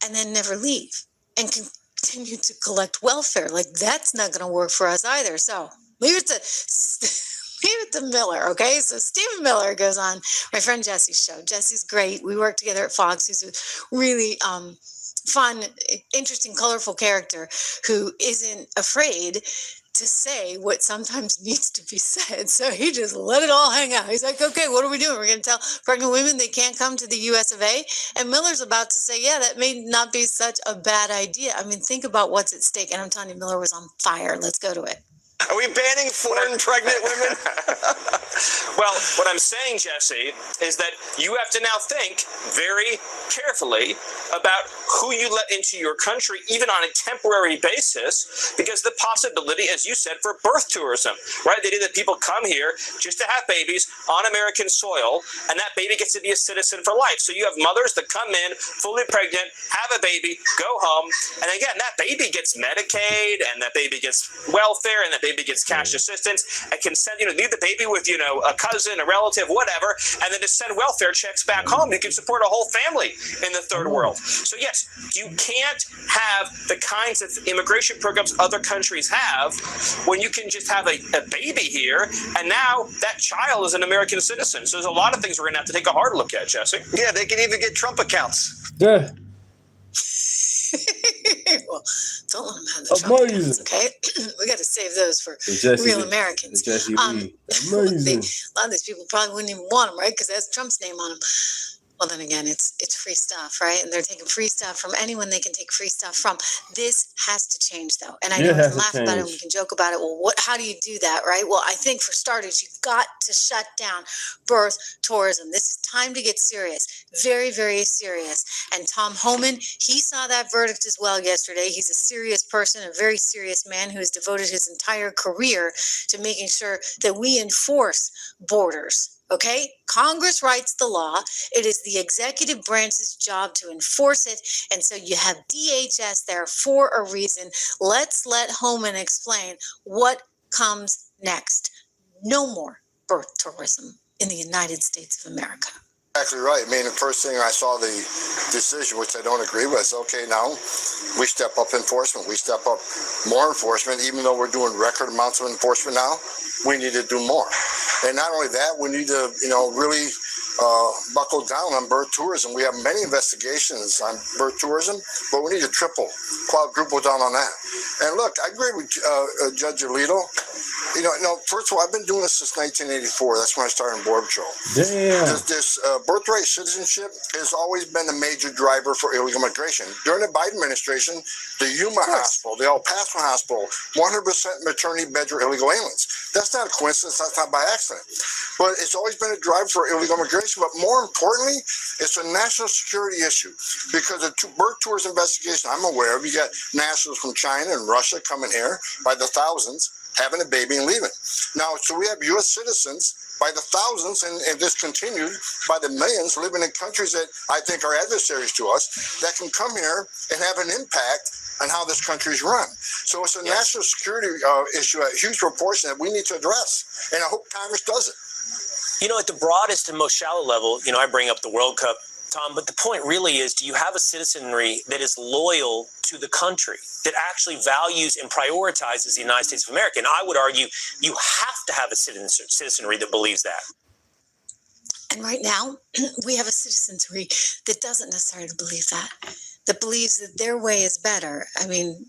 and then never leave and continue to collect welfare. Like, that's not going to work for us either. So leave it to Miller, okay? So Stephen Miller goes on my friend Jesse's show. Jesse's great. We work together at Fox. He's a really fun, interesting, colorful character who isn't afraid to say what sometimes needs to be said. So he just let it all hang out. He's like, okay, what are we doing? We're going to tell pregnant women they can't come to the US of A? And Miller's about to say, yeah, that may not be such a bad idea. I mean, think about what's at stake. And I'm telling you, Miller was on fire. Let's go to it. Are we banning foreign pregnant women? Well, what I'm saying, Jesse, is that you have to now think very carefully about who you let into your country, even on a temporary basis, because the possibility, as you said, for birth tourism, right? The idea that people come here just to have babies on American soil, and that baby gets to be a citizen for life. So you have mothers that come in fully pregnant, have a baby, go home, and again, that baby gets Medicaid, and that baby gets welfare, and that baby gets cash assistance, and can send, leave the baby with, a cousin, a relative, whatever, and then just send welfare checks back home. You can support a whole family in the third world. So yes, you can't have the kinds of immigration programs other countries have when you can just have a baby here, and now that child is an American citizen. So there's a lot of things we're going to have to take a hard look at, Jesse. Yeah, they can even get Trump accounts. Yeah. Well, don't let them have the Trump accounts, okay? We got to save those for real Americans. Amazing. A lot of these people probably wouldn't even want them, right? Because it has Trump's name on them. Well, then again, it's free stuff, right? And they're taking free stuff from anyone they can take free stuff from. This has to change, though. And I know we can laugh about it, and we can joke about it. Well, how do you do that, right? Well, I think for starters, you've got to shut down birth tourism. This is time to get serious. Very, very serious. And Tom Homan, he saw that verdict as well yesterday. He's a serious person, a very serious man who has devoted his entire career to making sure that we enforce borders. Okay, Congress writes the law. It is the executive branch's job to enforce it. And so you have DHS there for a reason. Let's let Homan explain what comes next. No more birth tourism in the United States of America. Exactly right. I mean, the first thing I saw the decision, which I don't agree with, is okay, now we step up enforcement. We step up more enforcement, even though we're doing record amounts of enforcement now. We need to do more. And not only that, we need to, really buckle down on birth tourism. We have many investigations on birth tourism, but we need to quadruple down on that. And look, I agree with Judge Alito. First of all, I've been doing this since 1984. That's when I started in Border Patrol. Damn. This birthright citizenship has always been a major driver for illegal migration. During the Biden administration, the Yuma Hospital, the El Paso Hospital, 100% maternity beds were illegal aliens. That's not a coincidence. That's not by accident. But it's always been a drive for illegal migration. But more importantly, it's a national security issue because the birth tours investigation I'm aware of, you got nationals from China and Russia coming here by the thousands, having a baby and leaving. Now, so we have U.S. citizens by the thousands, and this continued by the millions living in countries that I think are adversaries to us that can come here and have an impact on how this country is run. So it's a national security issue, a huge proportion that we need to address, and I hope Congress does it. At the broadest and most shallow level, I bring up the World Cup, Tom, but the point really is, do you have a citizenry that is loyal to the country, that actually values and prioritizes the United States of America? And I would argue you have to have a citizenry that believes that. And right now, we have a citizenry that doesn't necessarily believe that believes that their way is better. I mean,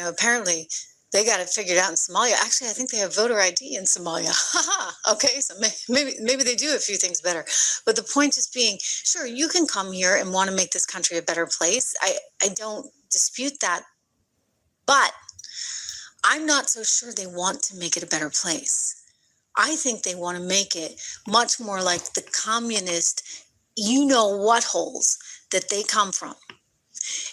apparently they got it figured out in Somalia. Actually, I think they have voter ID in Somalia. Okay, so maybe they do a few things better. But the point just being, sure, you can come here and want to make this country a better place. I don't dispute that But I'm not so sure they want to make it a better place. I think they want to make it much more like the communist, you-know-what holes that they come from.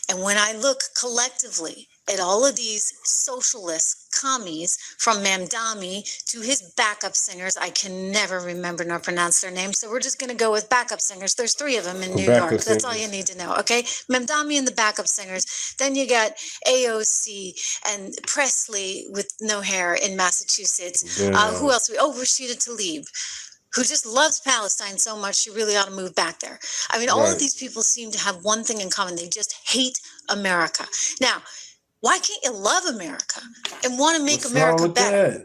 And when I look collectively at all of these socialist commies, from Mamdani to his backup singers, I can never remember nor pronounce their names, so we're just going to go with backup singers. There's 3 of them in New York. That's all you need to know, okay? Mamdani and the backup singers. Then you got AOC and Presley with no hair in Massachusetts. Who else? Rashida Tlaib, who just loves Palestine so much she really ought to move back there. I mean, all of these people seem to have one thing in common. They just hate America. Now, why can't you love America and want to make America better?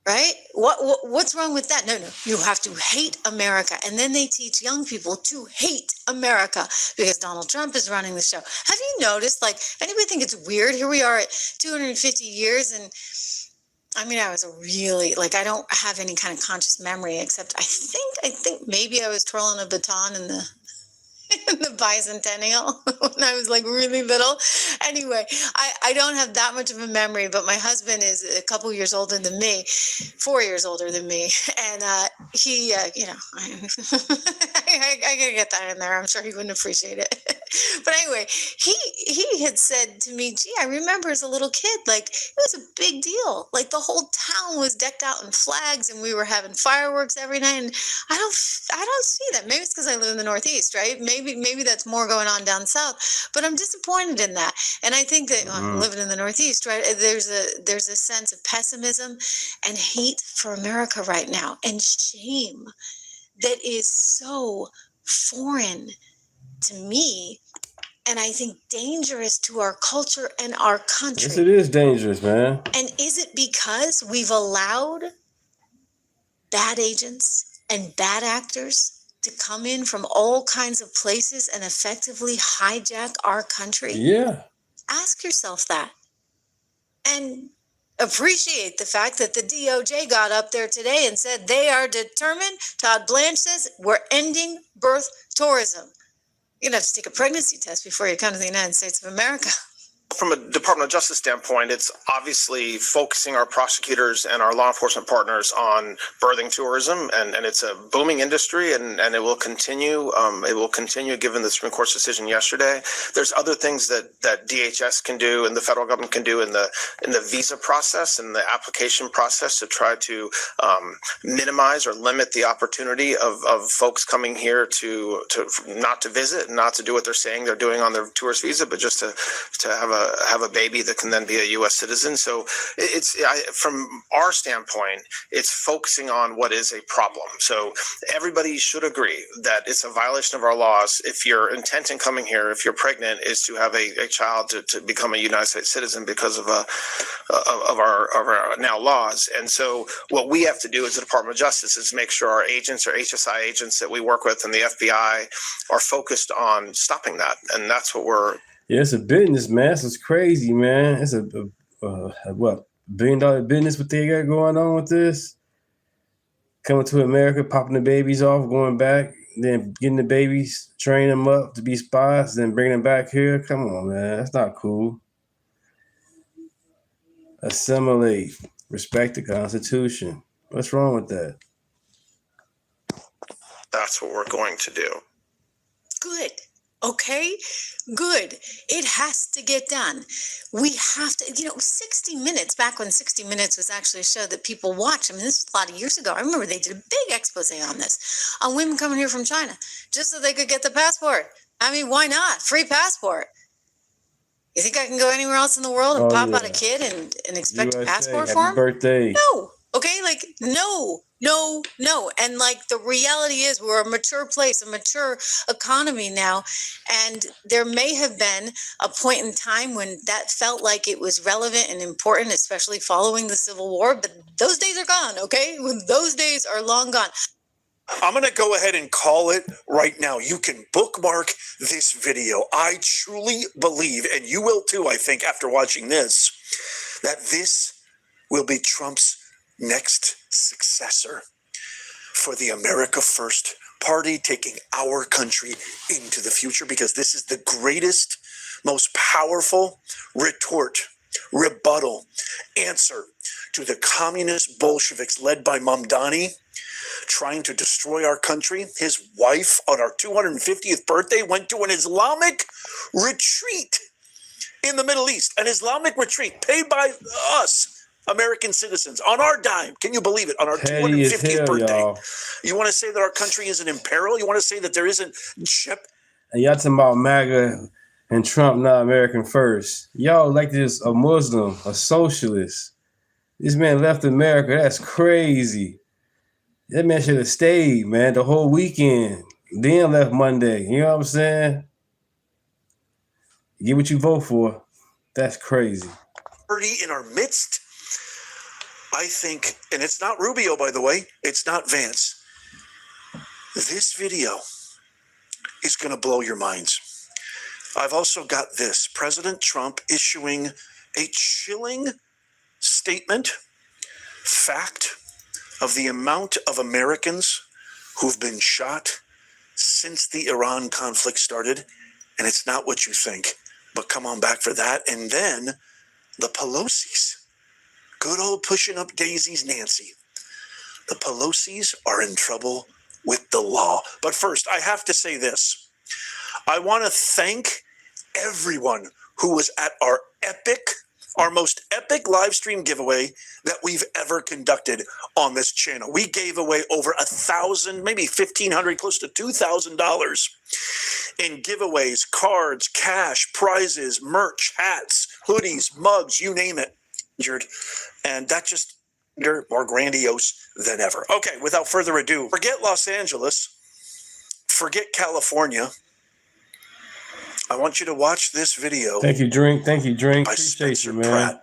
Right? What's wrong with that? No, you have to hate America. And then they teach young people to hate America because Donald Trump is running the show. Have you noticed, like, anybody think it's weird? Here we are at 250 years and I mean, I was I don't have any kind of conscious memory, except I think maybe I was twirling a baton in the bicentennial when I was like really little. Anyway, I don't have that much of a memory, but my husband is a couple years older than me, 4 years older than me. And he, I gotta get that in there. I'm sure he wouldn't appreciate it. But anyway, he had said to me, gee, I remember as a little kid, like it was a big deal. Like the whole town was decked out in flags and we were having fireworks every night. And I don't see that. Maybe it's because I live in the Northeast, right? Maybe that's more going on down south, but I'm disappointed in that. And I think that I'm living in the Northeast, right? There's a sense of pessimism and hate for America right now and shame that is so foreign to me. And I think dangerous to our culture and our country. Yes, it is dangerous, man. And is it because we've allowed bad agents and bad actors to come in from all kinds of places and effectively hijack our country? Yeah. Ask yourself that. And appreciate the fact that the DOJ got up there today and said they are determined. Todd Blanche says we're ending birth tourism. You're going to have to take a pregnancy test before you come to the United States of America. From a Department of Justice standpoint, it's obviously focusing our prosecutors and our law enforcement partners on birthing tourism, and it's a booming industry, and it will continue. It will continue given the Supreme Court's decision yesterday. There's other things that DHS can do and the federal government can do in the visa process and the application process to try to minimize or limit the opportunity of folks coming here to not to visit and not to do what they're saying they're doing on their tourist visa, but just to have a baby that can then be a U.S. citizen. So from our standpoint, it's focusing on what is a problem. So everybody should agree that it's a violation of our laws if your intent in coming here, if you're pregnant, is to have a child to become a United States citizen because of our now laws. And so what we have to do as the Department of Justice is make sure our agents or HSI agents that we work with and the FBI are focused on stopping that. And that's what we're... Yeah, it's a business, man. It's crazy, man. It's a $1 billion business what they got going on with this. Coming to America, popping the babies off, going back, then getting the babies, training them up to be spies, then bringing them back here. Come on, man. That's not cool. Assimilate. Respect the Constitution. What's wrong with that? That's what we're going to do. Good. Okay, good. It has to get done. We have to, 60 Minutes, back when 60 Minutes was actually a show that people watched. I mean, this was a lot of years ago. I remember they did a big expose on this, on women coming here from China, just so they could get the passport. I mean, why not? Free passport. You think I can go anywhere else in the world and pop out a kid and expect USA, a passport happy for him? birthday. No. Okay, no. And the reality is we're a mature place, a mature economy now. And there may have been a point in time when that felt like it was relevant and important, especially following the Civil War. But those days are gone, okay? Those days are long gone. I'm going to go ahead and call it right now. You can bookmark this video. I truly believe, and you will too, I think, after watching this, that this will be Trump's next successor for the America First Party, taking our country into the future, because this is the greatest, most powerful retort rebuttal answer to the communist Bolsheviks led by Mamdani trying to destroy our country. His wife, on our 250th birthday, went to an Islamic retreat in the Middle East, an Islamic retreat paid by us, American citizens, on our dime. Can you believe it? On our 250th birthday. Y'all. You want to say that our country isn't in peril? You want to say that there isn't ship? And y'all talking about MAGA and Trump not American first. Y'all elected as a Muslim, a socialist. This man left America. That's crazy. That man should have stayed, man, the whole weekend. Then left Monday. You know what I'm saying? Get what you vote for. That's crazy. In our midst, I think, and it's not Rubio, by the way, it's not Vance. This video is going to blow your minds. I've also got this. President Trump issuing a chilling statement, fact, of the amount of Americans who've been shot since the Iran conflict started. And it's not what you think, but come on back for that. And then the Pelosi's, good old pushing up daisies Nancy. The Pelosi's are in trouble with the law. But first, I have to say this. I want to thank everyone who was at our most epic live stream giveaway that we've ever conducted on this channel. We gave away over 1,000, maybe 1,500, close to $2,000 in giveaways, cards, cash, prizes, merch, hats, hoodies, mugs, you name it. And that just more grandiose than ever. Okay, without further ado, forget Los Angeles, forget California. I want you to watch this video. Thank you, Drink. Appreciate you, man. Pratt.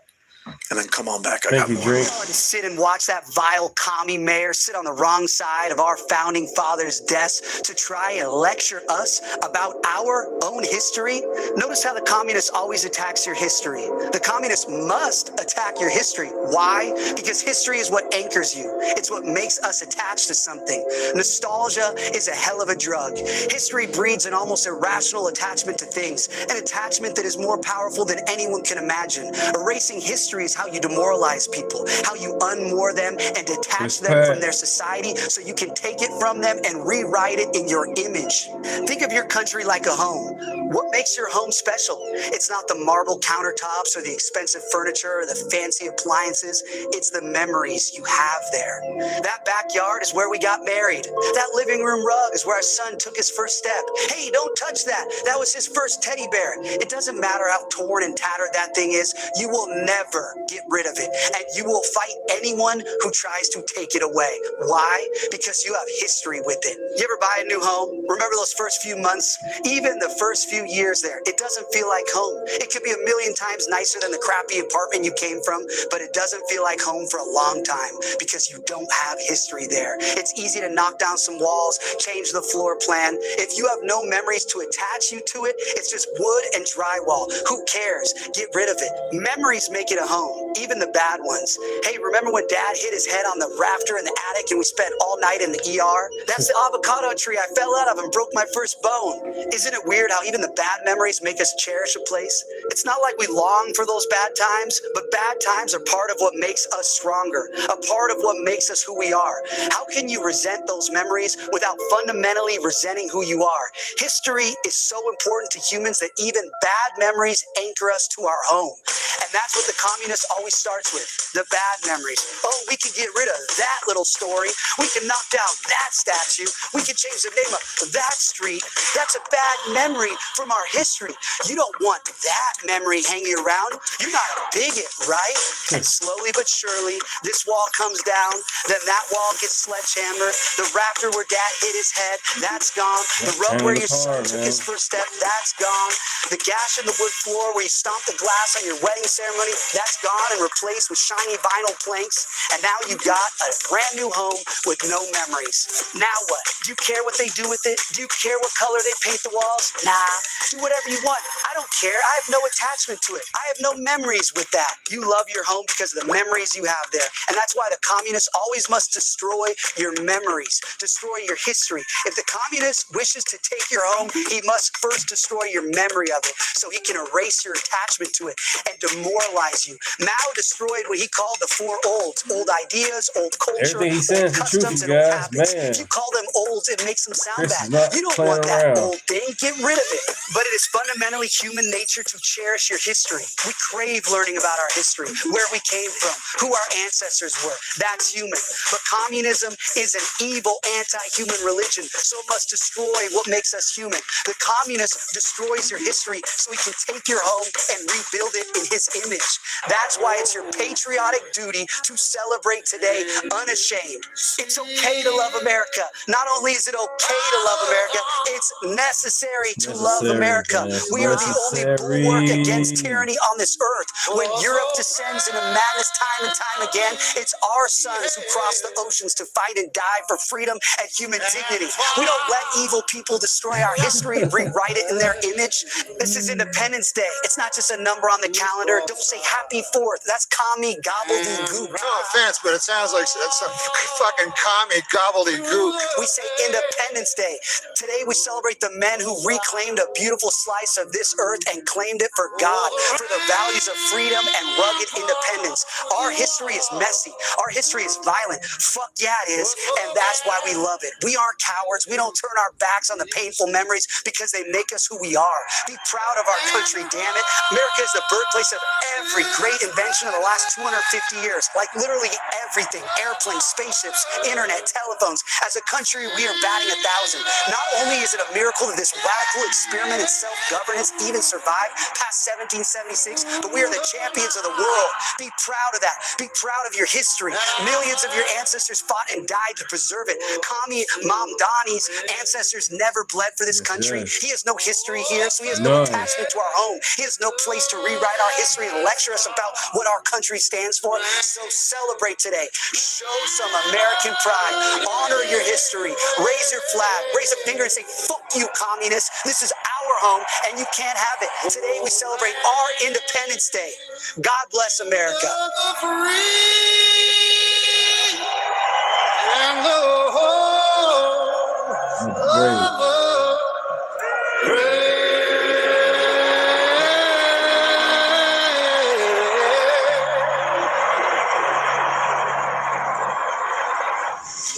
And then come on back. Thank you, Drink. To sit and watch that vile commie mayor sit on the wrong side of our founding fathers' desk to try and lecture us about our own history. Notice how the communist always attacks your history. The communist must attack your history. Why? Because history is what anchors you. It's what makes us attached to something. Nostalgia is a hell of a drug. History breeds an almost irrational attachment to things, an attachment that is more powerful than anyone can imagine. Erasing history is how you demoralize people, how you unmoor them and detach them from their society so you can take it from them and rewrite it in your image. Think of your country like a home. What makes your home special? It's not the marble countertops or the expensive furniture or the fancy appliances. It's the memories you have there. That backyard is where we got married. That living room rug is where our son took his first step. Hey, don't touch that. That was his first teddy bear. It doesn't matter how torn and tattered that thing is. You will never get rid of it. And you will fight anyone who tries to take it away. Why? Because you have history with it. You ever buy a new home? Remember those first few months? Even the first few years there, it doesn't feel like home. It could be 1,000,000 times nicer than the crappy apartment you came from, but it doesn't feel like home for a long time because you don't have history there. It's easy to knock down some walls, change the floor plan. If you have no memories to attach you to it, it's just wood and drywall. Who cares? Get rid of it. Memories make it a home, even the bad ones. Hey, remember when Dad hit his head on the rafter in the attic and we spent all night in the ER? That's the avocado tree I fell out of and broke my first bone. Isn't it weird how even the bad memories make us cherish a place? It's not like we long for those bad times, but bad times are part of what makes us stronger, a part of what makes us who we are. How can you resent those memories without fundamentally resenting who you are? History is so important to humans that even bad memories anchor us to our home. And that's what the communist always starts with, the bad memories. Oh, we can get rid of that little story. We can knock down that statue. We can change the name of that street. That's a bad memory from our history. You don't want that memory hanging around. You're not a bigot, right? And slowly but surely, this wall comes down. Then that wall gets sledgehammered. The rafter where Dad hit his head, that's gone. The rug where your son took his first step, that's gone. The gash in the wood floor where you stomped the glass on your wedding ceremony, that that's gone and replaced with shiny vinyl planks, and now you got a brand new home with no memories. Now what? Do you care what they do with it? Do you care what color they paint the walls? Nah, do whatever you want. I don't care. I have no attachment to it. I have no memories with that. You love your home because of the memories you have there, and that's why the communists always must destroy your memories, destroy your history. If the communist wishes to take your home, he must first destroy your memory of it so he can erase your attachment to it and demoralize you. Mao destroyed what he called the four olds: old ideas, old culture, Everything he says old is the truth, customs, you and old guys. habits. Man. If you call them olds, it makes them sound Chris bad. is not You don't playing want that around. old thing. Get rid of it. But it is fundamentally human nature to cherish your history. We crave learning about our history, where we came from, who our ancestors were. That's human. But communism is an evil, anti-human religion, so it must destroy what makes us human. The communist destroys your history so he can take your home and rebuild it in his image. That's why it's your patriotic duty to celebrate today unashamed. It's okay to love America. Not only is it okay to love America, it's necessary to love America. We are the only bulwark against tyranny on this earth. When Europe descends into madness time and time again, it's our sons who cross the oceans to fight and die for freedom and human dignity. We don't let evil people destroy our history and rewrite it in their image. This is Independence Day. It's not just a number on the calendar. Don't say Happy 4th. That's commie gobbledygook. No offense, but it sounds like that's some fucking commie gobbledygook. We say Independence Day. Today we celebrate the men who reclaimed a beautiful slice of this earth and claimed it for God, for the values of freedom and rugged independence. Our history is messy. Our history is violent. Fuck yeah, it is. And that's why we love it. We aren't cowards. We don't turn our backs on the painful memories because they make us who we are. Be proud of our country, damn it. America is the birthplace of every great invention of the last 250 years. Like literally everything. Airplanes, spaceships, internet, telephones. As a country, we are batting 1,000. Not only is it a miracle that this radical experiment in self-governance even survived past 1776, but we are the champions of the world. Be proud of that. Be proud of your history. Millions of your ancestors fought and died to preserve it. Commie Mamdani's ancestors never bled for this country. He has no history here, so he has no attachment to our home. He has no place to rewrite our history and lecture us about what our country stands for. So celebrate today. Show some American pride. Honor your history. Raise your flag. Raise a finger and say, fuck you, communists. This is our home, and you can't have it. Today we celebrate our Independence Day. God bless America.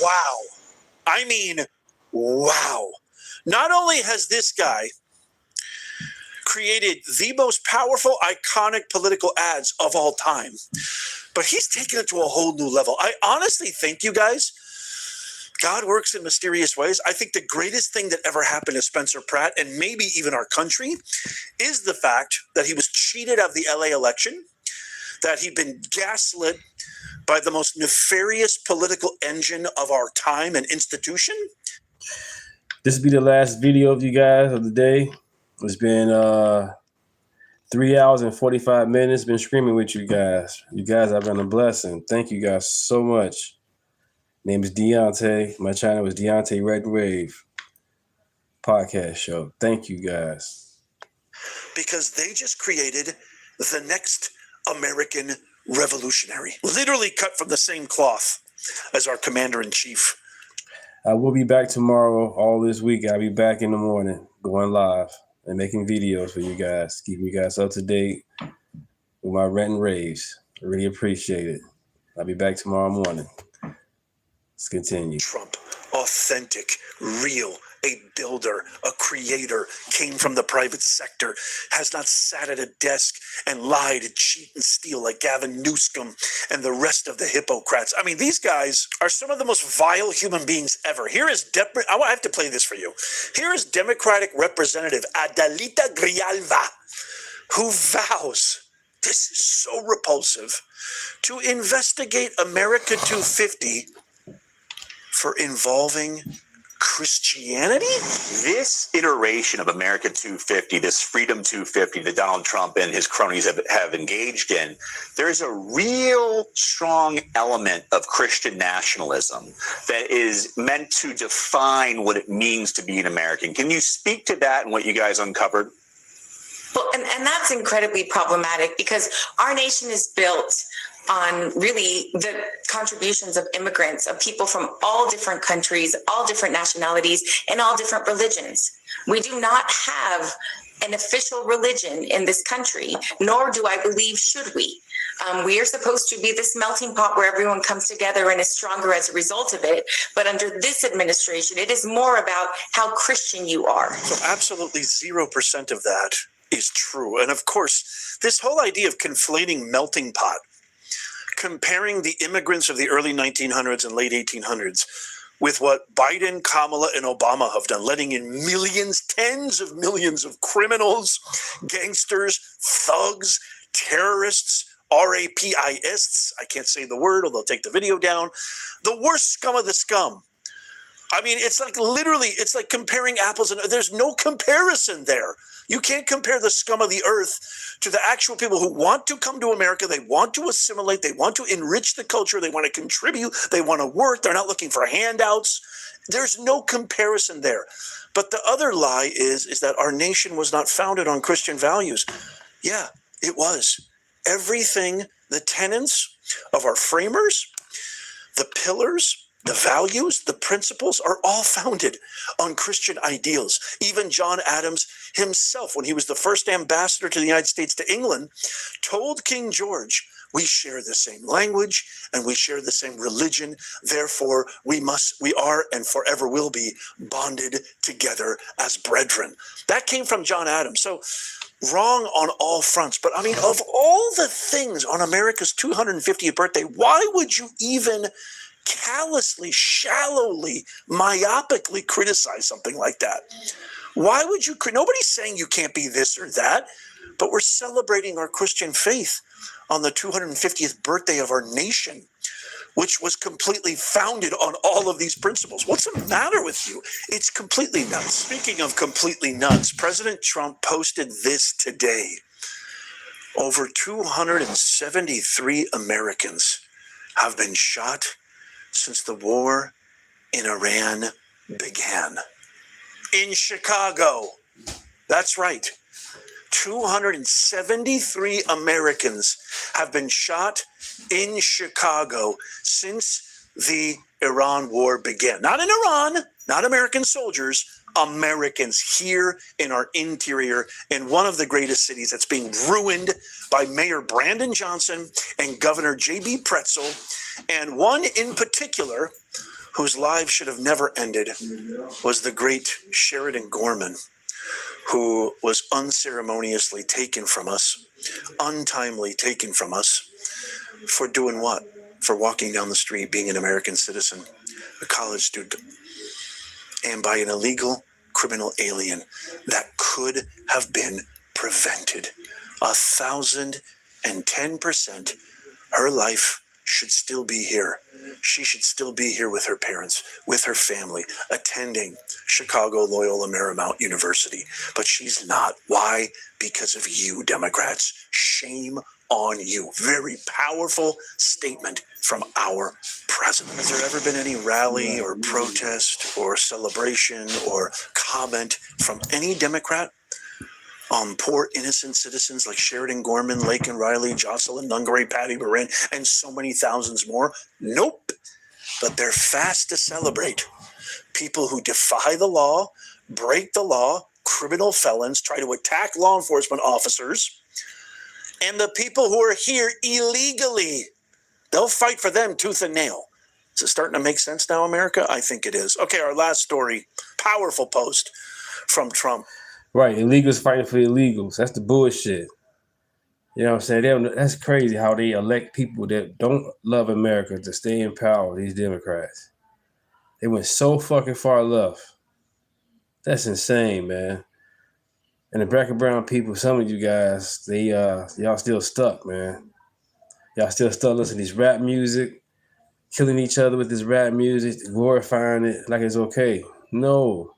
Wow. I mean, wow. Not only has this guy created the most powerful, iconic political ads of all time, but he's taken it to a whole new level. I honestly think, you guys, God works in mysterious ways. I think the greatest thing that ever happened to Spencer Pratt, and maybe even our country, is the fact that he was cheated out of the LA election, that he'd been gaslit by the most nefarious political engine of our time and institution. This will be the last video of you guys of the day. It's been 3 hours and 45 minutes. Been screaming with you guys. You guys have been a blessing. Thank you guys so much. Name is Deunta. My channel is Deunta Red Wave Podcast Show. Thank you guys. Because they just created the next American revolutionary. Literally cut from the same cloth as our commander-in-chief. I will be back tomorrow, all this week. I'll be back in the morning, going live and making videos for you guys, keeping you guys up to date with my rant and raves. I really appreciate it. I'll be back tomorrow morning. Let's continue. Trump, authentic, real, a builder, a creator, came from the private sector, has not sat at a desk and lied and cheat and steal like Gavin Newsom and the rest of the hippocrats. I mean, these guys are some of the most vile human beings ever. I have to play this for you. Here is Democratic Representative Adalita Grijalva, who vows, this is so repulsive, to investigate America 250 for involving Christianity? This iteration of America 250, this Freedom 250 that Donald Trump and his cronies have engaged in, there's a real strong element of Christian nationalism that is meant to define what it means to be an American. Can you speak to that and what you guys uncovered? Well, and that's incredibly problematic because our nation is built on really the contributions of immigrants, of people from all different countries, all different nationalities, and all different religions. We do not have an official religion in this country, nor do I believe should we. We are supposed to be this melting pot where everyone comes together and is stronger as a result of it. But under this administration, it is more about how Christian you are. So absolutely 0% of that is true. And of course, this whole idea of conflating melting pot, comparing the immigrants of the early 1900s and late 1800s with what Biden, Kamala, and Obama have done, letting in millions, tens of millions of criminals, gangsters, thugs, terrorists, RAPIsts, I can't say the word, or they'll take the video down, the worst scum of the scum. I mean, it's like literally, it's like comparing apples and there's no comparison there. You can't compare the scum of the earth to the actual people who want to come to America. They want to assimilate. They want to enrich the culture. They want to contribute. They want to work. They're not looking for handouts. There's no comparison there. But the other lie is that our nation was not founded on Christian values. Yeah, it was. Everything, the tenets of our framers, the pillars, the values, the principles are all founded on Christian ideals. Even John Adams himself, when he was the first ambassador to the United States to England, told King George, we share the same language and we share the same religion. Therefore, we are and forever will be bonded together as brethren. That came from John Adams. So wrong on all fronts. But I mean, of all the things on America's 250th birthday, why would you even callously, shallowly, myopically criticize something like that? Why would you? Nobody's saying you can't be this or that, but we're celebrating our Christian faith on the 250th birthday of our nation, which was completely founded on all of these principles. What's the matter with you? It's completely nuts. Speaking of completely nuts, President Trump posted this today. Over 273 Americans have been shot since the war in Iran began. In Chicago. That's right. 273 Americans have been shot in Chicago since the Iran war began. Not in Iran, not American soldiers, Americans here in our interior, in one of the greatest cities that's being ruined by Mayor Brandon Johnson and Governor J.B. Pretzel, and one in particular whose lives should have never ended was the great Sheridan Gorman, who was unceremoniously taken from us, untimely taken from us, for doing what? For walking down the street, being an American citizen, a college student, and by an illegal criminal alien that could have been prevented. 1,010%, her life should still be here. She should still be here with her parents, with her family, attending Chicago Loyola Marymount University. But she's not. Why? Because of you, Democrats. Shame on you. Very powerful statement from our president. Has there ever been any rally or protest or celebration or comment from any Democrat on poor innocent citizens like Sheridan Gorman, Laken Riley, Jocelyn Nungaray, Patty Moran, and so many thousands more? Nope. But they're fast to celebrate people who defy the law, break the law, criminal felons, try to attack law enforcement officers, and the people who are here illegally. They'll fight for them tooth and nail. Is it starting to make sense now, America? I think it is. Okay, our last story. Powerful post from Trump. Right, illegals fighting for illegals. That's the bullshit. You know what I'm saying? That's crazy how they elect people that don't love America to stay in power, these Democrats. They went so fucking far left. That's insane, man. And the black and brown people, some of you guys, y'all still stuck, man. Y'all still stuck listening to this rap music, killing each other with this rap music, glorifying it like it's okay. No.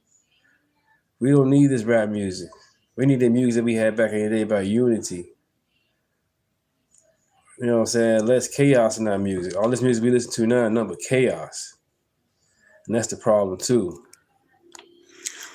We don't need this rap music. We need the music that we had back in the day about unity. You know what I'm saying? Less chaos in our music. All this music we listen to now is nothing but chaos. And that's the problem, too.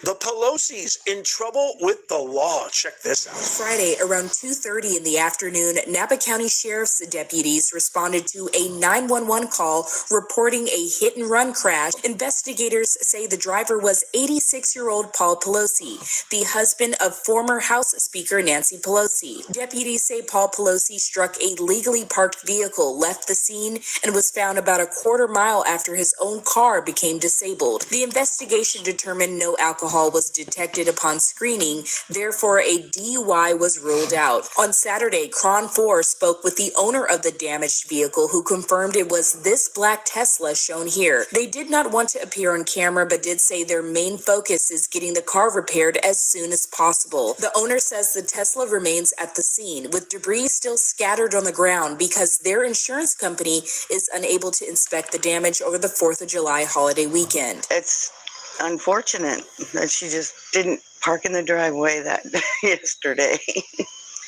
The Pelosi's in trouble with the law. Check this out. Friday, around 2:30 in the afternoon, Napa County Sheriff's deputies responded to a 911 call reporting a hit-and-run crash. Investigators say the driver was 86-year-old Paul Pelosi, the husband of former House Speaker Nancy Pelosi. Deputies say Paul Pelosi struck a legally parked vehicle, left the scene, and was found about a quarter mile after his own car became disabled. The investigation determined no alcohol was detected upon screening, therefore a DUI was ruled out. On Saturday, Cron 4 spoke with the owner of the damaged vehicle, who confirmed it was this black Tesla shown here. They did not want to appear on camera, but did say their main focus is getting the car repaired as soon as possible. The owner says the Tesla remains at the scene, with debris still scattered on the ground because their insurance company is unable to inspect the damage over the 4th of July holiday weekend. It's unfortunate that she just didn't park in the driveway that yesterday.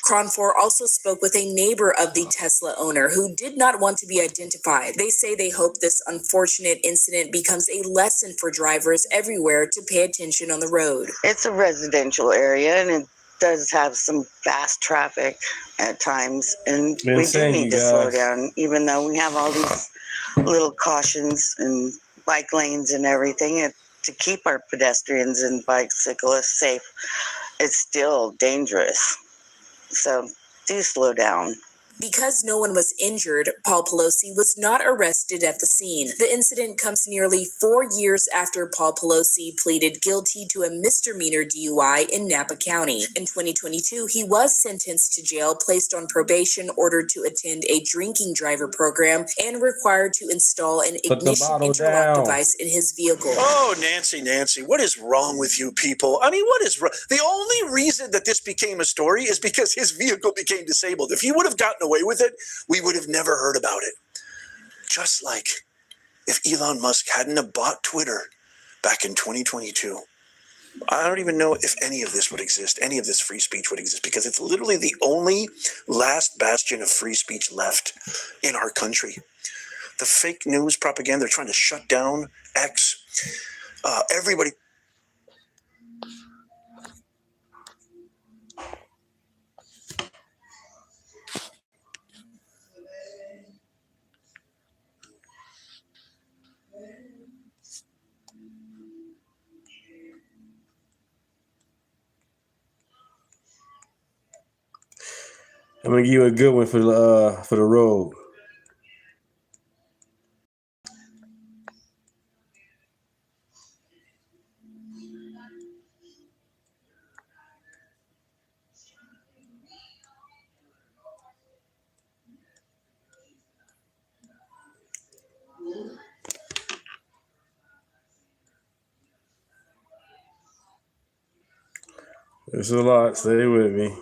Cron 4 also spoke with a neighbor of the Tesla owner who did not want to be identified. They say they hope this unfortunate incident becomes a lesson for drivers everywhere to pay attention on the road. It's a residential area and it does have some fast traffic at times, and we do need to slow down, even though we have all these little cautions and bike lanes and everything to keep our pedestrians and bicyclists safe. It's still dangerous. So do slow down. Because no one was injured, Paul Pelosi was not arrested at the scene. The incident comes nearly 4 years after Paul Pelosi pleaded guilty to a misdemeanor DUI in Napa County. In 2022, he was sentenced to jail, placed on probation, ordered to attend a drinking driver program, and required to install an ignition interlock device in his vehicle. Oh, Nancy, what is wrong with you people? I mean, what is wrong? The only reason that this became a story is because his vehicle became disabled. If he would have gotten away with it, we would have never heard about it. Just like if Elon Musk hadn't have bought Twitter back in 2022, I don't even know if any of this would exist, any of this free speech would exist, because it's literally the only last bastion of free speech left in our country. The fake news propaganda, they're trying to shut down X. Everybody. I'm gonna give you a good one for the road. There's a lot. Stay with me.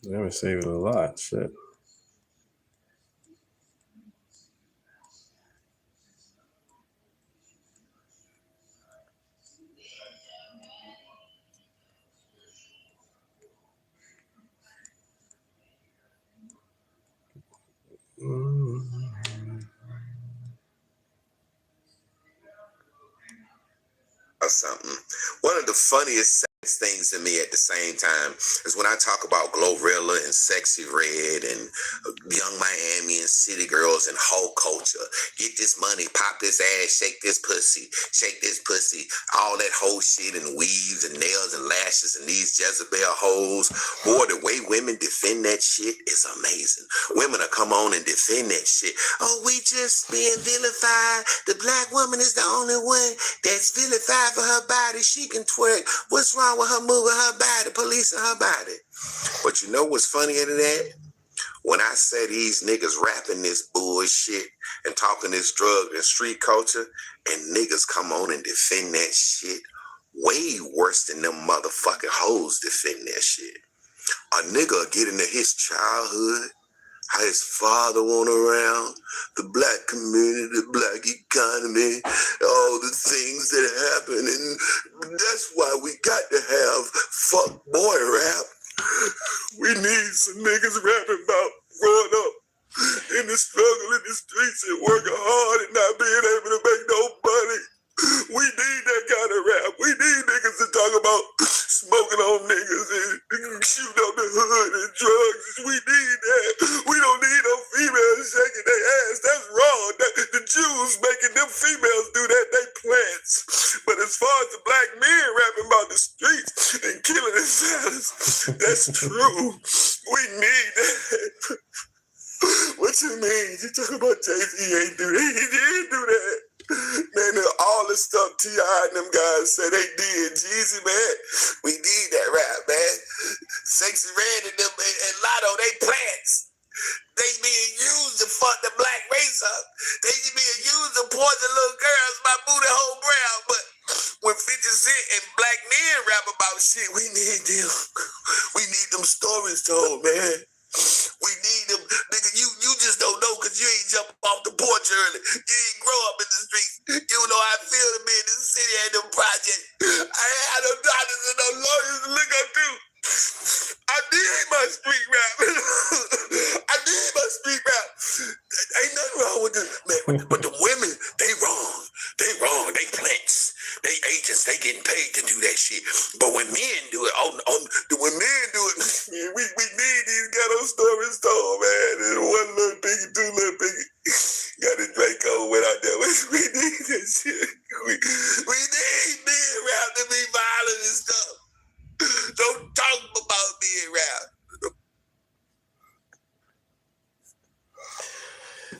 I'm gonna save it a lot. Shit. Something. One of the funniest things to me at the same time is when I talk about Glorilla and Sexy Red and Young Miami and City Girls and whole culture. Get this money, pop this ass, shake this pussy, all that whole shit and weaves and nails and lashes and these Jezebel hoes. Boy, the way women defend that shit is amazing. Women will come on and defend that shit. Oh, we just being vilified. The black woman is the only one that's vilified for her body. She can twerk. What's wrong with her moving her body, policing her body? But you know what's funnier than that? When I say these niggas rapping this bullshit and talking this drug and street culture, and niggas come on and defend that shit way worse than them motherfucking hoes defend that shit. a nigga get into his childhood, how his father went around, the black community, the black economy, all the things that happen. And that's why we got to have fuck boy rap. We need some niggas rapping about growing up in the struggle in the streets and working hard and not being able to make no money. We need that kind of rap. We need niggas to talk about smoking on niggas and shooting up the hood and drugs. We need that. We don't need no females shaking their ass. That's wrong. The Jews making them females do that, they plants. But as far as the black men rapping about the streets and killing themselves, that's true. We need that. What you mean? You talking about Jay-Z ain't do that? He did do that. Man, all the stuff T.I. and them guys say they did. Jeezy, man, we need that rap, man. Sexy Red and them and Lotto, they plants. They being used to fuck the black race up. They being used to poison little girls by booty hole brown. But when 50 Cent and black men rap about shit, we need them. We need them stories told, man. We need them, nigga. You just don't know because you ain't jump off the porch early. You ain't grow up in the streets. You don't know how I feel to be in this city and them projects. I ain't had no doctors and no lawyers to look up to. I did my street rap. I did my street rap. Ain't nothing wrong with this, man. But the women, they wrong. They wrong. They plants. They agents. They getting paid to do that shit. But when men do it, when men do it, we need these ghetto stories told, man. And one little piggy, two little piggy. Got a Draco went out there. We need that shit. We need men rap to be violent and stuff. Don't talk about being rap.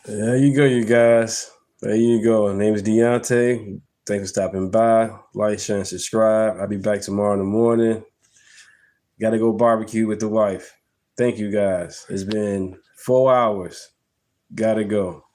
There you go, you guys. There you go. My name is Deunta. Thanks for stopping by. Like, share, and subscribe. I'll be back tomorrow in the morning. Gotta go barbecue with the wife. Thank you, guys. It's been 4 hours. Gotta go.